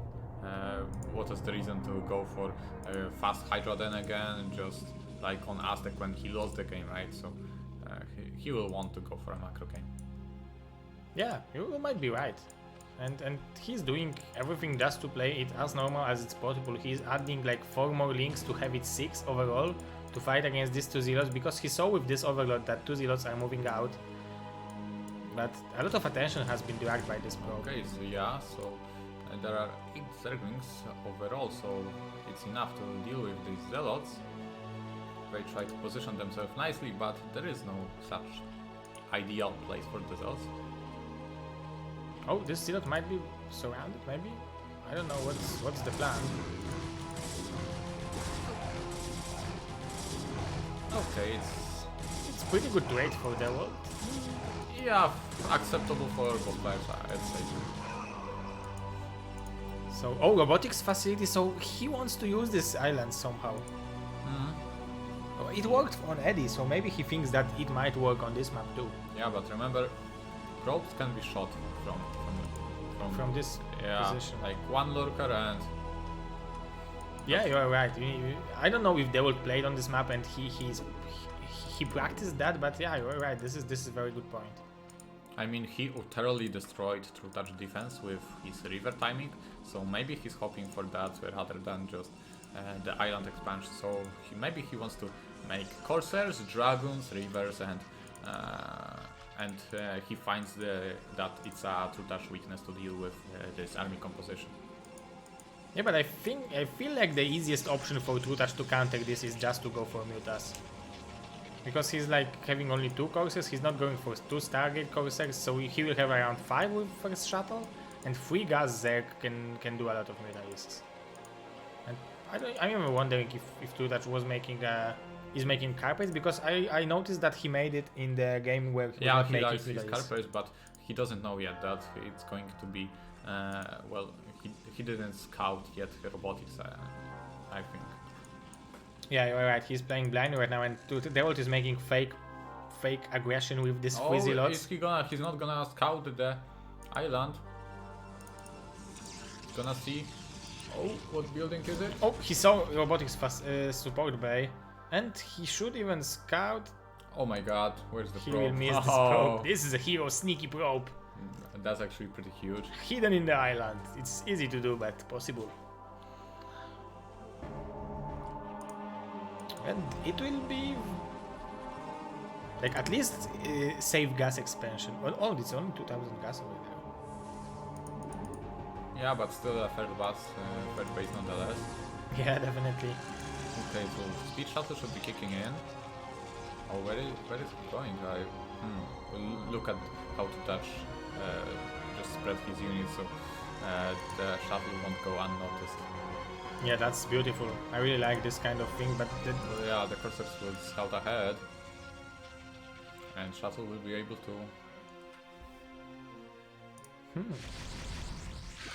what is the reason to go for fast Hydra then again, just like on Aztec when he lost the game, right? So he will want to go for a macro game. Yeah, you might be right. And he's doing everything just to play it as normal as it's possible. He's adding like 4 more links to have it 6 overall to fight against these 2 zealots, because he saw with this overload that 2 zealots are moving out. But a lot of attention has been dragged by this probe. Okay, so yeah, so there are 8 Zerglings overall, so it's enough to deal with these zealots. They try to position themselves nicely, but there is no such ideal place for the zealots. Oh, this zealot might be surrounded, maybe? I don't know what's the plan. Okay, It's pretty good trade for Dewalt. yeah, acceptable for both players, I'd say. So, oh, robotics facility, so he wants to use this island somehow. Oh, it worked on Eddie, so maybe he thinks that it might work on this map too. Yeah, but remember, probes can be shot From this position. like one lurker and Yeah, you're right. I don't know if Dewalt played on this map and he practiced that, but yeah, you're right. This is a very good point. I mean, he utterly destroyed trutaCz defense with his river timing, so maybe he's hoping for that rather than just the island expansion. So maybe he wants to make Corsairs, Dragons, Rivers, and he finds that it's a trutaCz weakness to deal with this army composition. Yeah, but I feel like the easiest option for trutaCz to counter this is just to go for Mutas. Because he's like having only 2 Corsairs, he's not going for 2 Stargate Corsairs, so he will have around 5 with first shuttle, and 3 Gas Zerg can do a lot of mutalisks. And I'm even wondering if trutaCz was making carpets, because I noticed that he made it in the game where he was making his carpets, but he doesn't know yet that it's going to be well, he didn't scout yet robotics, I think. Yeah, you're right. He's playing blind right now, and Dewalt is making fake aggression with this frizzy lots. He's not gonna scout the island. He's gonna see. Oh, what building is it? Oh, he saw robotics support bay, and he should even scout. Oh my god, where's the probe? He will miss this probe. This is a hero sneaky probe. That's actually pretty huge. Hidden in the island. It's easy to do, but possible. And it will be like at least save gas expansion. Well, oh, it's only 2000 gas over there. Yeah, but still a third base nonetheless. Yeah, definitely. Okay, so speed shuttle should be kicking in. Oh, where is it going? Look at how trutaCz just spread his units so the shuttle won't go unnoticed. Yeah, that's beautiful. I really like this kind of thing, but yeah, the Corsairs will scout ahead, and shuttle will be able to.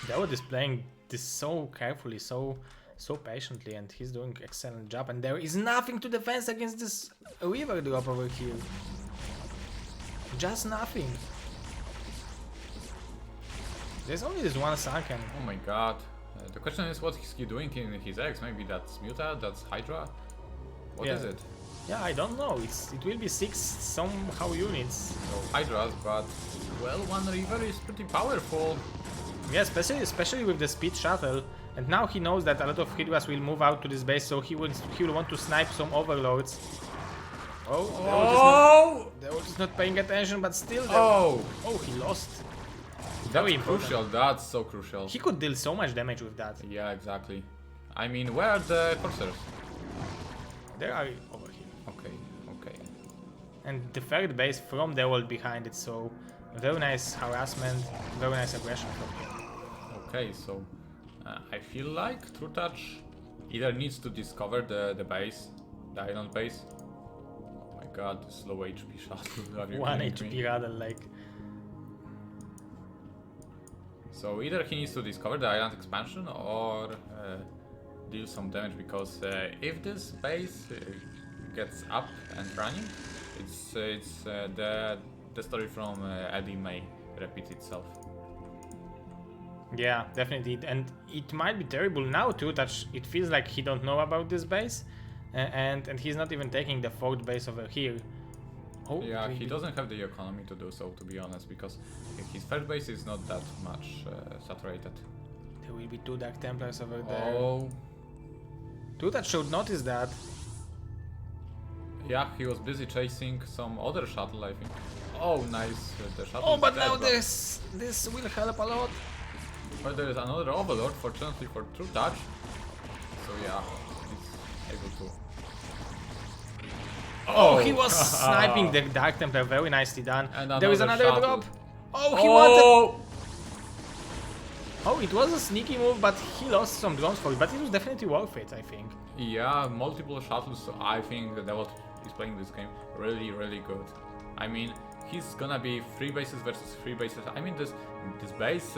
Dewalt is playing this so carefully, so patiently, and he's doing excellent job. And there is nothing to defend against this river drop over here. Just nothing. There's only this one sunken. Oh my god. The question is what is he doing in his eggs? Maybe that's Muta, that's Hydra? What is it? Yeah, I don't know. It will be 6 somehow units. So Hydras, but well, one river is pretty powerful. Yeah, especially with the speed shuttle, And now he knows that a lot of Hydras will move out to this base, so he will want to snipe some overlords. Oh, Dewalt is not paying attention, but still. Oh, he lost. Very important. Crucial. That's so crucial. He could deal so much damage with that. Yeah, exactly. I mean, where are the corsairs? They are over here. Okay. And the third base from Dewalt behind it, so very nice harassment, very nice aggression from him. Okay, so I feel like trutaCz either needs to discover the base, the island base. Oh my god, this low HP shuttle. 1 HP rather, like. So either he needs to discover the island expansion or deal some damage, because if this base gets up and running, it's the story from Eddie may repeat itself. Yeah, definitely, and it might be terrible now too. That it feels like he don't know about this base, and he's not even taking the fourth base over here. Oh, yeah, he doesn't have the economy to do so, to be honest, because his third base is not that much saturated. There will be 2 Dark Templars over there. Oh. trutaCz should notice that. Yeah, he was busy chasing some other shuttle, I think. Oh, nice. The shuttle. Oh, but now this will help a lot. But there is another overlord, fortunately for trutaCz. So yeah, he's able to. Oh, he was sniping the Dark Templar, very nicely done. And there is another shuttle. drop. Oh, he wanted. Oh, it was a sneaky move, but he lost some drones for it. But it was definitely worth it, I think. Yeah, multiple shuttles. So I think that Dewalt is playing this game really, really good. I mean, he's gonna be 3 bases versus 3 bases. I mean, this base,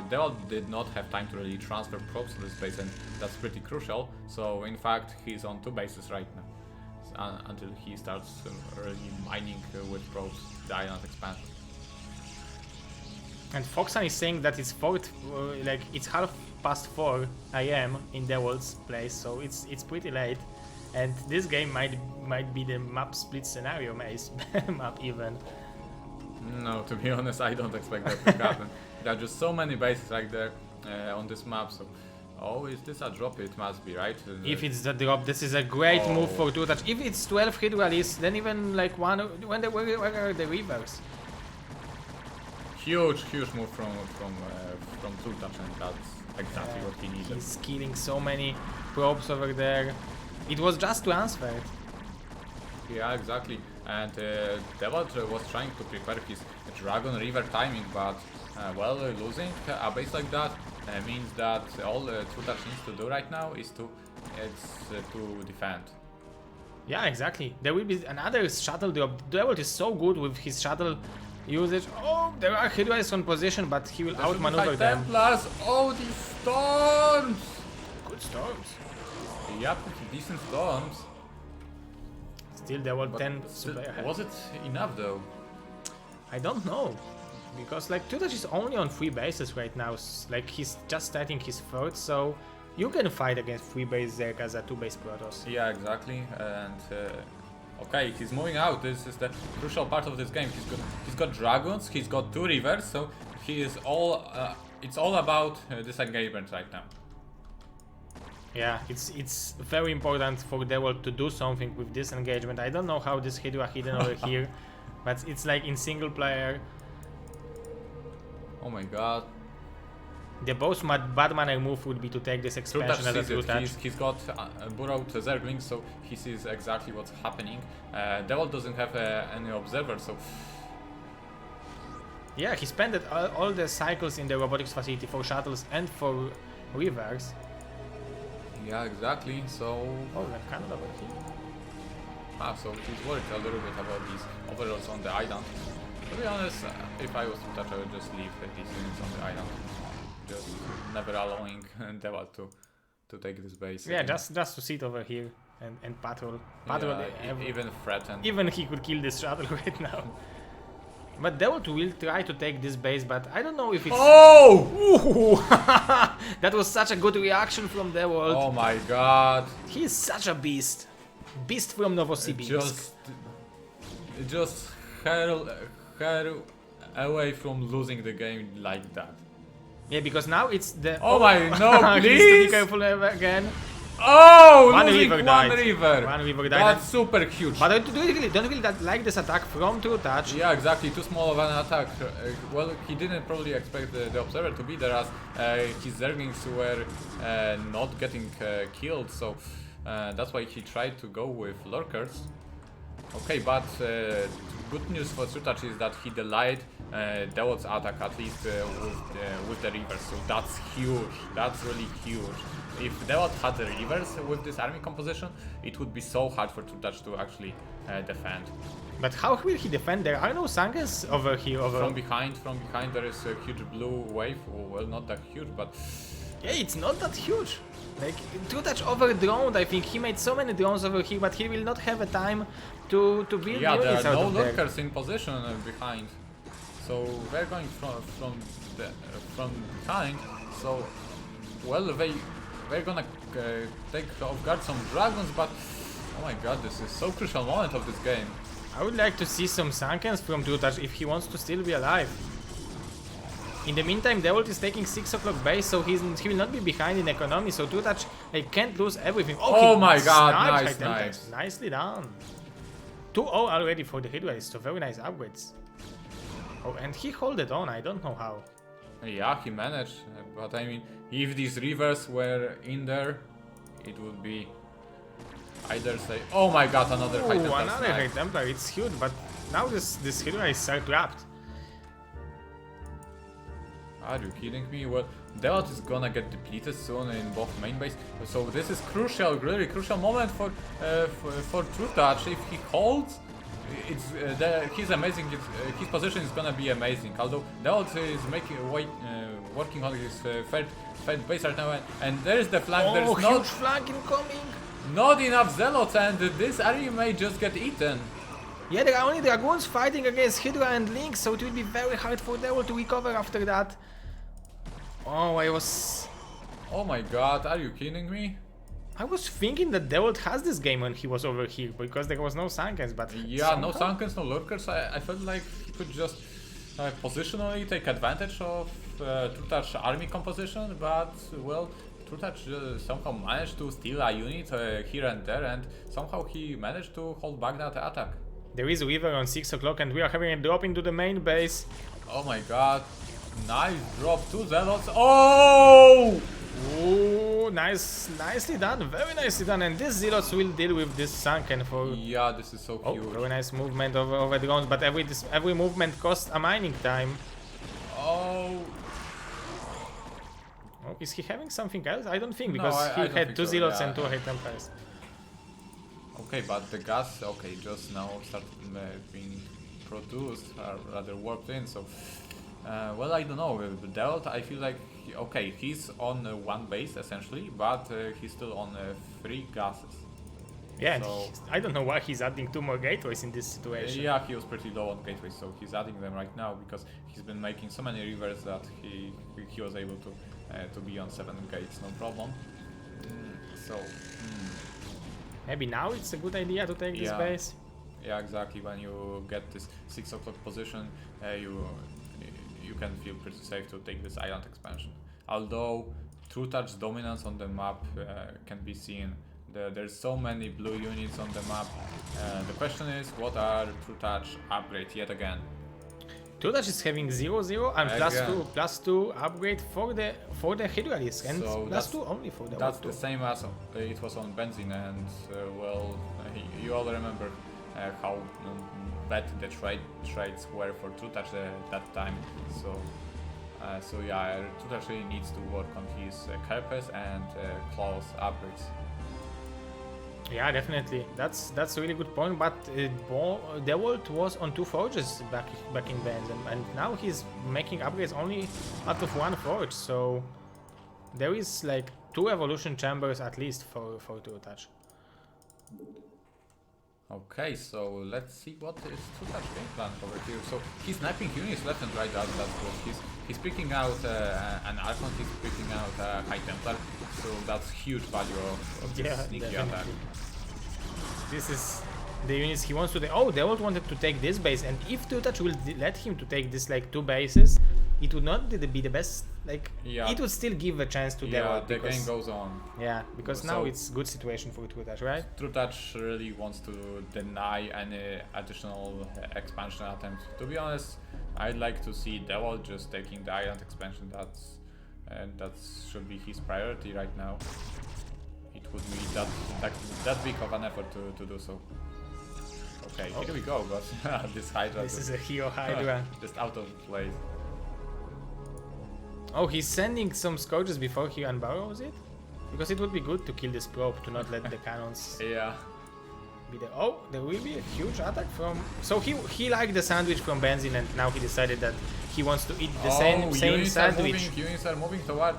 Dewalt did not have time to really transfer probes to this base, and that's pretty crucial. So in fact, he's on 2 bases right now, until he starts really mining with probes the island expansion. And Foxan is saying that it's like it's 4:30 AM in Dewalt's place, so it's pretty late, and this game might be the map split scenario map even. No, to be honest, I don't expect that to happen. There are just so many bases right there on this map, so. Oh, is this a drop? It must be, right? If it's the drop, this is a great move for trutaCz. If it's 12 Hydra lists, then even like where are the rivers? Huge move from trutaCz, and that's exactly what he needed. He's killing so many probes over there. It was just to answer it. Yeah, exactly. And Dewalt was trying to prepare his Dragon River timing, but well, losing a base like that means that all trutaCz needs to do right now is to defend. Yeah, exactly. There will be another shuttle drop. Dewalt is so good with his shuttle usage. Oh, there are Hydras on position, but he will outmaneuver them. Templars. Oh, these storms! Good storms. Yep, decent storms. Still, Dewalt 10 super ahead. Was it enough though? I don't know. Because like trutaCz is only on 3 bases right now. Like he's just starting his 3rd, so you can fight against 3 base Zerg as a 2 base Protoss. Yeah, exactly. And okay, he's moving out. This is the crucial part of this game. He's got dragons. He's got 2 rivers. So he is all. It's all about this engagement right now. Yeah, it's very important for Dewalt to do something with this engagement. I don't know how this Hydra hidden over here, but it's like in single player. Oh my god. The most bad manner move would be to take this expansion as a trutaCz. He's got burrowed Zerglings, so he sees exactly what's happening. Dewalt doesn't have any observer, so. Yeah, he spent all the cycles in the robotics facility for shuttles and for rivers. Yeah, exactly. So. Oh, they're kind of over here. So he's worried a little bit about these overlords on the island. To be honest, if I was trutaCz, I would just leave these units on the island. Just never allowing Dewalt to take this base. Yeah, just to sit over here and patrol. Yeah, even threaten. Even he could kill this shuttle right now. But Dewalt will try to take this base, but I don't know if it's... Oh! That was such a good reaction from Dewalt. Oh my god. He is such a beast. Beast from Novosibirsk. Just hurl away from losing the game like that. Yeah, because now it's the... Oh my, no, He needs to be please! careful again. Oh, One losing river one died. river. One river died. That's super huge. But I don't really like this attack from trutaCz. Yeah, exactly. Too small of an attack. Well, he didn't probably expect the observer to be there, as his zerglings were not getting killed. So that's why he tried to go with lurkers. Okay, but good news for trutaCz is that he delayed Dewalt's attack, at least with the rivers. So that's huge. That's really huge. If Dewalt had the rivers with this army composition, it would be so hard for trutaCz to actually defend. But how will he defend? There are no Sankers over here. From behind there is a huge blue wave. Well, not that huge, but yeah, it's not that huge. Like, trutaCz over-droned, I think. He made so many drones over here, but he will not have a time to build yeah, there units are out no of there. lurkers in position behind. So they're going from behind. So, well, they're gonna take off guard some dragons, but oh my god, this is so crucial moment of this game. I would like to see some Sankens from trutaCz if he wants to still be alive. In the meantime, Dewalt is taking 6 o'clock base, so he will not be behind in economy, so trutaCz can't lose everything. Oh my god, sniped nice, high nice. Nicely done. 2-0 already for the Hydra, so very nice upgrades. Oh, and he held it on, I don't know how. Yeah, he managed, but I mean, if these rivers were in there, it would be either say, oh my god, another High Templar another snipe. High Templar, it's huge, but now this Hydra is trapped. Are you kidding me? Well, Dewalt is gonna get depleted soon in both main base, so this is crucial, really crucial moment for trutaCz. If he holds, he's amazing. His position is gonna be amazing. Although Dewalt is working on his third base right now, and there's the flank. There's huge not flank incoming. not enough zealots, and this area may just get eaten. Yeah, there are only dragoons fighting against Hydra and Lynx, so it will be very hard for Dewalt to recover after that. Oh, Oh my god, are you kidding me? I was thinking that Dewalt has this game when he was over here, because there was no Sankens, but... Yeah, no Sankens, no lurkers. I felt like he could just positionally take advantage of trutaCz army composition, but, well, trutaCz somehow managed to steal a unit here and there, and somehow he managed to hold back that attack. There is a river on 6 o'clock, and we are having a drop into the main base. Oh my god. Nice drop, 2 zealots. Oh! Ooh, nicely done, very nicely done. And this zealots will deal with this Sanken for... Yeah, this is so huge. Very nice movement over drones, but every movement costs a mining time. Oh! Oh, is he having something else? I don't think, No, because I he don't had think 2 so, zealots yeah. and 2 High Templars. Okay, but the gas, okay, just now started being produced, rather warped in, so... well, I don't know, with Dewalt, I feel like, okay, he's on 1 base, essentially, but he's still on 3 gases. Yeah, So- and I don't know why he's adding 2 more gateways in this situation. Yeah, he was pretty low on gateways, so he's adding them right now, because he's been making so many rivers that he was able to be on 7 gates, no problem. Maybe now it's a good idea to take this Yeah. base. Yeah, exactly, when you get this 6 o'clock position, you can feel pretty safe to take this island expansion. Although trutaCz dominance on the map can be seen. There's so many blue units on the map. The question is, what are trutaCz upgrades yet again? trutaCz is having 0-0 and Again. plus 2 upgrade for the Hydra risk, and So plus 2 only for the That's Dewalt the same as it was on Benzene, and well, you all remember how bad the trades were for trutaCz that time. So yeah, trutaCz really needs to work on his Kerpes and claws upgrades. Yeah, definitely. That's a really good point. But Dewalt was on 2 forges back in Benzene, and now he's making upgrades only out of 1 forge. So there is like 2 evolution chambers at least for trutaCz. Okay, so let's see what is trutaCz game plan over here. So he's sniping units left and right. That's good. He's picking out an Archon. He's picking out a High Templar. So that's huge value of this sneaky attack. This is the units he wants to take. Oh, Dewalt wanted to take this base, and if trutaCz will let him to take this like 2 bases, it would not be the best. Like Yeah. it would still give a chance to Yeah, Dewalt the because game goes on. yeah, because So- now it's good situation for trutaCz, right? trutaCz really wants to deny any additional expansion attempt. To be honest, I'd like to see Dewalt just taking the island expansion. That should be his priority right now. It would be that big of an effort to do so. Okay, here we go, but this Hydra This just, is a Hero Hydra. just out of place. Oh, he's sending some scourges before he unburrows it? Because it would be good to kill this probe to not let the cannons Yeah. be there. Oh, there will be a huge attack from... So he liked the sandwich from Benzin and now he decided that he wants to eat the same units sandwich. Units are moving toward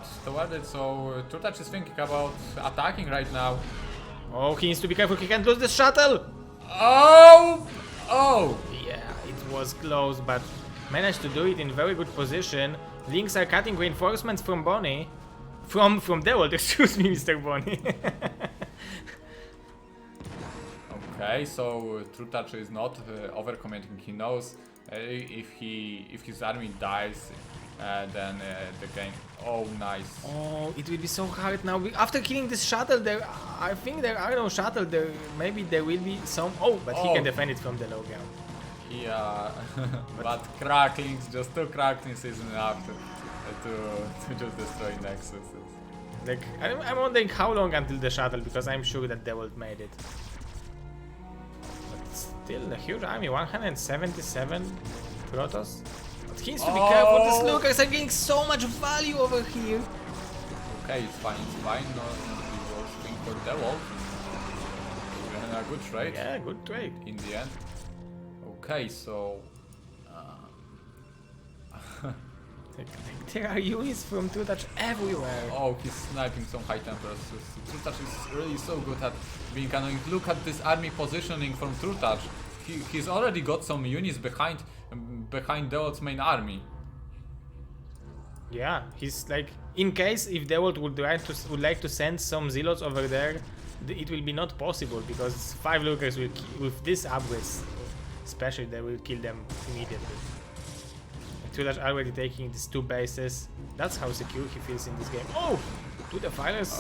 it, so trutaCz is thinking about attacking right now. Oh, he needs to be careful, he can't lose the shuttle! Oh! Oh! Yeah, it was close, but managed to do it in very good position. Links are cutting reinforcements from Bonnie. From Dewalt, excuse me, Mr. Bonnie. Okay, so trutaCz is not overcommitting. He knows if his army dies, then the game. Oh, nice. Oh, it will be so hard now. After killing this shuttle, I think there are no shuttle. Maybe there will be some. Oh, but he can defend it from the low ground. Yeah, but cracklings, just 2 cracklings isn't enough to just destroy Nexus. Like I'm wondering how long until the shuttle, because I'm sure that Dewalt made it. But still a huge army, 177 Protoss. But he needs to be careful. These lookers are getting so much value over here. Okay, it's fine. No, we will swing for Dewalt. And a good trade. Yeah, good trade. In the end. Okay, so. There are units from trutaCz everywhere. Oh, he's sniping some high temperatures. trutaCz is really so good at being annoying. Look at this army positioning from trutaCz. He's already got some units behind Dewalt's main army. Yeah, he's like, in case if Dewalt would like to send some zealots over there, it will be not possible because 5 lookers will with this upgrades, especially they will kill them immediately. trutaCz already taking these 2 bases. That's how secure he feels in this game. Oh, to the fighters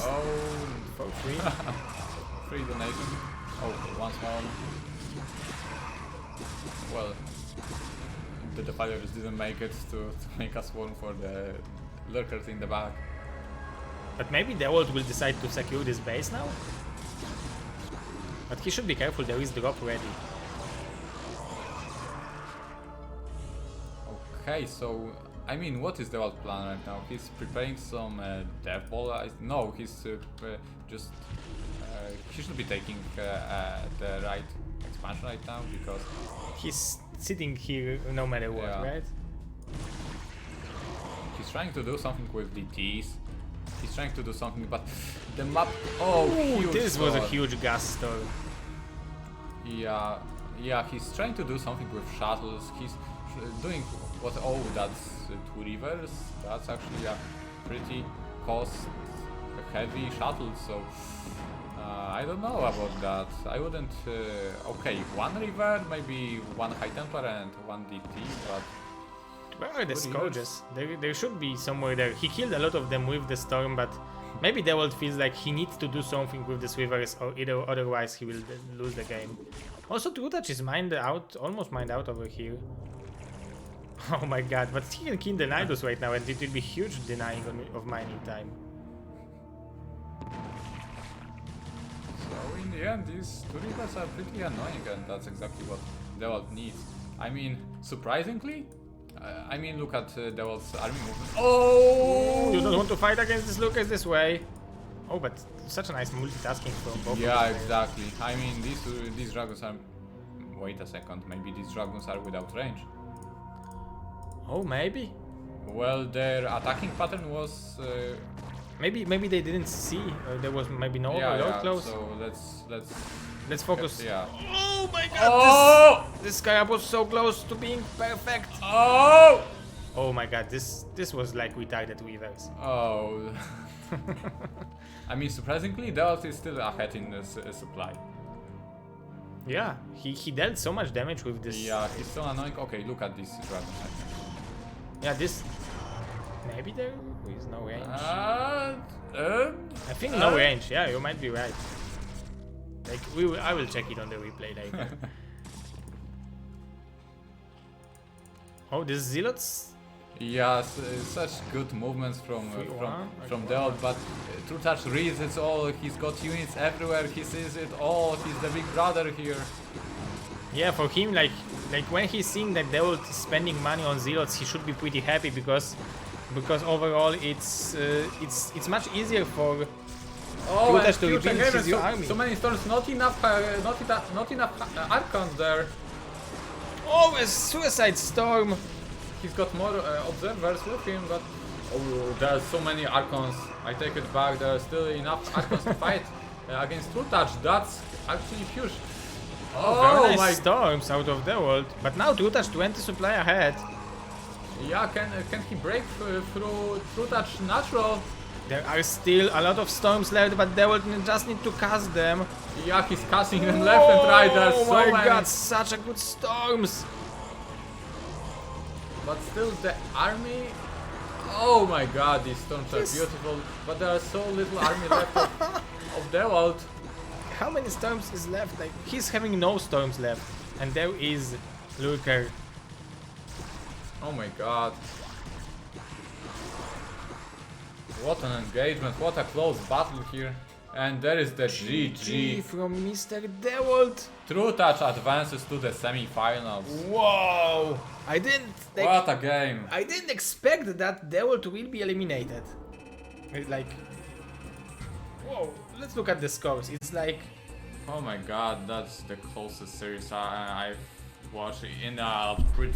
for free. Free donation. Oh, once more. Well, the fighters didn't make it to make us swarm for the lurkers in the back. But maybe Dewalt will decide to secure this base now. But he should be careful, there is drop ready. Okay, so I mean, what is Dewalt's plan right now? He's preparing some death ball. No, he's just he should be taking the right expansion right now because He's sitting here no matter what, right? He's trying to do something with DTs. He's trying to do something, but the map. Oh, huge this was a storm. huge gas storm. Yeah, he's trying to do something with shuttles. He's doing what? Oh, that's 2 rivers. That's actually a pretty cost-heavy shuttle. So I don't know about that. I wouldn't. Okay, 1 river, maybe 1 high temper and 1 DT, but. Where are the scourges? There should be somewhere there. He killed a lot of them with the storm, but maybe Dewalt feels like he needs to do something with these rivers, or otherwise he will lose the game. Also, trutaCz is almost mined out over here. Oh my god, but he can kill the Nidus right now, and it will be huge denying of mining time. So in the end, these 2 rivers are pretty annoying, and that's exactly what Dewalt needs. I mean, surprisingly. I mean, look at Dewalt's army movement. Oh! You don't want to fight against these lookers this way. Oh, but such a nice multitasking from both. Yeah, exactly. I mean, these dragons are. Wait a second. Maybe these dragons are without range. Oh, maybe. Well, their attacking pattern was. Maybe they didn't see. There was maybe no overload close. So let's focus. Yeah. Oh my god! Oh! This Scarab was so close to being perfect. Oh! Oh my god! This was like retarded weavers. Oh. I mean, surprisingly, Dewalt is still ahead in the supply. Yeah, he dealt so much damage with this. Yeah, he's so annoying. Okay, look at this dragon. Yeah, this Maybe there is no range. I think no range. Yeah, you might be right. Like I will check it on the replay later. Oh, this Zealots. Yes, such good movements from Dewalt, but trutaCz reads it all. He's got units everywhere. He sees it all. He's the big brother here. Yeah, for him, like when he's seeing that Dewalt is spending money on Zealots, he should be pretty happy because overall it's much easier for trutaCz to rebuild his army. So many storms, not enough Archons there. Oh, a Suicide Storm! He's got more observers with him, but there's so many Archons. I take it back. There are still enough Archons to fight against trutaCz. That's actually huge. Oh, very nice storms out of Dewalt. But now trutaCz 20 supply ahead. Yeah, can he break through trutaCz natural? There are still a lot of storms left, but Dewalt just need to cast them. Yeah, he's casting them left and right. There's so many. Oh my god, such a good storms! But still the army... Oh my god, these storms are beautiful, but there are so little army left of Dewalt. How many storms is left? Like, he's having no storms left. And there is Lurker. Oh my god. What an engagement, what a close battle here. And there is the GG from Mr. Dewalt. trutaCz advances to the semi-finals. Whoa! I didn't... What a game. I didn't expect that Dewalt will be eliminated. Like... Whoa, let's look at the scores. It's like... Oh my god, that's the closest series I've watched in a pretty